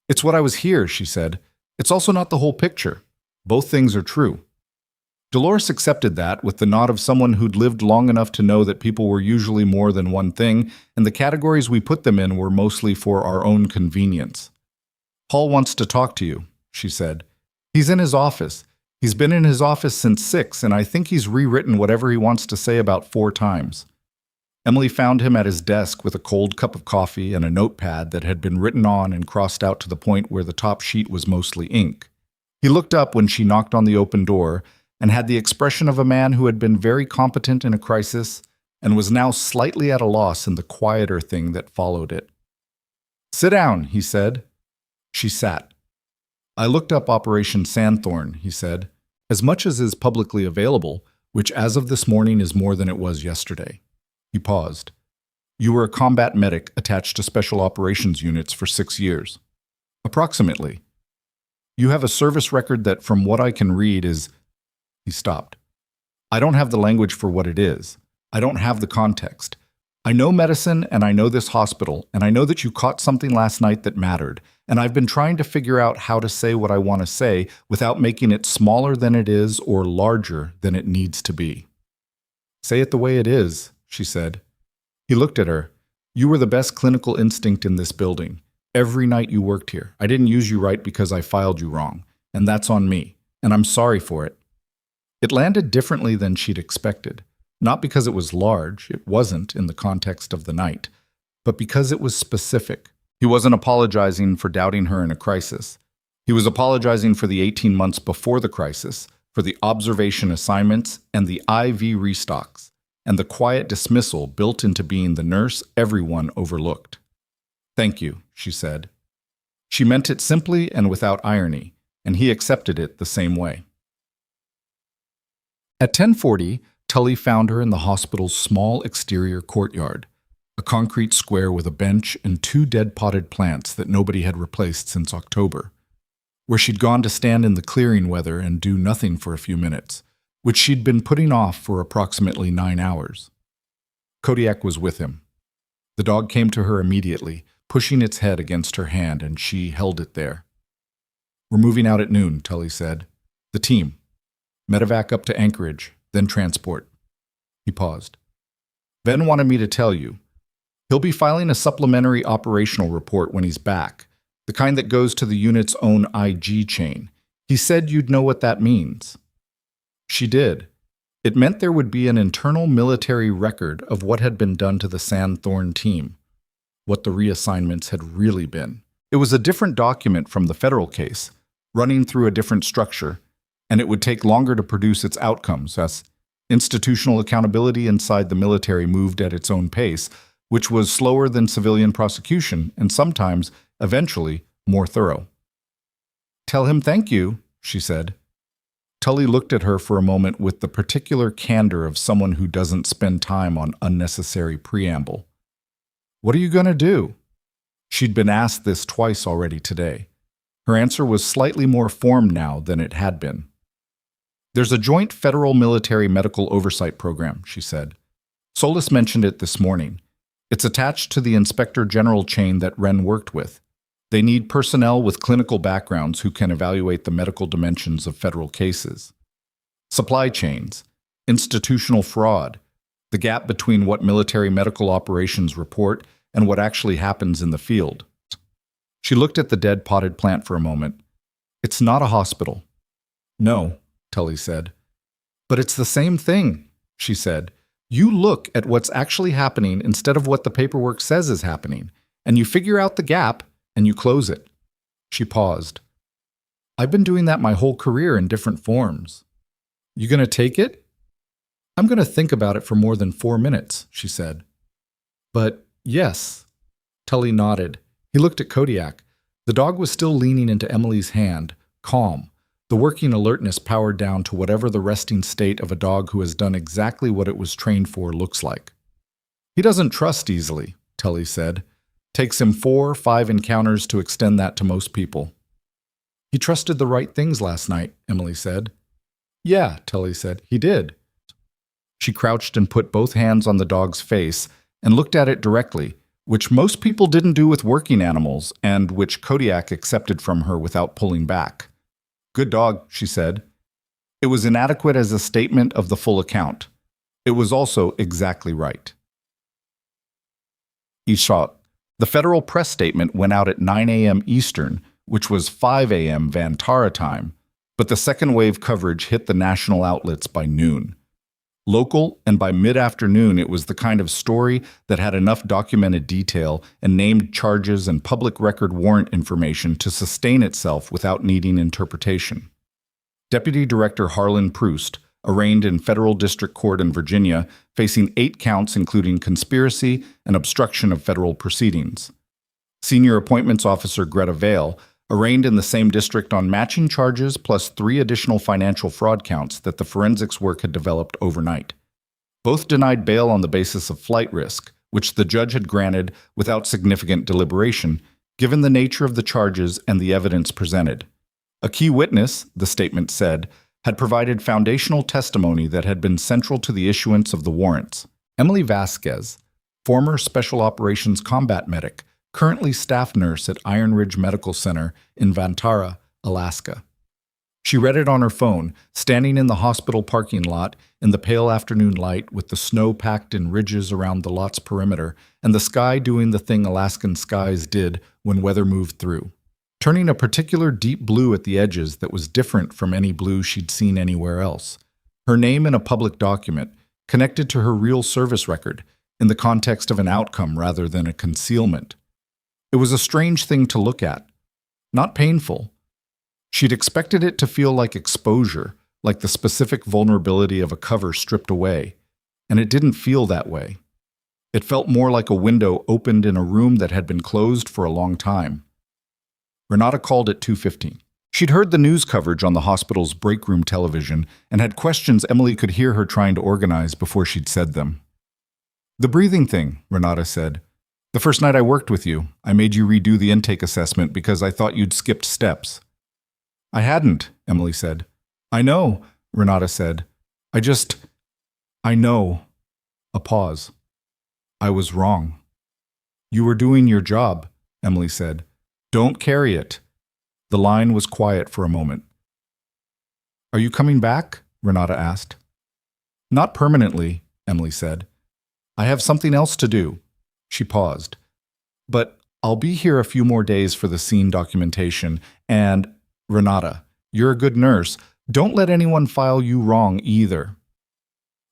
S1: It's what I was here, she said. It's also not the whole picture. Both things are true. Dolores accepted that with the nod of someone who'd lived long enough to know that people were usually more than one thing, and the categories we put them in were mostly for our own convenience. Hall wants to talk to you, she said. He's in his office. He's been in his office since 6, and I think he's rewritten whatever he wants to say about 4 times. Emily found him at his desk with a cold cup of coffee and a notepad that had been written on and crossed out to the point where the top sheet was mostly ink. He looked up when she knocked on the open door and had the expression of a man who had been very competent in a crisis and was now slightly at a loss in the quieter thing that followed it. Sit down, he said. She sat. I looked up Operation Sandthorn, he said, as much as is publicly available, which as of this morning is more than it was yesterday. He paused. You were a combat medic attached to special operations units for 6 years. Approximately. You have a service record that, from what I can read, is... He stopped. I don't have the language for what it is. I don't have the context. I know medicine, and I know this hospital, and I know that you caught something last night that mattered, and I've been trying to figure out how to say what I want to say without making it smaller than it is or larger than it needs to be. Say it the way it is, she said. He looked at her. You were the best clinical instinct in this building. Every night you worked here. I didn't use you right because I filed you wrong, and that's on me, and I'm sorry for it. It landed differently than she'd expected, not because it was large, it wasn't in the context of the night, but because it was specific. He wasn't apologizing for doubting her in a crisis. He was apologizing for the 18 months before the crisis, for the observation assignments and the IV restocks, and the quiet dismissal built into being the nurse everyone overlooked. Thank you, she said. She meant it simply and without irony, and he accepted it the same way. At 10:40, Tully found her in the hospital's small exterior courtyard, a concrete square with a bench and 2 dead potted plants that nobody had replaced since October, where she'd gone to stand in the clearing weather and do nothing for a few minutes, which she'd been putting off for approximately 9 hours. Kodiak was with him. The dog came to her immediately, pushing its head against her hand, and she held it there. We're moving out at noon, Tully said. The team. Medevac up to Anchorage, then transport. He paused. Ben wanted me to tell you. He'll be filing a supplementary operational report when he's back, the kind that goes to the unit's own IG chain. He said you'd know what that means. She did. It meant there would be an internal military record of what had been done to the Sandthorn team, what the reassignments had really been. It was a different document from the federal case, running through a different structure, and it would take longer to produce its outcomes as institutional accountability inside the military moved at its own pace, which was slower than civilian prosecution and sometimes, eventually, more thorough. Tell him thank you, she said. Tully looked at her for a moment with the particular candor of someone who doesn't spend time on unnecessary preamble. What are you going to do? She'd been asked this twice already today. Her answer was slightly more formed now than it had been. There's a joint federal military medical oversight program, she said. Solis mentioned it this morning. It's attached to the Inspector General chain that Wren worked with. They need personnel with clinical backgrounds who can evaluate the medical dimensions of federal cases. Supply chains, institutional fraud, the gap between what military medical operations report and what actually happens in the field. She looked at the dead potted plant for a moment. It's not a hospital. No, Tully said. But it's the same thing, she said. You look at what's actually happening instead of what the paperwork says is happening, and you figure out the gap, and you close it. She paused. I've been doing that my whole career in different forms. You gonna take it? I'm going to think about it for more than 4 minutes, she said. But yes. Tully nodded. He looked at Kodiak. The dog was still leaning into Emily's hand, calm, the working alertness powered down to whatever the resting state of a dog who has done exactly what it was trained for looks like. He doesn't trust easily, Tully said. Takes him 4 or 5 encounters to extend that to most people. He trusted the right things last night, Emily said. Yeah, Tully said. He did. She crouched and put both hands on the dog's face and looked at it directly, which most people didn't do with working animals and which Kodiak accepted from her without pulling back. Good dog, she said. It was inadequate as a statement of the full account. It was also exactly right. Ishak. The federal press statement went out at 9 a.m. Eastern, which was 5 a.m. Vantara time, but the second wave coverage hit the national outlets by noon. Local, and by mid-afternoon it was the kind of story that had enough documented detail and named charges and public record warrant information to sustain itself without needing interpretation. Deputy Director Harlan Proust, arraigned in federal district court in Virginia, facing 8 counts including conspiracy and obstruction of federal proceedings. Senior Appointments Officer Greta Vale, arraigned in the same district on matching charges plus 3 additional financial fraud counts that the forensics work had developed overnight. Both denied bail on the basis of flight risk, which the judge had granted without significant deliberation, given the nature of the charges and the evidence presented. A key witness, the statement said, had provided foundational testimony that had been central to the issuance of the warrants. Emily Vasquez, former Special Operations combat medic, currently staff nurse at Iron Ridge Medical Center in Vantara, Alaska. She read it on her phone, standing in the hospital parking lot in the pale afternoon light with the snow packed in ridges around the lot's perimeter and the sky doing the thing Alaskan skies did when weather moved through, turning a particular deep blue at the edges that was different from any blue she'd seen anywhere else. Her name in a public document, connected to her real service record, in the context of an outcome rather than a concealment. It was a strange thing to look at. Not painful. She'd expected it to feel like exposure, like the specific vulnerability of a cover stripped away, and it didn't feel that way. It felt more like a window opened in a room that had been closed for a long time. Renata called at 2:15. She'd heard the news coverage on the hospital's break room television and had questions Emily could hear her trying to organize before she'd said them. The breathing thing, Renata said. The first night I worked with you, I made you redo the intake assessment because I thought you'd skipped steps. I hadn't, Emily said. I know, Renata said. I know. A pause. I was wrong. You were doing your job, Emily said. Don't carry it. The line was quiet for a moment. Are you coming back? Renata asked. Not permanently, Emily said. I have something else to do. She paused. But I'll be here a few more days for the scene documentation, and, Renata, you're a good nurse. Don't let anyone file you wrong either.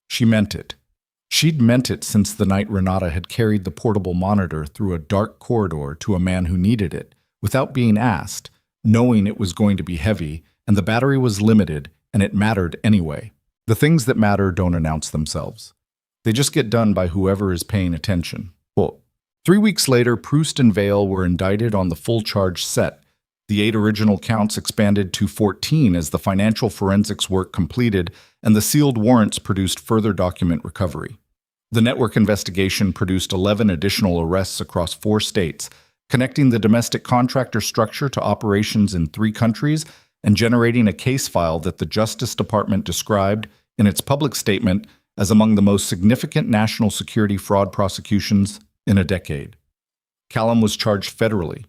S1: She meant it. She'd meant it since the night Renata had carried the portable monitor through a dark corridor to a man who needed it, without being asked, knowing it was going to be heavy, and the battery was limited, and it mattered anyway. The things that matter don't announce themselves. They just get done by whoever is paying attention. Well, 3 weeks later, Proust and Vale were indicted on the full charge set. The 8 original counts expanded to 14 as the financial forensics work completed and the sealed warrants produced further document recovery. The network investigation produced 11 additional arrests across 4 states, connecting the domestic contractor structure to operations in 3 countries and generating a case file that the Justice Department described in its public statement as among the most significant national security fraud prosecutions in a decade. Callum was charged federally.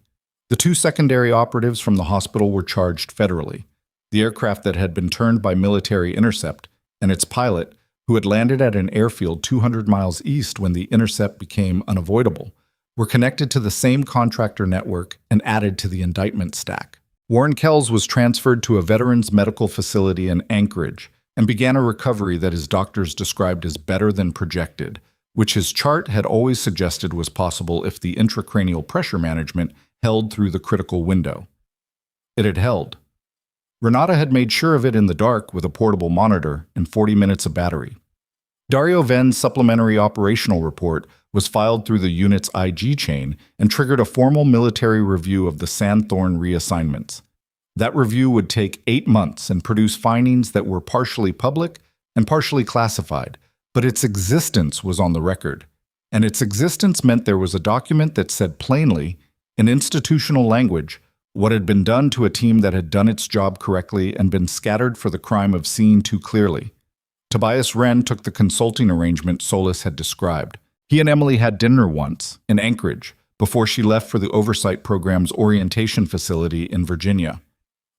S1: The 2 secondary operatives from the hospital were charged federally. The aircraft that had been turned by military intercept and its pilot, who had landed at an airfield 200 miles east when the intercept became unavoidable, were connected to the same contractor network and added to the indictment stack. Warren Kells was transferred to a veterans medical facility in Anchorage and began a recovery that his doctors described as better than projected, which his chart had always suggested was possible if the intracranial pressure management held through the critical window. It had held. Renata had made sure of it in the dark with a portable monitor and 40 minutes of battery. Dario Ven's supplementary operational report was filed through the unit's IG chain and triggered a formal military review of the Sandthorn reassignments. That review would take 8 months and produce findings that were partially public and partially classified, but its existence was on the record. And its existence meant there was a document that said plainly, in institutional language, what had been done to a team that had done its job correctly and been scattered for the crime of seeing too clearly. Tobias Wren took the consulting arrangement Solis had described. He and Emily had dinner once, in Anchorage, before she left for the Oversight Program's orientation facility in Virginia.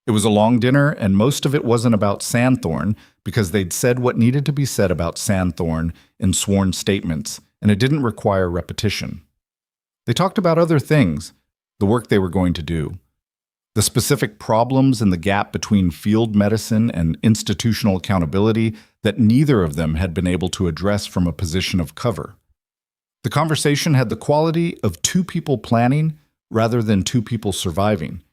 S1: It was a long dinner, and most of it wasn't about Sandthorn, because they'd said what needed to be said about Sandthorn in sworn statements, and it didn't require repetition. They talked about other things, the work they were going to do, the specific problems and the gap between field medicine and institutional accountability that neither of them had been able to address from a position of cover. The conversation had the quality of two people planning rather than two people surviving,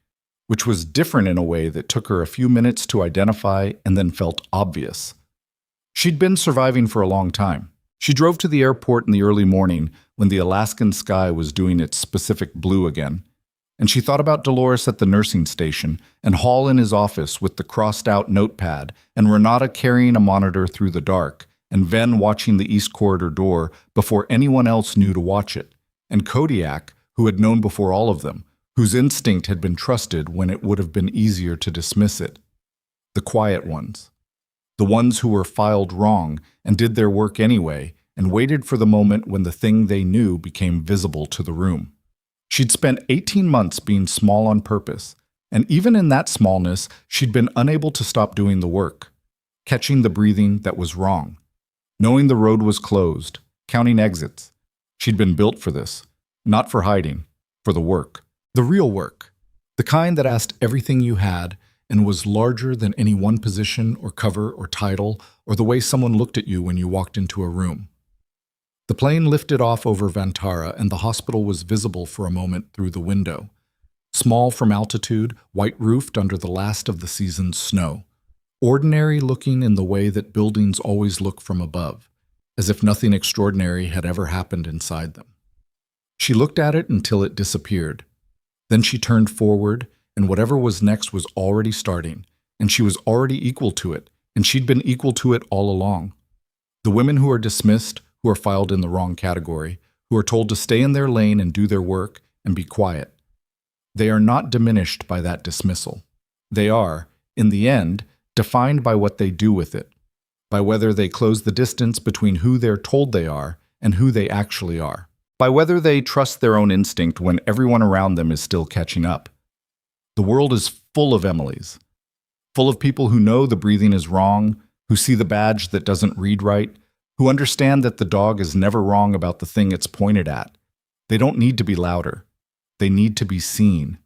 S1: which was different in a way that took her a few minutes to identify and then felt obvious. She'd been surviving for a long time. She drove to the airport in the early morning when the Alaskan sky was doing its specific blue again, and she thought about Dolores at the nursing station and Hall in his office with the crossed-out notepad and Renata carrying a monitor through the dark and Ven watching the East Corridor door before anyone else knew to watch it, and Kodiak, who had known before all of them, whose instinct had been trusted when it would have been easier to dismiss it. The quiet ones. The ones who were filed wrong and did their work anyway and waited for the moment when the thing they knew became visible to the room. She'd spent 18 months being small on purpose, and even in that smallness, she'd been unable to stop doing the work, catching the breathing that was wrong, knowing the road was closed, counting exits. She'd been built for this, not for hiding, for the work. The real work, the kind that asked everything you had and was larger than any one position or cover or title or the way someone looked at you when you walked into a room. The plane lifted off over Vantara, and the hospital was visible for a moment through the window. Small from altitude, white-roofed under the last of the season's snow. Ordinary looking in the way that buildings always look from above, as if nothing extraordinary had ever happened inside them. She looked at it until it disappeared. Then she turned forward, and whatever was next was already starting, and she was already equal to it, and she'd been equal to it all along. The women who are dismissed, who are filed in the wrong category, who are told to stay in their lane and do their work and be quiet. They are not diminished by that dismissal. They are, in the end, defined by what they do with it, by whether they close the distance between who they're told they are and who they actually are, by whether they trust their own instinct when everyone around them is still catching up. The world is full of Emilys, full of people who know the breathing is wrong, who see the badge that doesn't read right, who understand that the dog is never wrong about the thing it's pointed at. They don't need to be louder. They need to be seen.